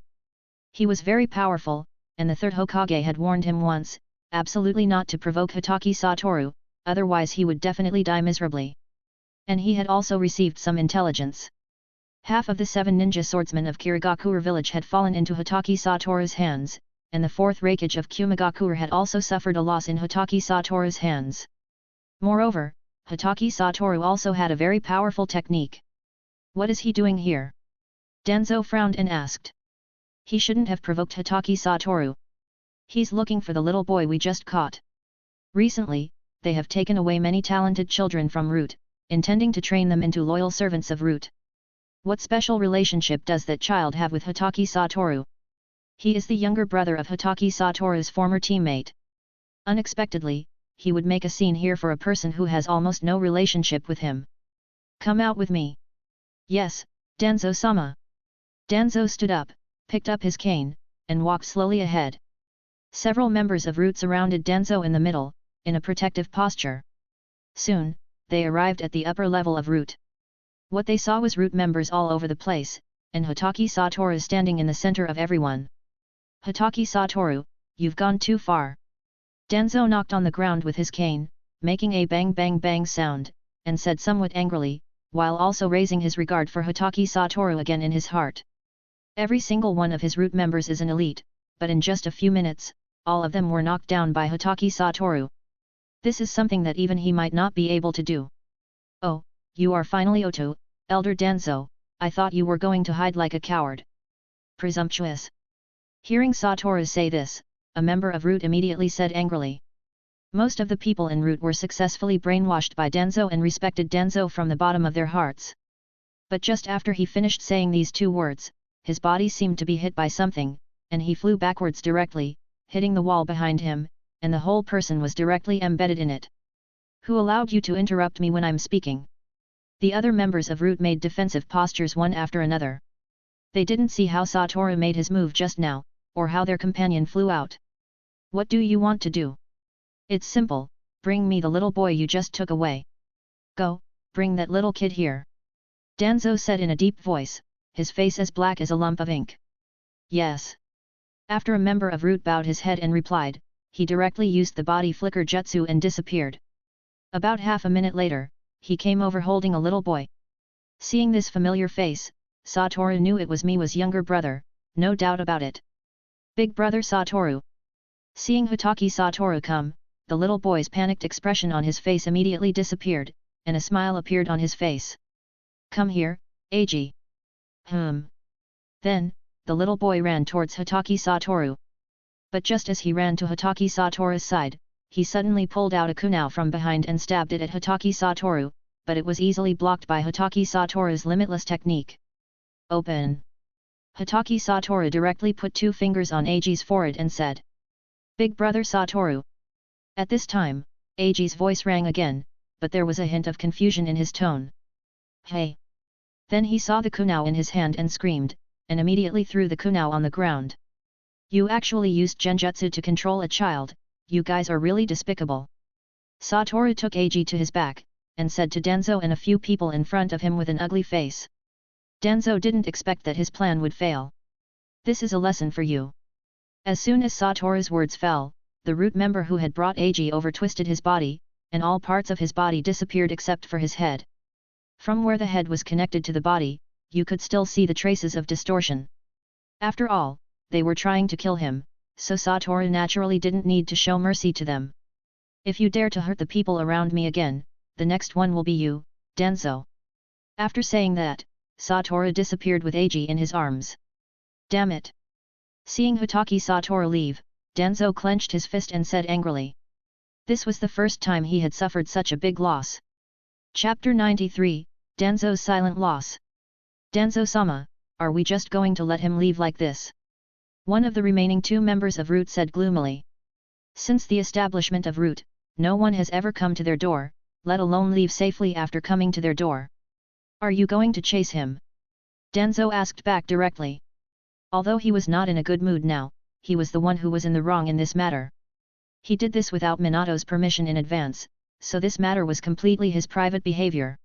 He was very powerful, and the third Hokage had warned him once, absolutely not to provoke Hatake Satoru, otherwise he would definitely die miserably. And he had also received some intelligence. Half of the 7 ninja swordsmen of Kirigakure village had fallen into Hatake Satoru's hands, and the 4th Raikage of Kumigakure had also suffered a loss in Hatake Satoru's hands. Moreover, Hatake Satoru also had a very powerful technique. What is he doing here? Danzo frowned and asked. He shouldn't have provoked Hatake Satoru. He's looking for the little boy we just caught. Recently, they have taken away many talented children from Route, intending to train them into loyal servants of Route. What special relationship does that child have with Hatake Satoru? He is the younger brother of Hatake Satoru's former teammate. Unexpectedly, he would make a scene here for a person who has almost no relationship with him. Come out with me. Yes, Danzo-sama. Danzo stood up, picked up his cane, and walked slowly ahead. Several members of Route surrounded Danzo in the middle, in a protective posture. Soon, they arrived at the upper level of root. What they saw was root members all over the place, and Hatake Satoru standing in the center of everyone. Hatake Satoru, you've gone too far. Danzo knocked on the ground with his cane, making a bang bang bang sound, and said somewhat angrily, while also raising his regard for Hatake Satoru again in his heart. Every single one of his root members is an elite, but in just a few minutes, all of them were knocked down by Hatake Satoru. This is something that even he might not be able to do. Oh, you are finally Oto, Elder Danzo, I thought you were going to hide like a coward. Presumptuous. Hearing Satoru say this, a member of Root immediately said angrily. Most of the people in Root were successfully brainwashed by Danzo and respected Danzo from the bottom of their hearts. But just after he finished saying these two words, his body seemed to be hit by something, and he flew backwards directly, hitting the wall behind him, and the whole person was directly embedded in it. Who allowed you to interrupt me when I'm speaking? The other members of Root made defensive postures one after another. They didn't see how Satoru made his move just now, or how their companion flew out. What do you want to do? It's simple, bring me the little boy you just took away. Go, bring that little kid here. Danzo said in a deep voice, his face as black as a lump of ink. Yes. After a member of Root bowed his head and replied, he directly used the body flicker jutsu and disappeared. About half a minute later, he came over holding a little boy. Seeing this familiar face, Satoru knew it was Miwa's younger brother, no doubt about it. Big brother Satoru. Seeing Hatake Satoru come, the little boy's panicked expression on his face immediately disappeared, and a smile appeared on his face. Come here, a.k.a. Then, the little boy ran towards Hatake Satoru. But just as he ran to Hatake Satoru's side, he suddenly pulled out a kunai from behind and stabbed it at Hatake Satoru, but it was easily blocked by Hatake Satoru's limitless technique. Open! Hatake Satoru directly put two fingers on Eiji's forehead and said, Big brother Satoru. At this time, Eiji's voice rang again, but there was a hint of confusion in his tone. Hey! Then he saw the kunai in his hand and screamed, and immediately threw the kunai on the ground. You actually used genjutsu to control a child, you guys are really despicable. Satoru took Eiji to his back, and said to Danzo and a few people in front of him with an ugly face. Danzo didn't expect that his plan would fail. This is a lesson for you. As soon as Satoru's words fell, the Root member who had brought Eiji over twisted his body, and all parts of his body disappeared except for his head. From where the head was connected to the body, you could still see the traces of distortion. After all, they were trying to kill him, so Satoru naturally didn't need to show mercy to them. If you dare to hurt the people around me again, the next one will be you, Danzo. After saying that, Satoru disappeared with Eiji in his arms. Damn it! Seeing Hatake Satoru leave, Danzo clenched his fist and said angrily. This was the first time he had suffered such a big loss. Chapter 93, Danzo's Silent Loss. Danzo-sama, are we just going to let him leave like this? One of the remaining two members of Root said gloomily. Since the establishment of Root, no one has ever come to their door, let alone leave safely after coming to their door. Are you going to chase him? Danzo asked back directly. Although he was not in a good mood now, he was the one who was in the wrong in this matter. He did this without Minato's permission in advance, so this matter was completely his private behavior.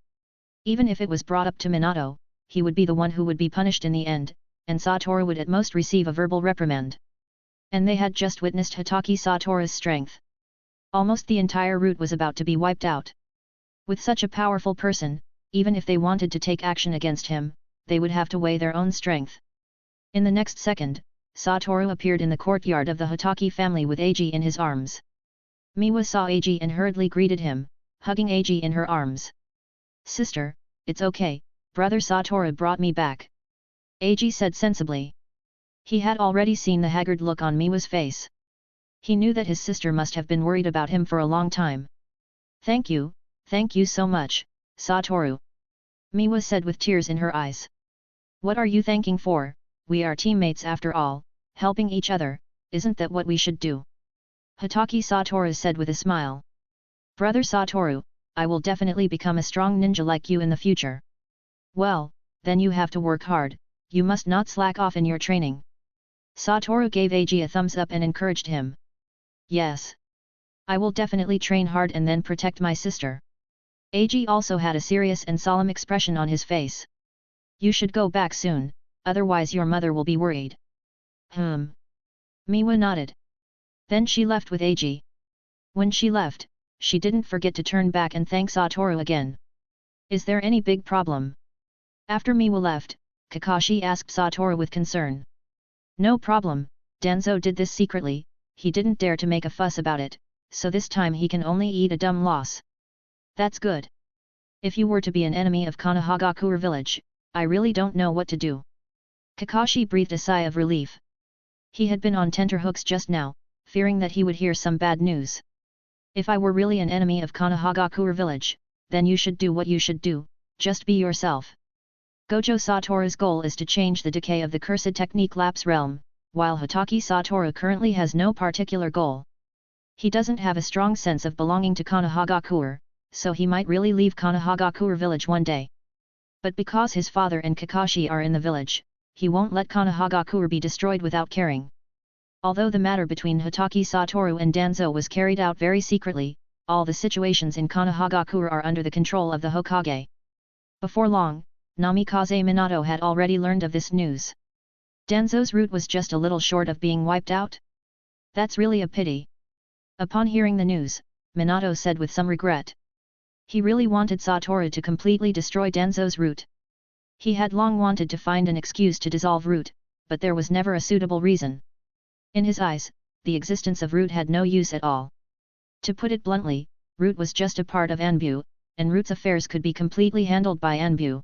Even if it was brought up to Minato, he would be the one who would be punished in the end, and Satoru would at most receive a verbal reprimand. And they had just witnessed Hatake Satoru's strength. Almost the entire Root was about to be wiped out. With such a powerful person, even if they wanted to take action against him, they would have to weigh their own strength. In the next second, Satoru appeared in the courtyard of the Hatake family with Eiji in his arms. Miwa saw Eiji and hurriedly greeted him, hugging Eiji in her arms. Sister, it's okay, brother Satoru brought me back. Eiji said sensibly. He had already seen the haggard look on Miwa's face. He knew that his sister must have been worried about him for a long time. Thank you so much, Satoru. Miwa said with tears in her eyes. What are you thanking for? We are teammates after all, helping each other, isn't that what we should do? Hatake Satoru said with a smile. Brother Satoru, I will definitely become a strong ninja like you in the future. Well, then you have to work hard, you must not slack off in your training. Satoru gave Eiji a thumbs up and encouraged him. Yes. I will definitely train hard and then protect my sister. A.G. also had a serious and solemn expression on his face. You should go back soon, otherwise your mother will be worried. Miwa nodded. Then she left with A.G. When she left, she didn't forget to turn back and thank Satoru again. Is there any big problem? After Miwa left, Kakashi asked Satoru with concern. No problem, Danzo did this secretly, he didn't dare to make a fuss about it, so this time he can only eat a dumb loss. That's good. If you were to be an enemy of Konohagakure village, I really don't know what to do. Kakashi breathed a sigh of relief. He had been on tenterhooks just now, fearing that he would hear some bad news. If I were really an enemy of Konohagakure village, then you should do what you should do, just be yourself. Gojo Satoru's goal is to change the decay of the cursed technique lapse realm, while Hatake Satoru currently has no particular goal. He doesn't have a strong sense of belonging to Konohagakure, so he might really leave Konohagakure village one day. But because his father and Kakashi are in the village, he won't let Konohagakure be destroyed without caring. Although the matter between Hatake Satoru and Danzo was carried out very secretly, all the situations in Konohagakure are under the control of the Hokage. Before long, Namikaze Minato had already learned of this news. Danzo's route was just a little short of being wiped out. That's really a pity. Upon hearing the news, Minato said with some regret. He really wanted Satoru to completely destroy Danzo's route. He had long wanted to find an excuse to dissolve route, but there was never a suitable reason. In his eyes, the existence of route had no use at all. To put it bluntly, route was just a part of Anbu, and route's affairs could be completely handled by Anbu.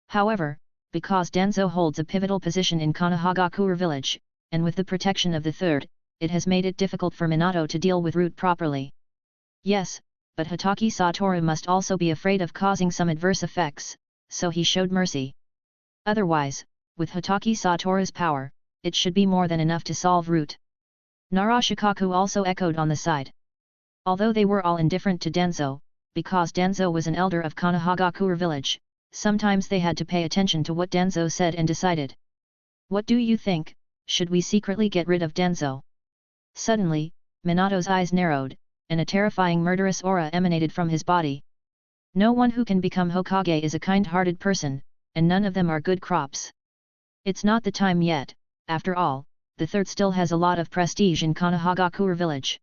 However, because Danzo holds a pivotal position in Konohagakure village, and with the protection of the third, it has made it difficult for Minato to deal with route properly. Yes, but Hatake Satoru must also be afraid of causing some adverse effects, so he showed mercy. Otherwise, with Hatake Satoru's power, it should be more than enough to solve route. Narashikaku also echoed on the side. Although they were all indifferent to Danzo, because Danzo was an elder of Konohagakure village, sometimes they had to pay attention to what Danzo said and decided. What do you think, should we secretly get rid of Danzo? Suddenly, Minato's eyes narrowed, and a terrifying murderous aura emanated from his body. No one who can become Hokage is a kind-hearted person, and none of them are good crops. It's not the time yet, after all, the third still has a lot of prestige in Konohagakure village.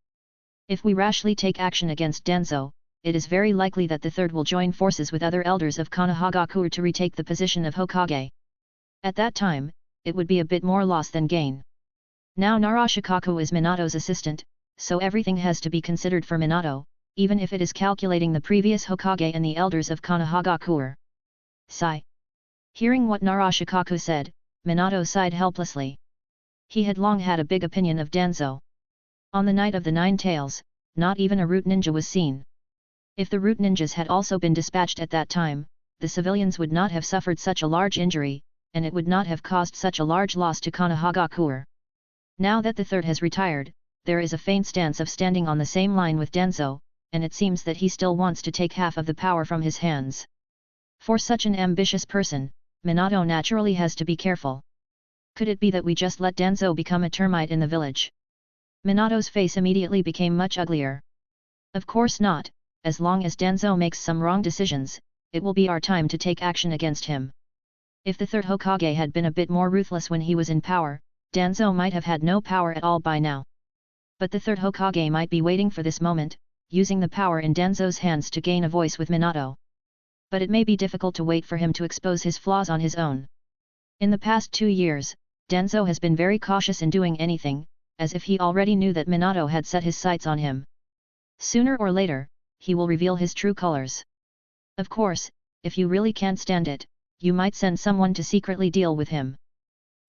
If we rashly take action against Danzo, it is very likely that the third will join forces with other elders of Konohagakure to retake the position of Hokage. At that time, it would be a bit more loss than gain. Now Narashikaku is Minato's assistant, so everything has to be considered for Minato, even if it is calculating the previous Hokage and the elders of Konohagakure. Sigh. Hearing what Narashikaku said, Minato sighed helplessly. He had long had a big opinion of Danzo. On the night of the Nine Tails, not even a root ninja was seen. If the root ninjas had also been dispatched at that time, the civilians would not have suffered such a large injury, and it would not have caused such a large loss to Konohagakure. Now that the third has retired, there is a faint stance of standing on the same line with Danzo, and it seems that he still wants to take half of the power from his hands. For such an ambitious person, Minato naturally has to be careful. Could it be that we just let Danzo become a termite in the village? Minato's face immediately became much uglier. Of course not, as long as Danzo makes some wrong decisions, it will be our time to take action against him. If the third Hokage had been a bit more ruthless when he was in power, Danzo might have had no power at all by now. But the third Hokage might be waiting for this moment, using the power in Danzo's hands to gain a voice with Minato. But it may be difficult to wait for him to expose his flaws on his own. In the past 2 years, Danzo has been very cautious in doing anything, as if he already knew that Minato had set his sights on him. Sooner or later, he will reveal his true colors. Of course, if you really can't stand it, you might send someone to secretly deal with him.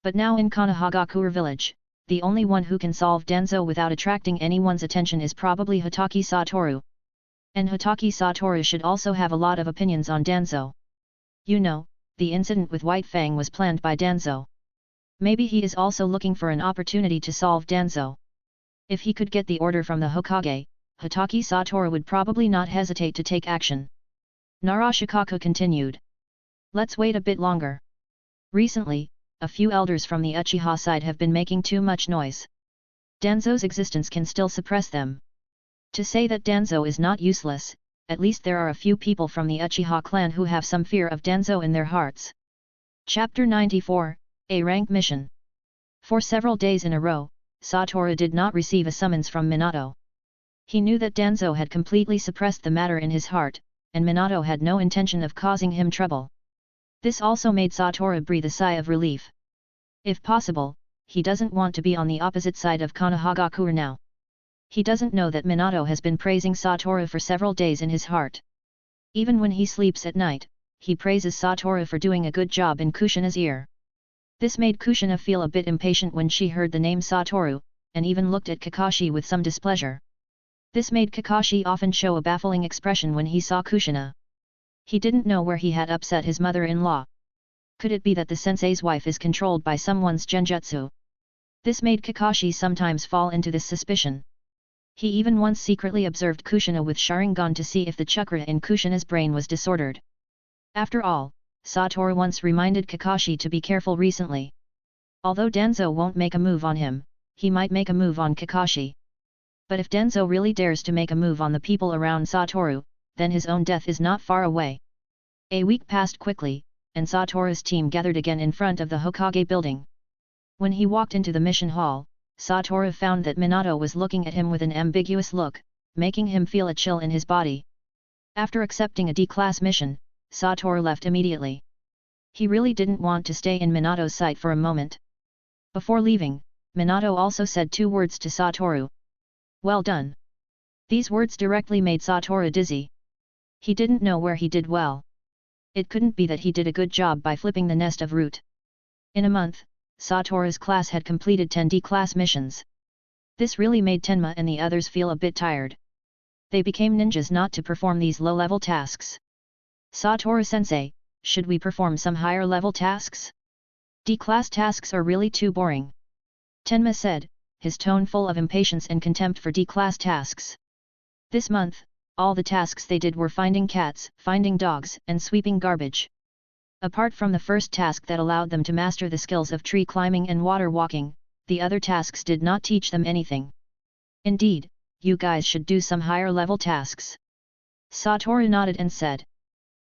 But now in Konohagakure village, the only one who can solve Danzo without attracting anyone's attention is probably Hatake Satoru. And Hatake Satoru should also have a lot of opinions on Danzo. You know, the incident with White Fang was planned by Danzo. Maybe he is also looking for an opportunity to solve Danzo. If he could get the order from the Hokage, Hatake Satoru would probably not hesitate to take action. Narashikaku continued. Let's wait a bit longer. Recently, a few elders from the Uchiha side have been making too much noise. Danzo's existence can still suppress them. To say that Danzo is not useless, at least there are a few people from the Uchiha clan who have some fear of Danzo in their hearts. Chapter 94, A Rank Mission. For several days in a row, Satoru did not receive a summons from Minato. He knew that Danzo had completely suppressed the matter in his heart, and Minato had no intention of causing him trouble. This also made Satoru breathe a sigh of relief. If possible, he doesn't want to be on the opposite side of Konohagakure now. He doesn't know that Minato has been praising Satoru for several days in his heart. Even when he sleeps at night, he praises Satoru for doing a good job in Kushina's ear. This made Kushina feel a bit impatient when she heard the name Satoru, and even looked at Kakashi with some displeasure. This made Kakashi often show a baffling expression when he saw Kushina. He didn't know where he had upset his mother-in-law. Could it be that the sensei's wife is controlled by someone's genjutsu? This made Kakashi sometimes fall into this suspicion. He even once secretly observed Kushina with Sharingan to see if the chakra in Kushina's brain was disordered. After all, Satoru once reminded Kakashi to be careful recently. Although Danzo won't make a move on him, he might make a move on Kakashi. But if Danzo really dares to make a move on the people around Satoru, then his own death is not far away. A week passed quickly, and Satoru's team gathered again in front of the Hokage building. When he walked into the mission hall, Satoru found that Minato was looking at him with an ambiguous look, making him feel a chill in his body. After accepting a D-class mission, Satoru left immediately. He really didn't want to stay in Minato's sight for a moment. Before leaving, Minato also said 2 words to Satoru. "Well done." These words directly made Satoru dizzy. He didn't know where he did well. It couldn't be that he did a good job by flipping the nest of root. In a month, Satoru's class had completed 10 D-class missions. This really made Tenma and the others feel a bit tired. They became ninjas not to perform these low-level tasks. "Satoru-sensei, should we perform some higher-level tasks? D-class tasks are really too boring," Tenma said, his tone full of impatience and contempt for D-class tasks. This month, all the tasks they did were finding cats, finding dogs, and sweeping garbage. Apart from the first task that allowed them to master the skills of tree climbing and water walking, the other tasks did not teach them anything. "Indeed, you guys should do some higher-level tasks." Satoru nodded and said.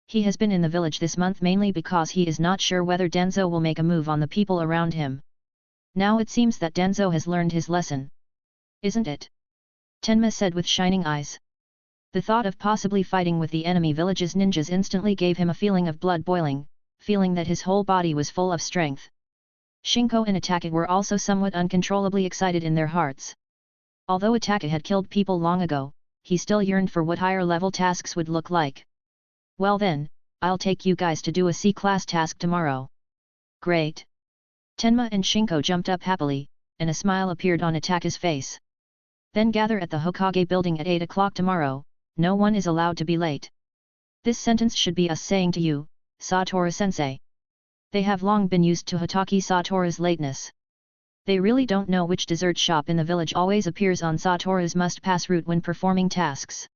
He has been in the village this month mainly because he is not sure whether Danzo will make a move on the people around him. Now it seems that Danzo has learned his lesson. "Isn't it?" Tenma said with shining eyes. The thought of possibly fighting with the enemy village's ninjas instantly gave him a feeling of blood boiling, feeling that his whole body was full of strength. Shinko and Hatake were also somewhat uncontrollably excited in their hearts. Although Hatake had killed people long ago, he still yearned for what higher-level tasks would look like. "Well then, I'll take you guys to do a C-class task tomorrow." "Great!" Tenma and Shinko jumped up happily, and a smile appeared on Hatake's face. "Then gather at the Hokage building at 8 o'clock tomorrow, no one is allowed to be late." This sentence should be us saying to you, Satoru-sensei. They have long been used to Hatake Satoru's lateness. They really don't know which dessert shop in the village always appears on Satoru's must-pass route when performing tasks.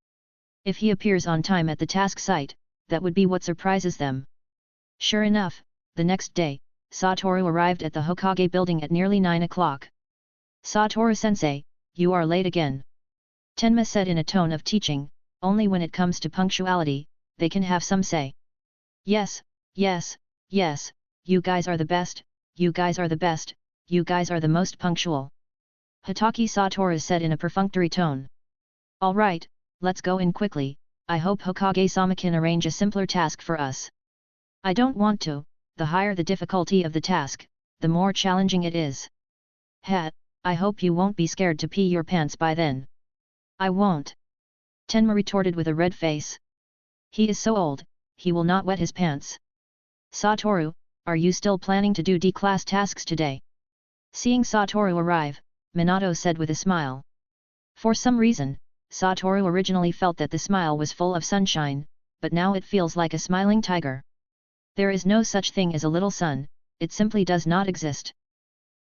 If he appears on time at the task site, that would be what surprises them. Sure enough, the next day, Satoru arrived at the Hokage building at nearly 9 o'clock. "Satoru-sensei, you are late again," Tenma said in a tone of teaching. Only when it comes to punctuality, they can have some say. "Yes, yes, yes, you guys are the best, you guys are the best, you guys are the most punctual," Hatake Satoru said in a perfunctory tone. "All right, let's go in quickly. I hope Hokage-sama can arrange a simpler task for us." "I don't want to, the higher the difficulty of the task, the more challenging it is." I hope you won't be scared to pee your pants by then." "I won't," Tenma retorted with a red face. "He is so old, he will not wet his pants." "Satoru, are you still planning to do D-class tasks today?" Seeing Satoru arrive, Minato said with a smile. For some reason, Satoru originally felt that the smile was full of sunshine, but now it feels like a smiling tiger. There is no such thing as a little sun, it simply does not exist.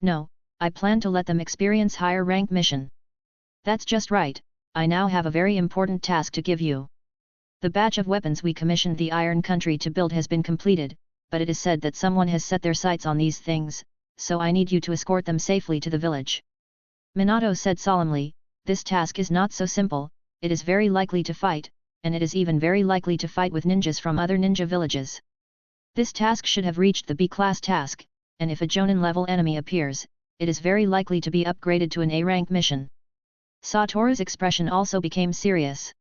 "No, I plan to let them experience higher rank mission." "That's just right, I now have a very important task to give you. The batch of weapons we commissioned the Iron Country to build has been completed, but it is said that someone has set their sights on these things, so I need you to escort them safely to the village." Minato said solemnly, "This task is not so simple, it is very likely to fight, and it is even very likely to fight with ninjas from other ninja villages. This task should have reached the B-class task, and if a Jonin level enemy appears, it is very likely to be upgraded to an A-rank mission. Satoru's expression also became serious.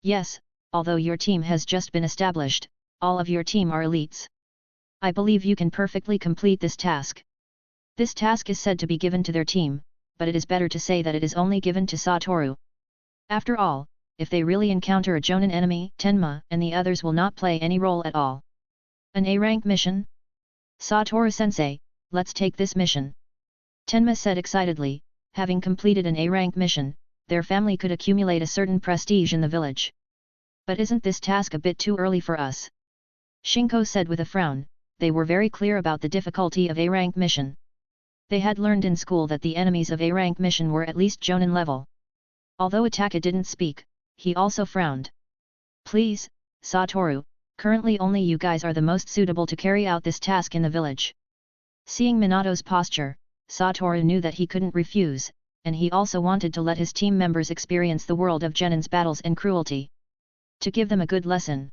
Yes, although your team has just been established, all of your team are elites. I believe you can perfectly complete this task. This task is said to be given to their team, but it is better to say that it is only given to Satoru. After all, if they really encounter a Jonin enemy, Tenma and the others will not play any role at all. An A-rank mission? Satoru-sensei, let's take this mission. Tenma said excitedly, having completed an A-rank mission, their family could accumulate a certain prestige in the village. But isn't this task a bit too early for us? Shinko said with a frown. They were very clear about the difficulty of A-rank mission. They had learned in school that the enemies of A-rank mission were at least Jonin level. Although Hatake didn't speak, he also frowned. Please, Satoru, currently only you guys are the most suitable to carry out this task in the village. Seeing Minato's posture, Satoru knew that he couldn't refuse, and he also wanted to let his team members experience the world of Genin's battles and cruelty. To give them a good lesson.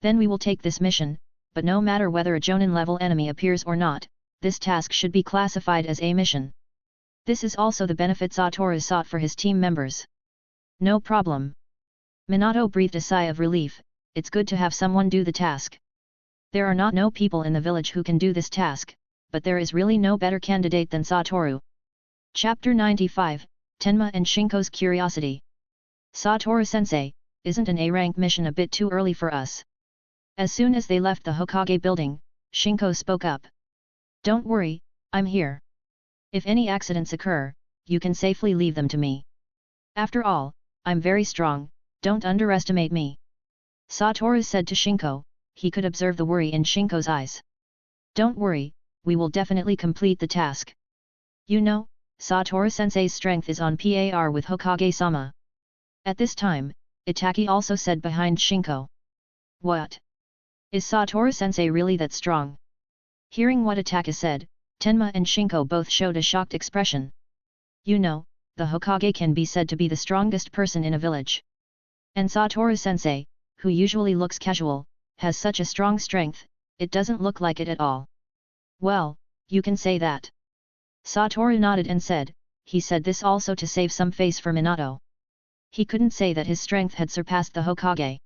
Then we will take this mission, but no matter whether a Jonin level enemy appears or not, this task should be classified as a mission. This is also the benefit Satoru sought for his team members. No problem. Minato breathed a sigh of relief. It's good to have someone do the task. There are not no people in the village who can do this task, but there is really no better candidate than Satoru. Chapter 95, Tenma and Shinko's Curiosity. Satoru-sensei, isn't an A-rank mission a bit too early for us? As soon as they left the Hokage building, Shinko spoke up. Don't worry, I'm here. If any accidents occur, you can safely leave them to me. After all, I'm very strong, don't underestimate me. Satoru said to Shinko. He could observe the worry in Shinko's eyes. Don't worry, we will definitely complete the task. You know, Satoru-sensei's strength is on par with Hokage-sama. At this time, Itaki also said behind Shinko. What? Is Satoru-sensei really that strong? Hearing what Itaki said, Tenma and Shinko both showed a shocked expression. You know, the Hokage can be said to be the strongest person in a village. And Satoru-sensei, who usually looks casual, has such a strong strength, it doesn't look like it at all. Well, you can say that. Satoru nodded and said, he said this also to save some face for Minato. He couldn't say that his strength had surpassed the Hokage.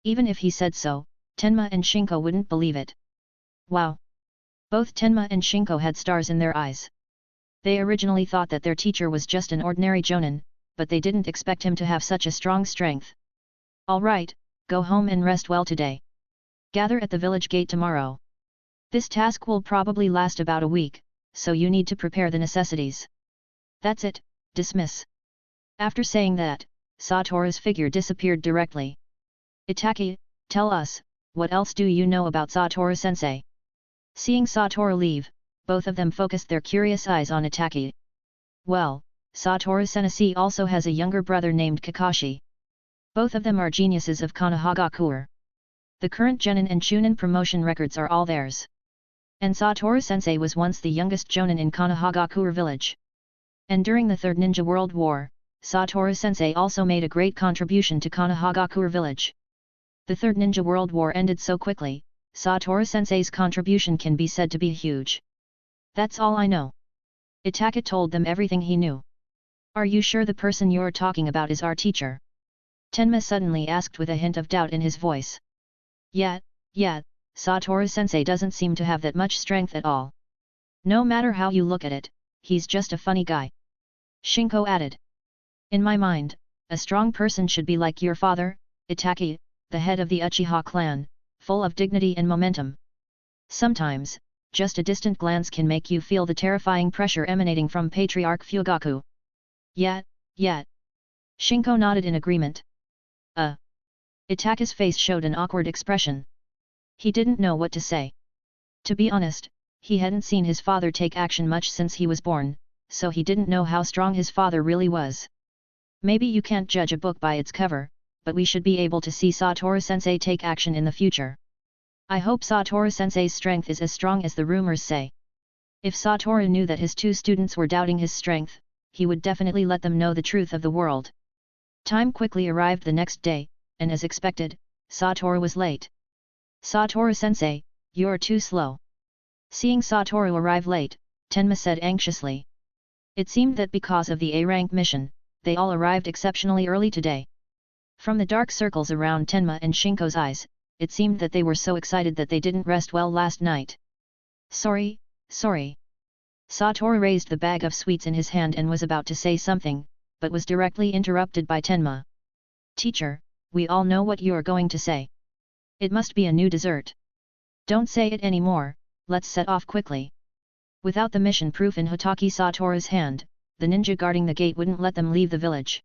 Even if he said so, Tenma and Shinko wouldn't believe it. Wow! Both Tenma and Shinko had stars in their eyes. They originally thought that their teacher was just an ordinary Jonin, but they didn't expect him to have such a strong strength. Alright, go home and rest well today. Gather at the village gate tomorrow. This task will probably last about a week, so you need to prepare the necessities. That's it, dismiss. After saying that, Satoru's figure disappeared directly. Itaki, tell us, what else do you know about Satoru-sensei? Seeing Satoru leave, both of them focused their curious eyes on Itaki. Well, Satoru-sensei also has a younger brother named Kakashi. Both of them are geniuses of Konohagakure. The current Genin and Chunin promotion records are all theirs. And Satoru-sensei was once the youngest Jonin in Konohagakure village. And during the Third Ninja World War, Satoru-sensei also made a great contribution to Konohagakure village. The Third Ninja World War ended so quickly, Satoru-sensei's contribution can be said to be huge. That's all I know. Itaka told them everything he knew. Are you sure the person you're talking about is our teacher? Tenma suddenly asked with a hint of doubt in his voice. Yeah, Satoru-sensei doesn't seem to have that much strength at all. No matter how you look at it, he's just a funny guy. Shinko added. In my mind, a strong person should be like your father, Itaki, the head of the Uchiha clan, full of dignity and momentum. Sometimes, just a distant glance can make you feel the terrifying pressure emanating from Patriarch Fugaku. Yeah. Shinko nodded in agreement. Itaki's face showed an awkward expression. He didn't know what to say. To be honest, he hadn't seen his father take action much since he was born, so he didn't know how strong his father really was. Maybe you can't judge a book by its cover, but we should be able to see Satoru-sensei take action in the future. I hope Satoru-sensei's strength is as strong as the rumors say. If Satoru knew that his two students were doubting his strength, he would definitely let them know the truth of the world. Time quickly arrived the next day, and as expected, Satoru was late. Satoru-sensei, you're too slow. Seeing Satoru arrive late, Tenma said anxiously. It seemed that because of the A-rank mission, they all arrived exceptionally early today. From the dark circles around Tenma and Shinko's eyes, it seemed that they were so excited that they didn't rest well last night. Sorry. Satoru raised the bag of sweets in his hand and was about to say something, but was directly interrupted by Tenma. Teacher, we all know what you are going to say. It must be a new dessert. Don't say it anymore, let's set off quickly. Without the mission proof in Hatake Satoru's hand, the ninja guarding the gate wouldn't let them leave the village.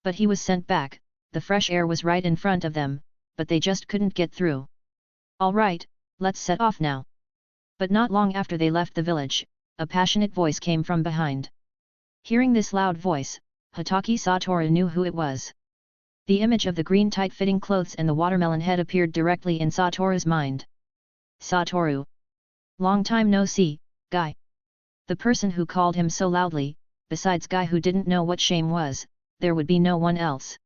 But he was sent back, the fresh air was right in front of them, but they just couldn't get through. Alright, let's set off now. But not long after they left the village, a passionate voice came from behind. Hearing this loud voice, Hatake Satoru knew who it was. The image of the green tight-fitting clothes and the watermelon head appeared directly in Satoru's mind. Satoru. Long time no see, guy. The person who called him so loudly, besides Guy who didn't know what shame was, there would be no one else.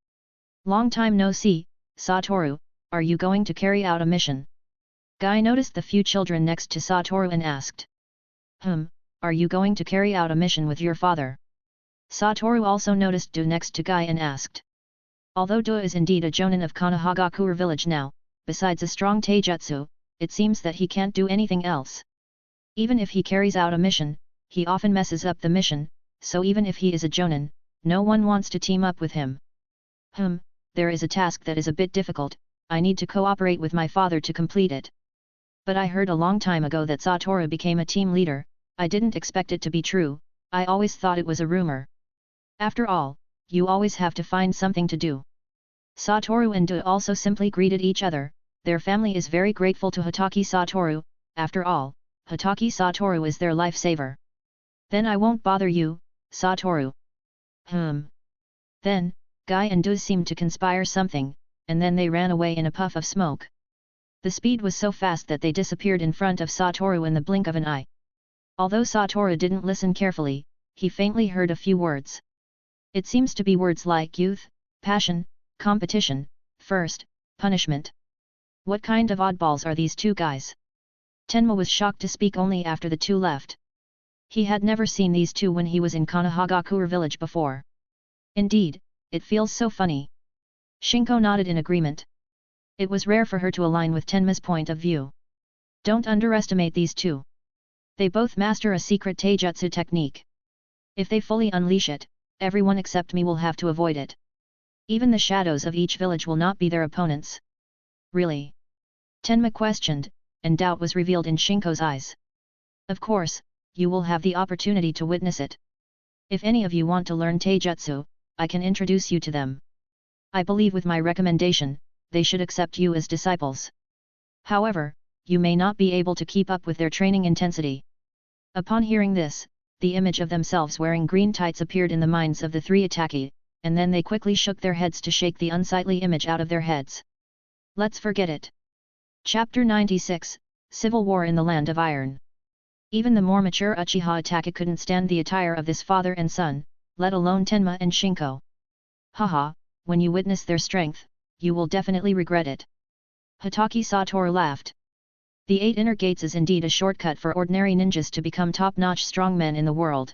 Long time no see, Satoru, are you going to carry out a mission? Guy noticed the few children next to Satoru and asked. Are you going to carry out a mission with your father? Satoru also noticed Do next to Guy and asked. Although Do is indeed a jonin of Konohagakure village now, besides a strong taijutsu, it seems that he can't do anything else. Even if he carries out a mission, he often messes up the mission, so even if he is a jonin, no one wants to team up with him. There is a task that is a bit difficult, I need to cooperate with my father to complete it. But I heard a long time ago that Satoru became a team leader, I didn't expect it to be true, I always thought it was a rumor. After all, you always have to find something to do. Satoru and Do also simply greeted each other, their family is very grateful to Hatake Satoru, after all, Hatake Satoru is their lifesaver. Then I won't bother you, Satoru. Then, Guy and Do seemed to conspire something, and then they ran away in a puff of smoke. The speed was so fast that they disappeared in front of Satoru in the blink of an eye. Although Satoru didn't listen carefully, he faintly heard a few words. It seems to be words like youth, passion, competition, first, punishment. What kind of oddballs are these two guys? Tenma was shocked to speak only after the two left. He had never seen these two when he was in Konohagakure village before. Indeed, it feels so funny. Shinko nodded in agreement. It was rare for her to align with Tenma's point of view. Don't underestimate these two. They both master a secret taijutsu technique. If they fully unleash it, everyone except me will have to avoid it. Even the shadows of each village will not be their opponents. Really? Tenma questioned, and doubt was revealed in Shinko's eyes. Of course, you will have the opportunity to witness it. If any of you want to learn taijutsu, I can introduce you to them. I believe with my recommendation, they should accept you as disciples. However, you may not be able to keep up with their training intensity. Upon hearing this, the image of themselves wearing green tights appeared in the minds of the three Hatake, and then they quickly shook their heads to shake the unsightly image out of their heads. Let's forget it. Chapter 96, Civil War in the Land of Iron. Even the more mature Uchiha Hatake couldn't stand the attire of this father and son, let alone Tenma and Shinko. Haha, when you witness their strength, you will definitely regret it. Hatake Satoru laughed. The 8 inner gates is indeed a shortcut for ordinary ninjas to become top-notch strongmen in the world.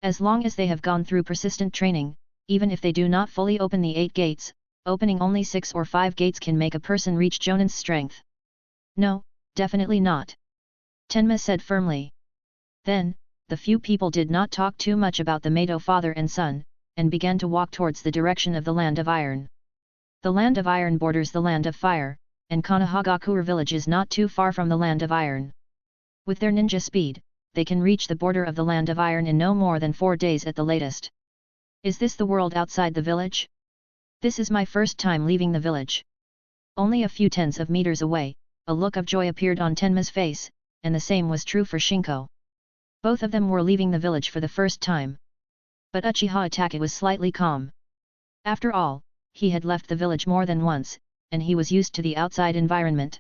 As long as they have gone through persistent training, even if they do not fully open the 8 gates, opening only 6 or 5 gates can make a person reach Jonin's strength. No, definitely not. Tenma said firmly. Then, the few people did not talk too much about the Mato father and son, and began to walk towards the direction of the Land of Iron. The Land of Iron borders the Land of Fire, and Konohagakure village is not too far from the Land of Iron. With their ninja speed, they can reach the border of the Land of Iron in no more than 4 days at the latest. Is this the world outside the village? This is my first time leaving the village. Only a few tens of meters away, a look of joy appeared on Tenma's face, and the same was true for Shinko. Both of them were leaving the village for the first time. But Uchiha Hatake was slightly calm. After all, he had left the village more than once, and he was used to the outside environment.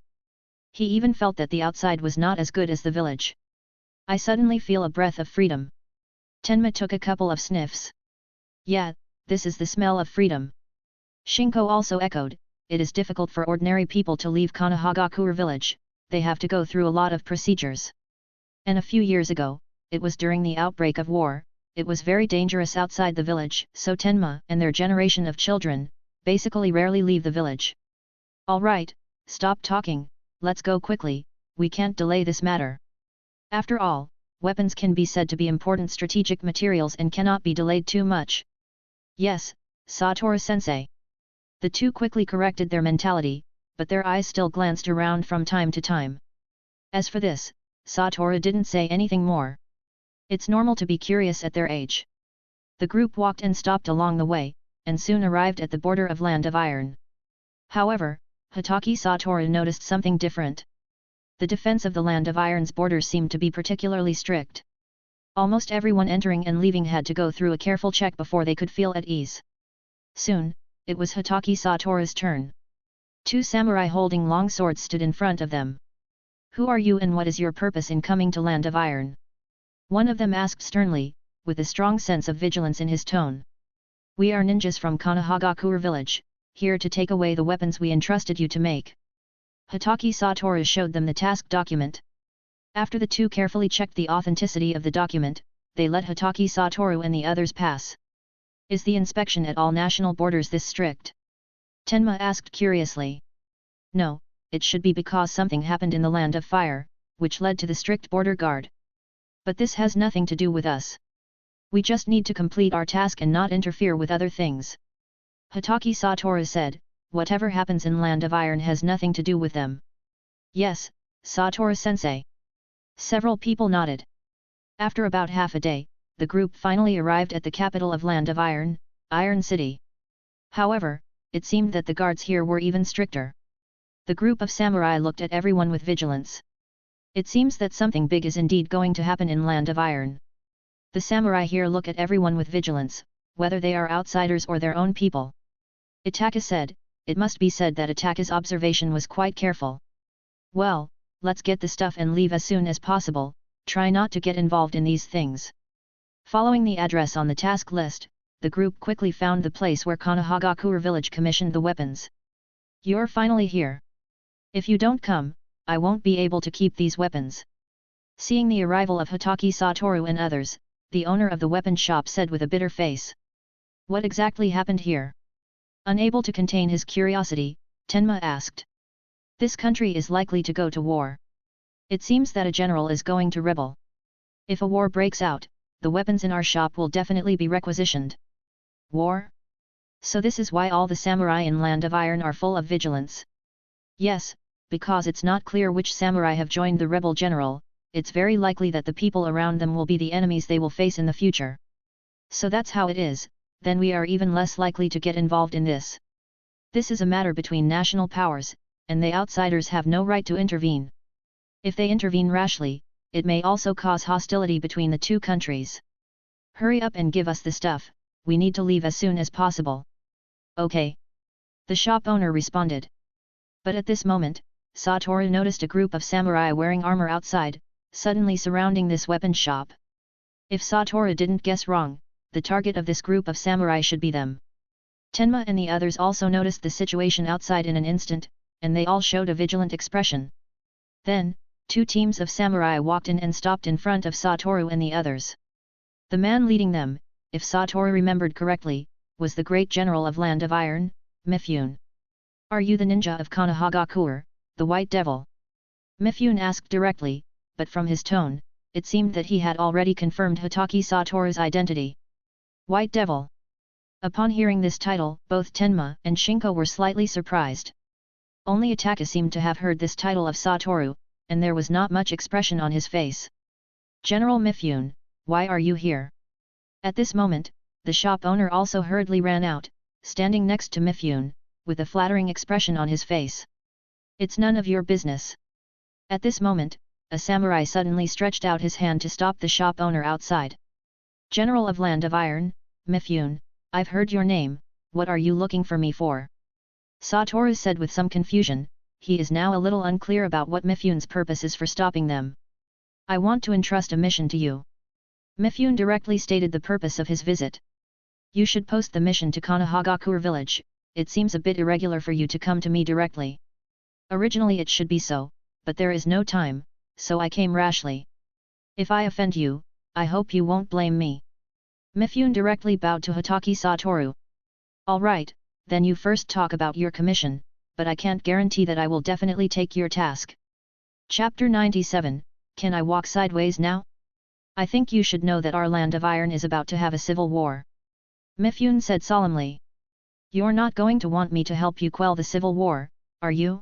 He even felt that the outside was not as good as the village. I suddenly feel a breath of freedom. Tenma took a couple of sniffs. Yeah, this is the smell of freedom. Shinko also echoed, it is difficult for ordinary people to leave Konohagakure village, they have to go through a lot of procedures. And a few years ago, it was during the outbreak of war, it was very dangerous outside the village, so Tenma and their generation of children, basically rarely leave the village. Alright, stop talking, let's go quickly, we can't delay this matter. After all, weapons can be said to be important strategic materials and cannot be delayed too much. Yes, Satoru-sensei. The two quickly corrected their mentality, but their eyes still glanced around from time to time. As for this, Satoru didn't say anything more. It's normal to be curious at their age. The group walked and stopped along the way, and soon arrived at the border of Land of Iron. However, Hatake Satoru noticed something different. The defense of the Land of Iron's borders seemed to be particularly strict. Almost everyone entering and leaving had to go through a careful check before they could feel at ease. Soon, it was Hatake Satoru's turn. Two samurai holding long swords stood in front of them. Who are you and what is your purpose in coming to Land of Iron? One of them asked sternly, with a strong sense of vigilance in his tone. We are ninjas from Konohagakure village, here to take away the weapons we entrusted you to make. Hatake Satoru showed them the task document. After the two carefully checked the authenticity of the document, they let Hatake Satoru and the others pass. Is the inspection at all national borders this strict? Tenma asked curiously. No, it should be because something happened in the Land of Fire, which led to the strict border guard. But this has nothing to do with us. We just need to complete our task and not interfere with other things. Hatake Satoru said, whatever happens in Land of Iron has nothing to do with them. Yes, Satoru-sensei. Several people nodded. After about half a day, the group finally arrived at the capital of Land of Iron, Iron City. However, it seemed that the guards here were even stricter. The group of samurai looked at everyone with vigilance. It seems that something big is indeed going to happen in Land of Iron. The samurai here look at everyone with vigilance, whether they are outsiders or their own people. Itaka said, it must be said that Itaka's observation was quite careful. Well, let's get the stuff and leave as soon as possible, try not to get involved in these things. Following the address on the task list, the group quickly found the place where Konohagakure village commissioned the weapons. You're finally here. If you don't come, I won't be able to keep these weapons. Seeing the arrival of Hatake Satoru and others, the owner of the weapon shop said with a bitter face. What exactly happened here? Unable to contain his curiosity, Tenma asked. This country is likely to go to war. It seems that a general is going to rebel. If a war breaks out, the weapons in our shop will definitely be requisitioned. War? So this is why all the samurai in Land of Iron are full of vigilance. Yes, because it's not clear which samurai have joined the rebel general, it's very likely that the people around them will be the enemies they will face in the future. So that's how it is, then we are even less likely to get involved in this. This is a matter between national powers, and the outsiders have no right to intervene. If they intervene rashly, it may also cause hostility between the two countries. Hurry up and give us the stuff, we need to leave as soon as possible. Okay. The shop owner responded. But at this moment, Satoru noticed a group of samurai wearing armor outside, suddenly surrounding this weapon shop. If Satoru didn't guess wrong, the target of this group of samurai should be them. Tenma and the others also noticed the situation outside in an instant, and they all showed a vigilant expression. Then, two teams of samurai walked in and stopped in front of Satoru and the others. The man leading them, if Satoru remembered correctly, was the great general of Land of Iron, Mifune. Are you the ninja of Konohagakure, the White Devil? Mifune asked directly, but from his tone, it seemed that he had already confirmed Hatake Satoru's identity. White Devil. Upon hearing this title, both Tenma and Shinko were slightly surprised. Only Itaka seemed to have heard this title of Satoru, and there was not much expression on his face. General Mifune, why are you here? At this moment, the shop owner also hurriedly ran out, standing next to Mifune, with a flattering expression on his face. It's none of your business. At this moment, a samurai suddenly stretched out his hand to stop the shop owner outside. General of Land of Iron, Mifune, I've heard your name, what are you looking for me for? Satoru said with some confusion, he is now a little unclear about what Mifune's purpose is for stopping them. I want to entrust a mission to you. Mifune directly stated the purpose of his visit. You should post the mission to Konohagakure village, it seems a bit irregular for you to come to me directly. Originally it should be so, but there is no time, so I came rashly. If I offend you, I hope you won't blame me. Mifune directly bowed to Hatake Satoru. Alright, then you first talk about your commission, but I can't guarantee that I will definitely take your task. Chapter 97, Can I walk sideways now? I think you should know that our land of iron is about to have a civil war. Mifune said solemnly. You're not going to want me to help you quell the civil war, are you?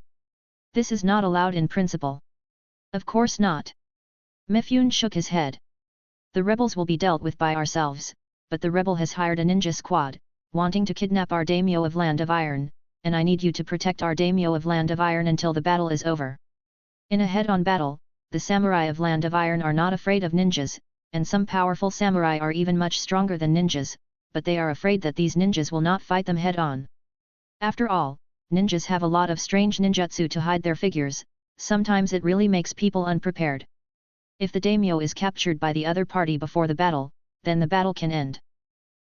This is not allowed in principle. Of course not. Mifune shook his head. The rebels will be dealt with by ourselves, but the rebel has hired a ninja squad, wanting to kidnap our daimyo of Land of Iron, and I need you to protect our daimyo of Land of Iron until the battle is over. In a head-on battle, the samurai of Land of Iron are not afraid of ninjas, and some powerful samurai are even much stronger than ninjas, but they are afraid that these ninjas will not fight them head-on. After all, ninjas have a lot of strange ninjutsu to hide their figures, sometimes it really makes people unprepared. If the daimyo is captured by the other party before the battle, then the battle can end.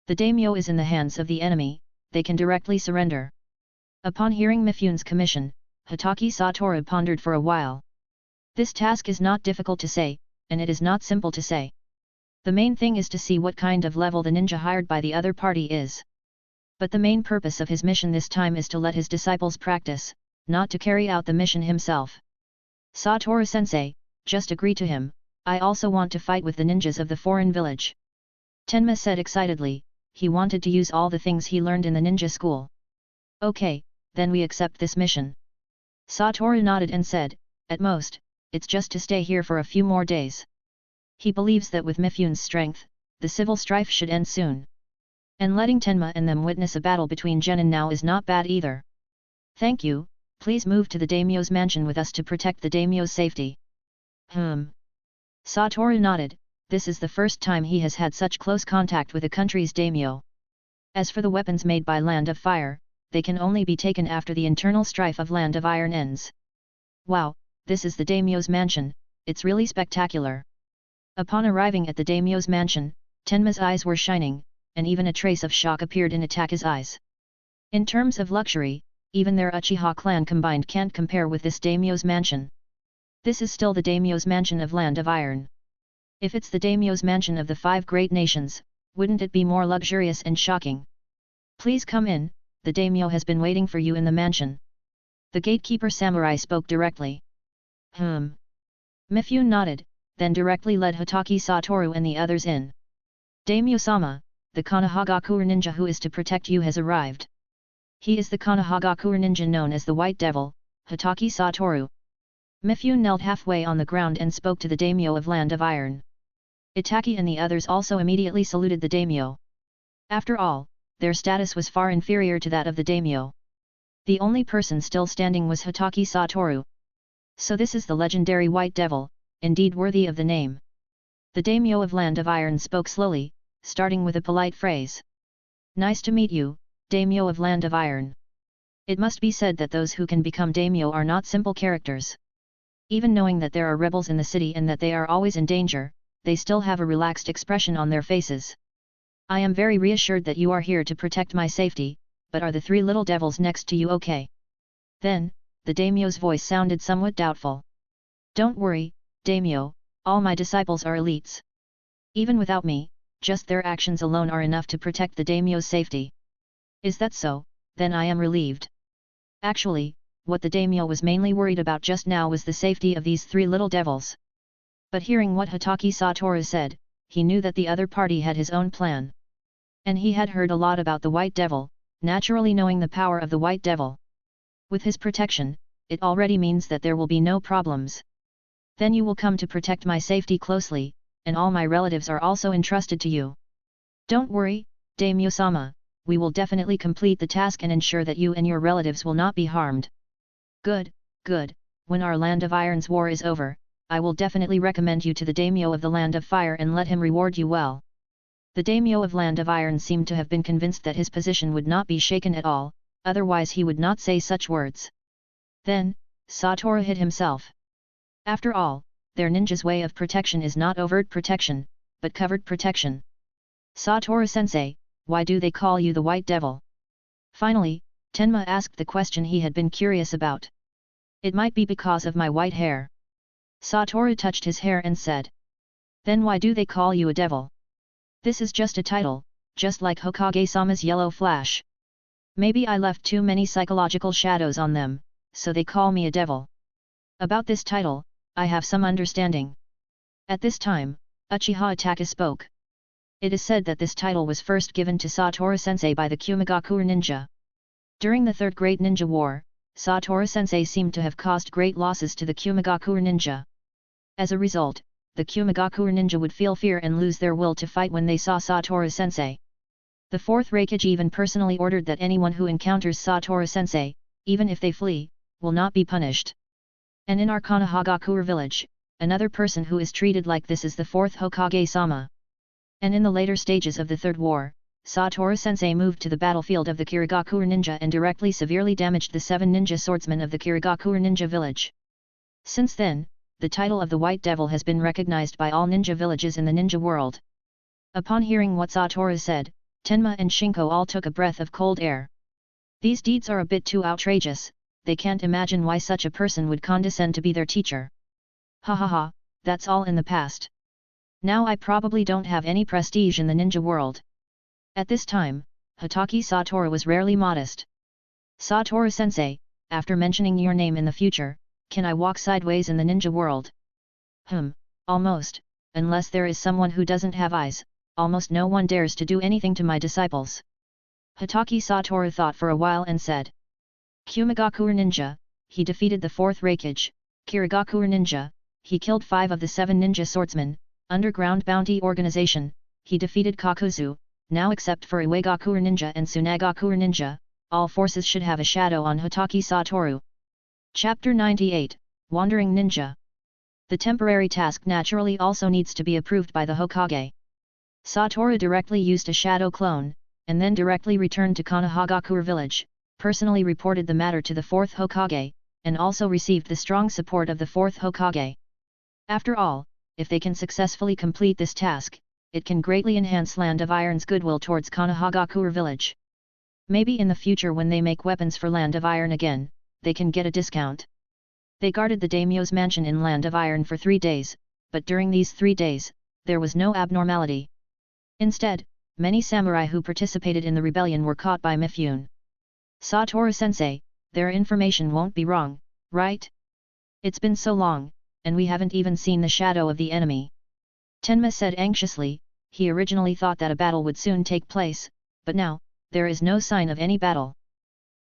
The daimyo is in the hands of the enemy, they can directly surrender. Upon hearing Mifune's commission, Hatake Satoru pondered for a while. This task is not difficult to say, and it is not simple to say. The main thing is to see what kind of level the ninja hired by the other party is. But the main purpose of his mission this time is to let his disciples practice, not to carry out the mission himself. Satoru-sensei, just agree to him, I also want to fight with the ninjas of the foreign village. Tenma said excitedly, he wanted to use all the things he learned in the ninja school. Okay, then we accept this mission. Satoru nodded and said, at most, it's just to stay here for a few more days. He believes that with Mifune's strength, the civil strife should end soon. And letting Tenma and them witness a battle between genin now is not bad either. Thank you, please move to the daimyo's mansion with us to protect the daimyo's safety. Satoru nodded, this is the first time he has had such close contact with a country's daimyo. As for the weapons made by Land of Fire, they can only be taken after the internal strife of Land of Iron ends. Wow, this is the daimyo's mansion, it's really spectacular. Upon arriving at the daimyo's mansion, Tenma's eyes were shining, and even a trace of shock appeared in Hatake's eyes. In terms of luxury, even their Uchiha clan combined can't compare with this daimyo's mansion. This is still the daimyo's mansion of Land of Iron. If it's the daimyo's mansion of the 5 great nations, wouldn't it be more luxurious and shocking? Please come in, the daimyo has been waiting for you in the mansion. The gatekeeper samurai spoke directly. Mifune nodded, then directly led Hatake Satoru and the others in. Daimyo-sama, the Konohagakure ninja who is to protect you has arrived. He is the Konohagakure ninja known as the White Devil, Hatake Satoru. Mifune knelt halfway on the ground and spoke to the daimyo of Land of Iron. Itaki and the others also immediately saluted the daimyo. After all, their status was far inferior to that of the daimyo. The only person still standing was Hatake Satoru. So this is the legendary White Devil, indeed worthy of the name. The daimyo of Land of Iron spoke slowly, starting with a polite phrase. Nice to meet you, daimyo of Land of Iron. It must be said that those who can become daimyo are not simple characters. Even knowing that there are rebels in the city and that they are always in danger, they still have a relaxed expression on their faces. I am very reassured that you are here to protect my safety, but are the 3 little devils next to you okay? Then, the daimyo's voice sounded somewhat doubtful. Don't worry, daimyo, all my disciples are elites. Even without me, just their actions alone are enough to protect the daimyo's safety. Is that so? Then I am relieved. Actually, what the daimyo was mainly worried about just now was the safety of these 3 little devils. But hearing what Hatake Satoru said, he knew that the other party had his own plan. And he had heard a lot about the White Devil, naturally knowing the power of the White Devil. With his protection, it already means that there will be no problems. Then you will come to protect my safety closely, and all my relatives are also entrusted to you. Don't worry, daimyo-sama, we will definitely complete the task and ensure that you and your relatives will not be harmed. Good, good, when our Land of Iron's war is over, I will definitely recommend you to the daimyo of the Land of Fire and let him reward you well. The daimyo of Land of Iron seemed to have been convinced that his position would not be shaken at all, otherwise he would not say such words. Then, Satoru hid himself. After all, their ninja's way of protection is not overt protection, but covered protection. Satoru-sensei, why do they call you the White Devil? Finally, Tenma asked the question he had been curious about. It might be because of my white hair. Satoru touched his hair and said. Then why do they call you a devil? This is just a title, just like Hokage-sama's yellow flash. Maybe I left too many psychological shadows on them, so they call me a devil. About this title, I have some understanding. At this time, Uchiha Hatake spoke. It is said that this title was first given to Satoru-sensei by the Kumigakure ninja. During the Third Great Ninja War, Satoru-sensei seemed to have caused great losses to the Kumigakure ninja. As a result, the Kumigakure ninja would feel fear and lose their will to fight when they saw Satoru-sensei. The Fourth Raikage even personally ordered that anyone who encounters Satoru-sensei, even if they flee, will not be punished. And in our Konohagakure village, another person who is treated like this is the Fourth Hokage-sama. And in the later stages of the Third War, Satoru-sensei moved to the battlefield of the Kirigakure ninja and directly severely damaged the 7 ninja swordsmen of the Kirigakure ninja village. Since then, the title of the White Devil has been recognized by all ninja villages in the ninja world. Upon hearing what Satoru said, Tenma and Shinko all took a breath of cold air. These deeds are a bit too outrageous, they can't imagine why such a person would condescend to be their teacher. Ha ha ha, that's all in the past. Now I probably don't have any prestige in the ninja world. At this time, Hatake Satoru was rarely modest. Satoru-sensei, after mentioning your name in the future, can I walk sideways in the ninja world? Almost, unless there is someone who doesn't have eyes, almost no one dares to do anything to my disciples. Hatake Satoru thought for a while and said. Kumigakure ninja, he defeated the Fourth Raikage. Kirigakure ninja, he killed 5 of the 7 ninja swordsmen. Underground Bounty Organization, he defeated Kakuzu. Now except for Iwagakure ninja and Tsunagakure ninja, all forces should have a shadow on Hatake Satoru. Chapter 98, Wandering Ninja. The temporary task naturally also needs to be approved by the Hokage. Satoru directly used a shadow clone, and then directly returned to Konohagakure village, personally reported the matter to the 4th Hokage, and also received the strong support of the 4th Hokage. After all, if they can successfully complete this task, it can greatly enhance Land of Iron's goodwill towards Konohagakure village. Maybe in the future when they make weapons for Land of Iron again, they can get a discount. They guarded the daimyo's mansion in Land of Iron for 3 days, but during these 3 days, there was no abnormality. Instead, many samurai who participated in the rebellion were caught by Mifune. Satoru-sensei, their information won't be wrong, right? It's been so long, and we haven't even seen the shadow of the enemy. Tenma said anxiously. He originally thought that a battle would soon take place, but now, there is no sign of any battle.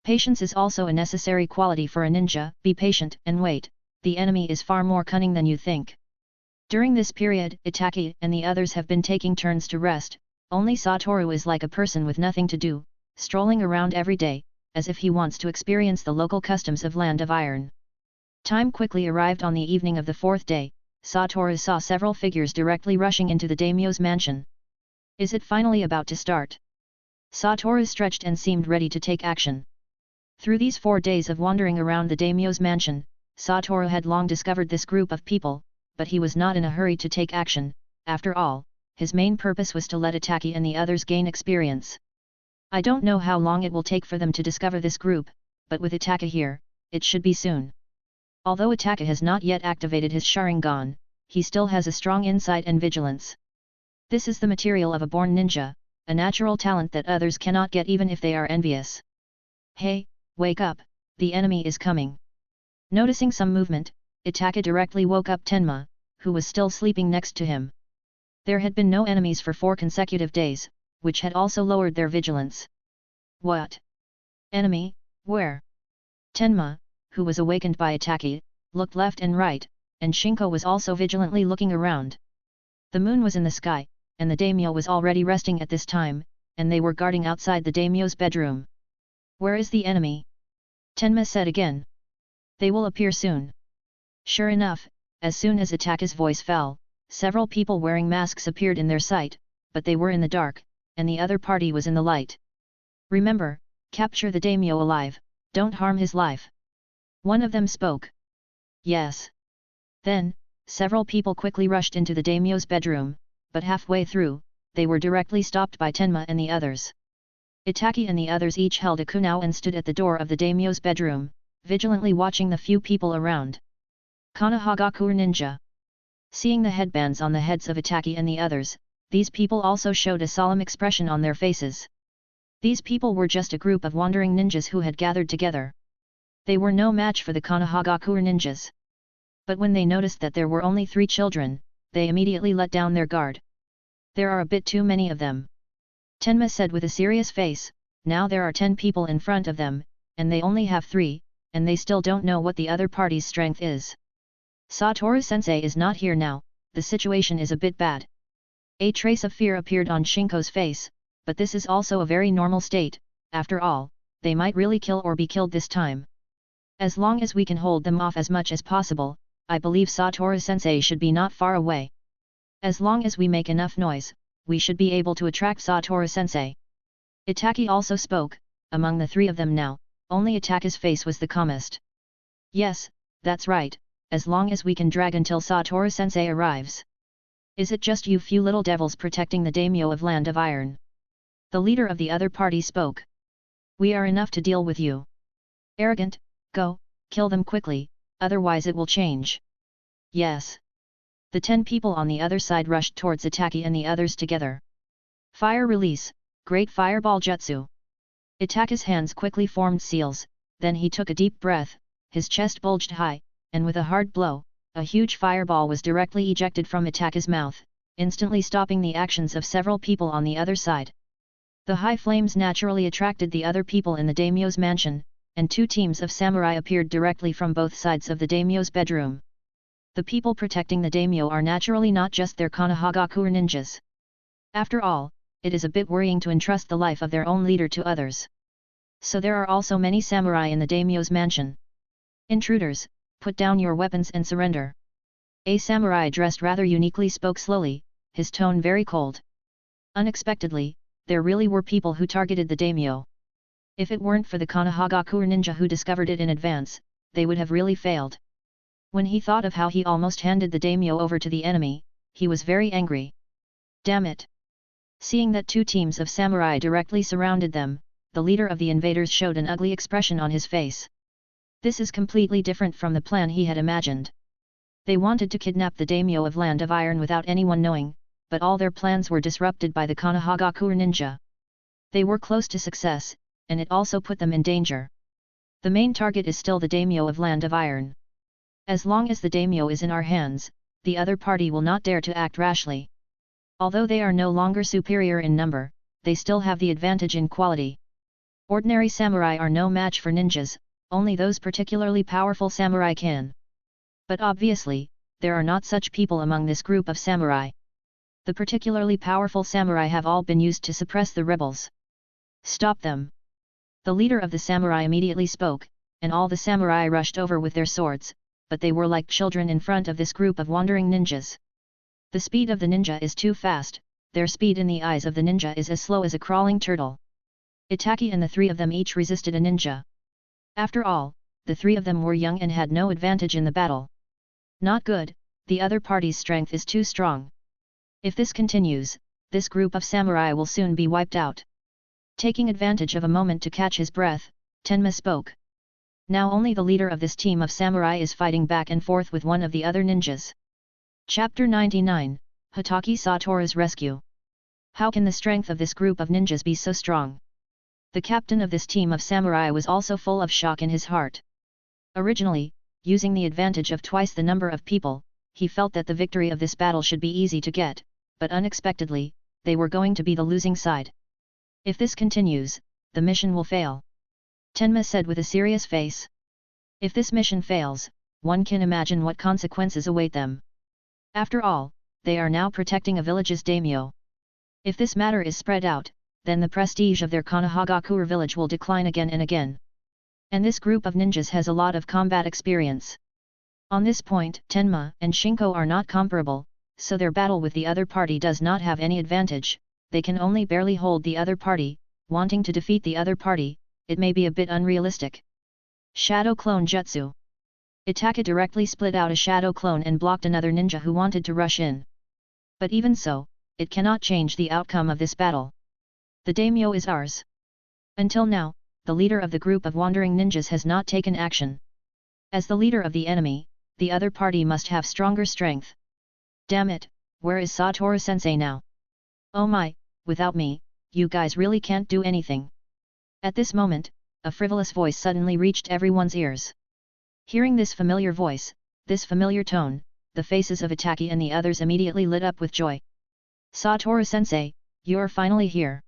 Patience is also a necessary quality for a ninja. Be patient and wait, the enemy is far more cunning than you think. During this period, Itake and the others have been taking turns to rest. Only Satoru is like a person with nothing to do, strolling around every day, as if he wants to experience the local customs of Land of Iron. Time quickly arrived on the evening of the 4th day. Satoru saw several figures directly rushing into the daimyo's mansion. Is it finally about to start? Satoru stretched and seemed ready to take action. Through these 4 days of wandering around the daimyo's mansion, Satoru had long discovered this group of people, but he was not in a hurry to take action. After all, his main purpose was to let Itake and the others gain experience. I don't know how long it will take for them to discover this group, but with Itake here, it should be soon. Although Itake has not yet activated his Sharingan, he still has a strong insight and vigilance. This is the material of a born ninja, a natural talent that others cannot get even if they are envious. Hey, wake up, the enemy is coming. Noticing some movement, Itake directly woke up Tenma, who was still sleeping next to him. There had been no enemies for 4 consecutive days, which had also lowered their vigilance. What? Enemy, where? Tenma, who was awakened by Itake, looked left and right, and Shinko was also vigilantly looking around. The moon was in the sky, and the daimyo was already resting at this time, and they were guarding outside the daimyo's bedroom. Where is the enemy? Tenma said again. They will appear soon. Sure enough, as soon as Itake's voice fell, several people wearing masks appeared in their sight, but they were in the dark, and the other party was in the light. Remember, capture the daimyo alive, don't harm his life. One of them spoke. Yes. Then, several people quickly rushed into the daimyo's bedroom, but halfway through, they were directly stopped by Tenma and the others. Itaki and the others each held a kunao and stood at the door of the daimyo's bedroom, vigilantly watching the few people around. Konohagakure ninja. Seeing the headbands on the heads of Itaki and the others, these people also showed a solemn expression on their faces. These people were just a group of wandering ninjas who had gathered together. They were no match for the Konohagakure ninjas. But when they noticed that there were only 3 children, they immediately let down their guard. There are a bit too many of them. Tenma said with a serious face, now there are 10 people in front of them, and they only have 3, and they still don't know what the other party's strength is. Satoru-sensei is not here now, the situation is a bit bad. A trace of fear appeared on Shinko's face, but this is also a very normal state, after all, they might really kill or be killed this time. As long as we can hold them off as much as possible, I believe Satoru-sensei should be not far away. As long as we make enough noise, we should be able to attract Satoru-sensei. Itaki also spoke, among the 3 of them now, only Itaki's face was the calmest. Yes, that's right, as long as we can drag until Satoru-sensei arrives. Is it just you few little devils protecting the daimyo of Land of Iron? The leader of the other party spoke. We are enough to deal with you. Arrogant, go, kill them quickly, otherwise it will change. Yes. The 10 people on the other side rushed towards Itaki and the others together. Fire release, great fireball jutsu. Itaki's hands quickly formed seals, then he took a deep breath, his chest bulged high, and with a hard blow, a huge fireball was directly ejected from Itaki's mouth, instantly stopping the actions of several people on the other side. The high flames naturally attracted the other people in the daimyo's mansion, and 2 teams of samurai appeared directly from both sides of the daimyo's bedroom. The people protecting the daimyo are naturally not just their Konohagakure ninjas. After all, it is a bit worrying to entrust the life of their own leader to others. So there are also many samurai in the daimyo's mansion. Intruders, put down your weapons and surrender. A samurai dressed rather uniquely spoke slowly, his tone very cold. Unexpectedly, there really were people who targeted the daimyo. If it weren't for the Konohagakure ninja who discovered it in advance, they would have really failed. When he thought of how he almost handed the daimyo over to the enemy, he was very angry. Damn it! Seeing that 2 teams of samurai directly surrounded them, the leader of the invaders showed an ugly expression on his face. This is completely different from the plan he had imagined. They wanted to kidnap the daimyo of Land of Iron without anyone knowing, but all their plans were disrupted by the Konohagakure ninja. They were close to success, and it also put them in danger. The main target is still the daimyo of Land of Iron. As long as the daimyo is in our hands, the other party will not dare to act rashly. Although they are no longer superior in number, they still have the advantage in quality. Ordinary samurai are no match for ninjas, only those particularly powerful samurai can. But obviously, there are not such people among this group of samurai. The particularly powerful samurai have all been used to suppress the rebels. Stop them! The leader of the samurai immediately spoke, and all the samurai rushed over with their swords, but they were like children in front of this group of wandering ninjas. The speed of the ninja is too fast, their speed in the eyes of the ninja is as slow as a crawling turtle. Itaki and the 3 of them each resisted a ninja. After all, the 3 of them were young and had no advantage in the battle. Not good, the other party's strength is too strong. If this continues, this group of samurai will soon be wiped out. Taking advantage of a moment to catch his breath, Tenma spoke. Now only the leader of this team of samurai is fighting back and forth with one of the other ninjas. Chapter 99, Hatake Satoru's Rescue. How can the strength of this group of ninjas be so strong? The captain of this team of samurai was also full of shock in his heart. Originally, using the advantage of twice the number of people, he felt that the victory of this battle should be easy to get, but unexpectedly, they were going to be the losing side. If this continues, the mission will fail. Tenma said with a serious face. If this mission fails, one can imagine what consequences await them. After all, they are now protecting a village's daimyo. If this matter is spread out, then the prestige of their Konohagakure village will decline again and again. And this group of ninjas has a lot of combat experience. On this point, Tenma and Shinko are not comparable, so their battle with the other party does not have any advantage, they can only barely hold the other party, wanting to defeat the other party. It may be a bit unrealistic. Shadow Clone Jutsu. Itaka directly split out a shadow clone and blocked another ninja who wanted to rush in. But even so, it cannot change the outcome of this battle. The daimyo is ours. Until now, the leader of the group of wandering ninjas has not taken action. As the leader of the enemy, the other party must have stronger strength. Damn it, where is Satoru-sensei now? Oh my, without me, you guys really can't do anything. At this moment, a frivolous voice suddenly reached everyone's ears. Hearing this familiar voice, this familiar tone, the faces of Hatake and the others immediately lit up with joy. Satoru-sensei, you're finally here.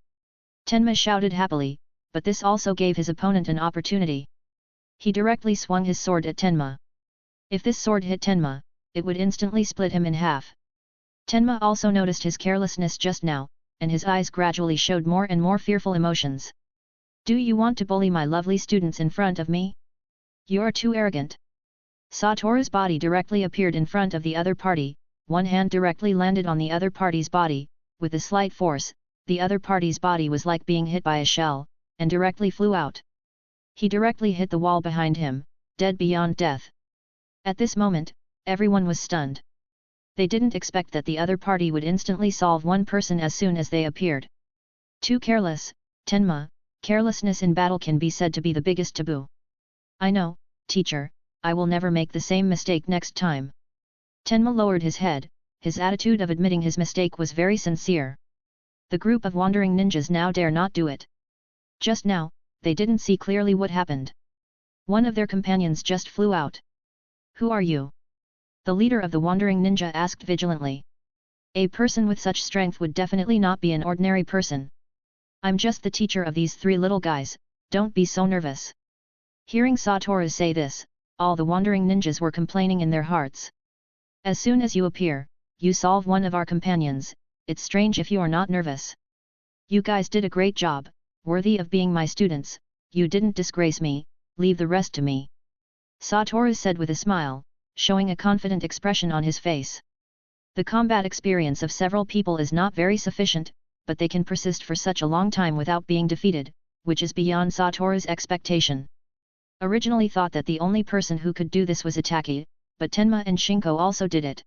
Tenma shouted happily, but this also gave his opponent an opportunity. He directly swung his sword at Tenma. If this sword hit Tenma, it would instantly split him in half. Tenma also noticed his carelessness just now, and his eyes gradually showed more and more fearful emotions. Do you want to bully my lovely students in front of me? You're too arrogant. Satoru's body directly appeared in front of the other party, one hand directly landed on the other party's body, with a slight force, the other party's body was like being hit by a shell, and directly flew out. He directly hit the wall behind him, dead beyond death. At this moment, everyone was stunned. They didn't expect that the other party would instantly solve one person as soon as they appeared. Too careless, Tenma, carelessness in battle can be said to be the biggest taboo. I know, teacher, I will never make the same mistake next time. Tenma lowered his head, his attitude of admitting his mistake was very sincere. The group of wandering ninjas now dare not do it. Just now, they didn't see clearly what happened. One of their companions just flew out. Who are you? The leader of the wandering ninja asked vigilantly. A person with such strength would definitely not be an ordinary person. I'm just the teacher of these three little guys, don't be so nervous. Hearing Satoru say this, all the wandering ninjas were complaining in their hearts. As soon as you appear, you solve one of our companions, it's strange if you are not nervous. You guys did a great job, worthy of being my students, you didn't disgrace me, leave the rest to me. Satoru said with a smile, showing a confident expression on his face. The combat experience of several people is not very sufficient, but they can persist for such a long time without being defeated, which is beyond Satoru's expectation. Originally thought that the only person who could do this was Hatake, but Tenma and Shinko also did it.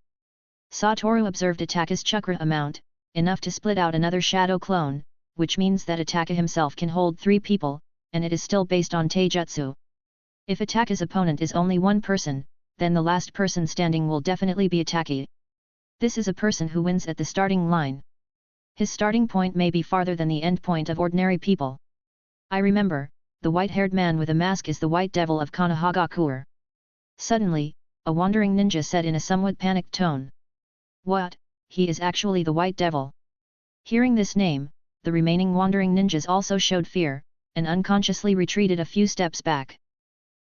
Satoru observed Hatake's chakra amount, enough to split out another shadow clone, which means that Hatake himself can hold 3 people, and it is still based on taijutsu. If Hatake's opponent is only one person, then the last person standing will definitely be Hatake. This is a person who wins at the starting line. His starting point may be farther than the end point of ordinary people. I remember, the white-haired man with a mask is the White Devil of Konohagakure. Suddenly, a wandering ninja said in a somewhat panicked tone. What, he is actually the White Devil? Hearing this name, the remaining wandering ninjas also showed fear, and unconsciously retreated a few steps back.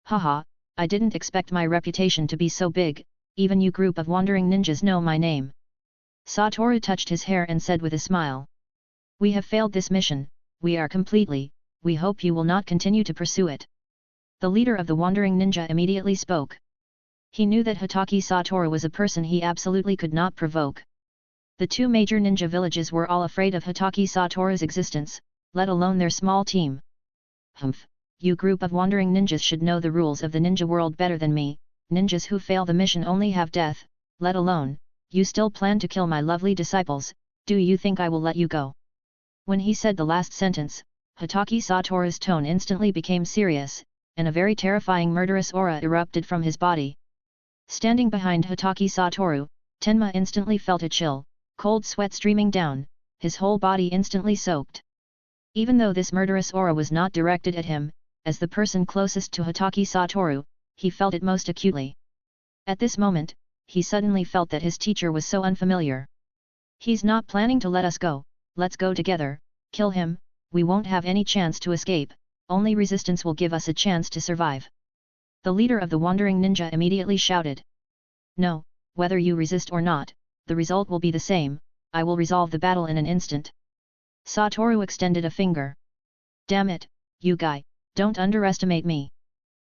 Haha, I didn't expect my reputation to be so big, even you group of wandering ninjas know my name. Satoru touched his hair and said with a smile. We have failed this mission, we hope you will not continue to pursue it. The leader of the wandering ninja immediately spoke. He knew that Hatake Satoru was a person he absolutely could not provoke. The 2 major ninja villages were all afraid of Hatake Satoru's existence, let alone their small team. Humph, you group of wandering ninjas should know the rules of the ninja world better than me, ninjas who fail the mission only have death, let alone, you still plan to kill my lovely disciples, do you think I will let you go? When he said the last sentence, Hatake Satoru's tone instantly became serious, and a very terrifying murderous aura erupted from his body. Standing behind Hatake Satoru, Tenma instantly felt a chill, cold sweat streaming down, his whole body instantly soaked. Even though this murderous aura was not directed at him, as the person closest to Hatake Satoru, he felt it most acutely. At this moment, he suddenly felt that his teacher was so unfamiliar. He's not planning to let us go, let's go together, kill him, we won't have any chance to escape, only resistance will give us a chance to survive. The leader of the wandering ninja immediately shouted. No, whether you resist or not, the result will be the same, I will resolve the battle in an instant. Satoru extended a finger. Damn it, you guy, don't underestimate me.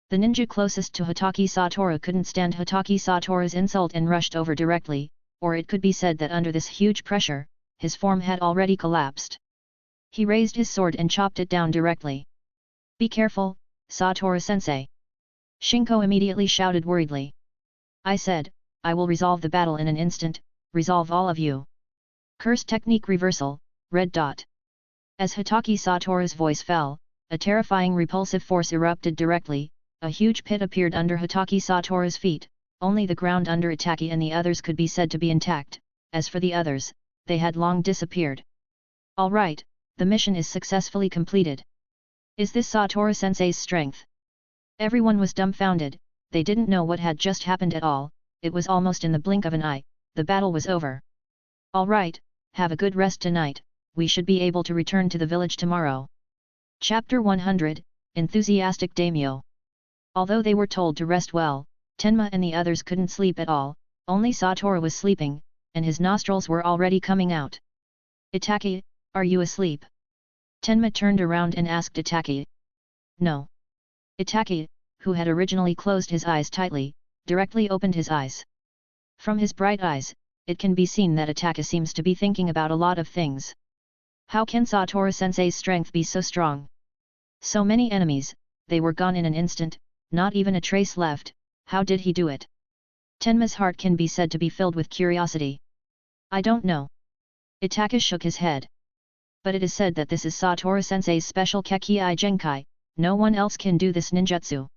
The ninja closest to Hatake Satoru couldn't stand Hatake Satoru's insult and rushed over directly, or it could be said that under this huge pressure, his form had already collapsed. He raised his sword and chopped it down directly. Be careful, Satoru-sensei. Shinko immediately shouted worriedly. I said, I will resolve the battle in an instant, resolve all of you. Curse technique reversal, red dot. As Hatake Satoru's voice fell, a terrifying repulsive force erupted directly, a huge pit appeared under Hatake Satoru's feet, only the ground under Hatake and the others could be said to be intact, as for the others, they had long disappeared. Alright, the mission is successfully completed. Is this Satoru-sensei's strength? Everyone was dumbfounded, they didn't know what had just happened at all, it was almost in the blink of an eye, the battle was over. Alright, have a good rest tonight, we should be able to return to the village tomorrow. Chapter 100, Enthusiastic Daimyo. Although they were told to rest well, Tenma and the others couldn't sleep at all, only Satoru was sleeping, and his nostrils were already coming out. Hatake, are you asleep? Tenma turned around and asked Hatake. No. Hatake, who had originally closed his eyes tightly, directly opened his eyes. From his bright eyes, it can be seen that Hatake seems to be thinking about a lot of things. How can Satoru-sensei's strength be so strong? So many enemies, they were gone in an instant, not even a trace left, how did he do it? Tenma's heart can be said to be filled with curiosity. I don't know. Hatake shook his head. But it is said that this is Satoru-sensei's special Kekkei Genkai, no one else can do this ninjutsu.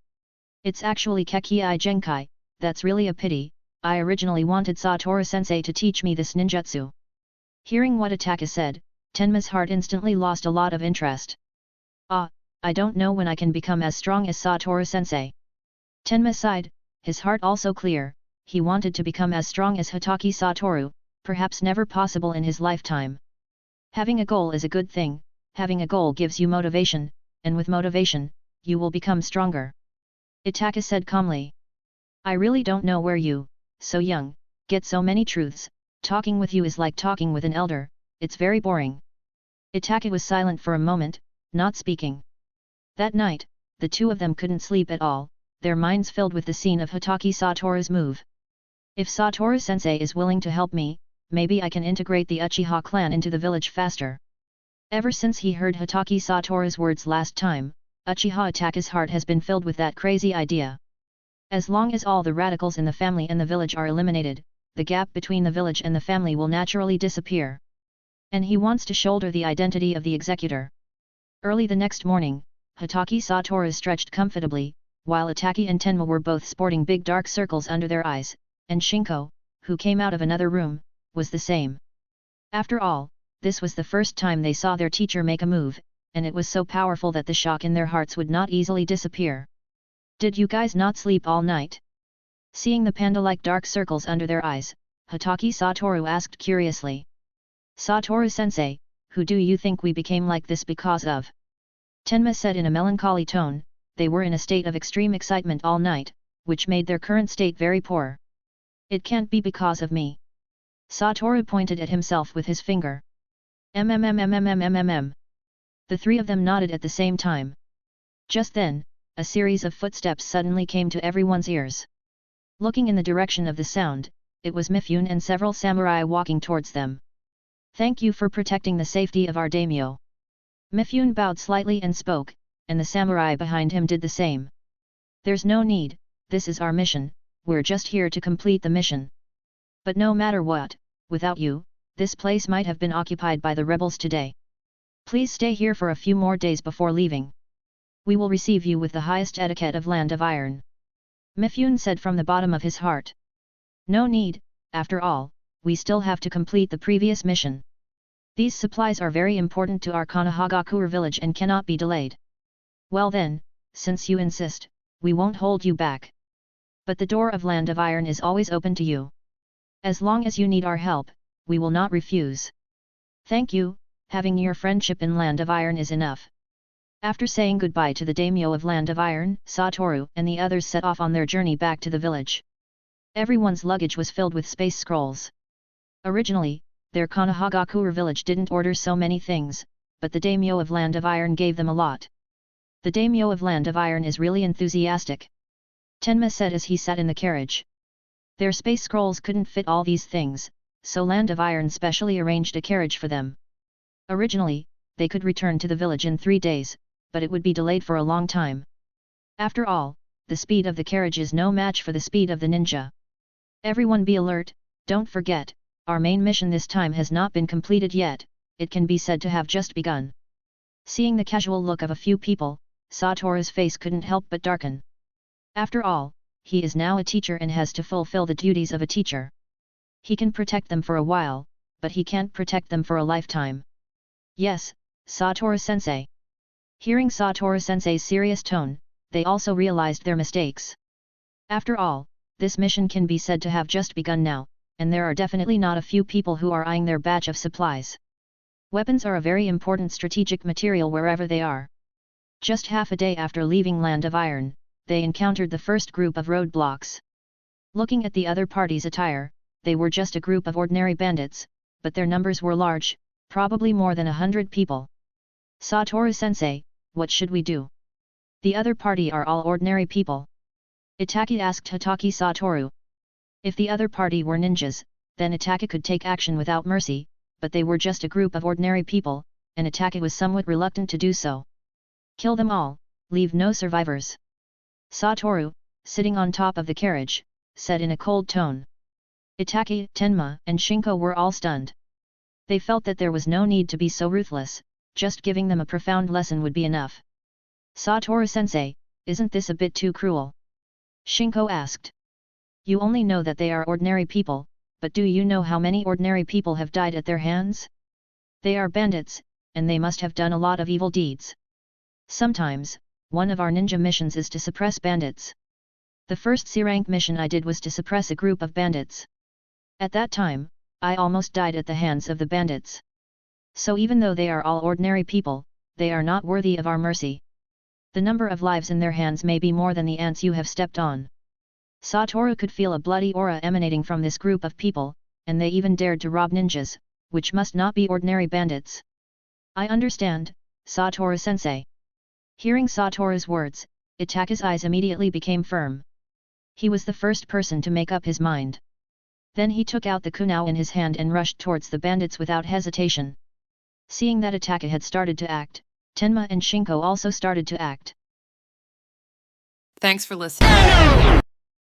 It's actually Kekkei Genkai, that's really a pity, I originally wanted Satoru-sensei to teach me this ninjutsu. Hearing what Hatake said, Tenma's heart instantly lost a lot of interest. Ah, I don't know when I can become as strong as Satoru-sensei. Tenma sighed, his heart also clear, he wanted to become as strong as Hatake Satoru, perhaps never possible in his lifetime. Having a goal is a good thing, having a goal gives you motivation, and with motivation, you will become stronger. Hatake said calmly. I really don't know where you, so young, get so many truths, talking with you is like talking with an elder, it's very boring. Hatake was silent for a moment, not speaking. That night, the two of them couldn't sleep at all, their minds filled with the scene of Hatake Satoru's move. If Satoru-sensei is willing to help me, maybe I can integrate the Uchiha clan into the village faster. Ever since he heard Hatake Satoru's words last time, Uchiha Hatake's heart has been filled with that crazy idea. As long as all the radicals in the family and the village are eliminated, the gap between the village and the family will naturally disappear. And he wants to shoulder the identity of the executor. Early the next morning, Hatake Satoru stretched comfortably, while Hatake and Tenma were both sporting big dark circles under their eyes, and Shinko, who came out of another room, was the same. After all, this was the first time they saw their teacher make a move, and it was so powerful that the shock in their hearts would not easily disappear. Did you guys not sleep all night? Seeing the panda-like dark circles under their eyes, Hatake Satoru asked curiously. Satoru-sensei, who do you think we became like this because of? Tenma said in a melancholy tone, they were in a state of extreme excitement all night, which made their current state very poor. It can't be because of me. Satoru pointed at himself with his finger. The three of them nodded at the same time. Just then, a series of footsteps suddenly came to everyone's ears. Looking in the direction of the sound, it was Mifune and several samurai walking towards them. Thank you for protecting the safety of our daimyo. Mifune bowed slightly and spoke, and the samurai behind him did the same. There's no need, this is our mission, we're just here to complete the mission. But no matter what, without you, this place might have been occupied by the rebels today. Please stay here for a few more days before leaving. We will receive you with the highest etiquette of Land of Iron. Mifune said from the bottom of his heart. No need, after all, we still have to complete the previous mission. These supplies are very important to our Konohagakure village and cannot be delayed. Well then, since you insist, we won't hold you back. But the door of Land of Iron is always open to you. As long as you need our help, we will not refuse. Thank you, having your friendship in Land of Iron is enough. After saying goodbye to the daimyo of Land of Iron, Satoru and the others set off on their journey back to the village. Everyone's luggage was filled with space scrolls. Originally, their Konohagakure village didn't order so many things, but the daimyo of Land of Iron gave them a lot. The daimyo of Land of Iron is really enthusiastic. Tenma said as he sat in the carriage. Their space scrolls couldn't fit all these things, so Land of Iron specially arranged a carriage for them. Originally, they could return to the village in 3 days, but it would be delayed for a long time. After all, the speed of the carriage is no match for the speed of the ninja. Everyone be alert, don't forget, our main mission this time has not been completed yet, it can be said to have just begun. Seeing the casual look of a few people, Satoru's face couldn't help but darken. After all, he is now a teacher and has to fulfill the duties of a teacher. He can protect them for a while, but he can't protect them for a lifetime. Yes, Satoru-sensei. Hearing Satoru-sensei's serious tone, they also realized their mistakes. After all, this mission can be said to have just begun now, and there are definitely not a few people who are eyeing their batch of supplies. Weapons are a very important strategic material wherever they are. Just half a day after leaving Land of Iron, they encountered the first group of roadblocks. Looking at the other party's attire, they were just a group of ordinary bandits, but their numbers were large, probably more than 100 people. Satoru-sensei, what should we do? The other party are all ordinary people. Hatake asked Hatake Satoru. If the other party were ninjas, then Hatake could take action without mercy, but they were just a group of ordinary people, and Hatake was somewhat reluctant to do so. Kill them all, leave no survivors. Satoru, sitting on top of the carriage, said in a cold tone. Hatake, Tenma, and Shinko were all stunned. They felt that there was no need to be so ruthless, just giving them a profound lesson would be enough. Satoru-sensei, isn't this a bit too cruel? Shinko asked. You only know that they are ordinary people, but do you know how many ordinary people have died at their hands? They are bandits, and they must have done a lot of evil deeds. Sometimes, one of our ninja missions is to suppress bandits. The first C-rank mission I did was to suppress a group of bandits. At that time, I almost died at the hands of the bandits. So even though they are all ordinary people, they are not worthy of our mercy. The number of lives in their hands may be more than the ants you have stepped on. Satoru could feel a bloody aura emanating from this group of people, and they even dared to rob ninjas, which must not be ordinary bandits. I understand, Satoru-sensei. Hearing Satoru's words, Itake's eyes immediately became firm. He was the first person to make up his mind. Then he took out the kunao in his hand and rushed towards the bandits without hesitation. Seeing that Hatake had started to act, Tenma and Shinko also started to act. Thanks for listening.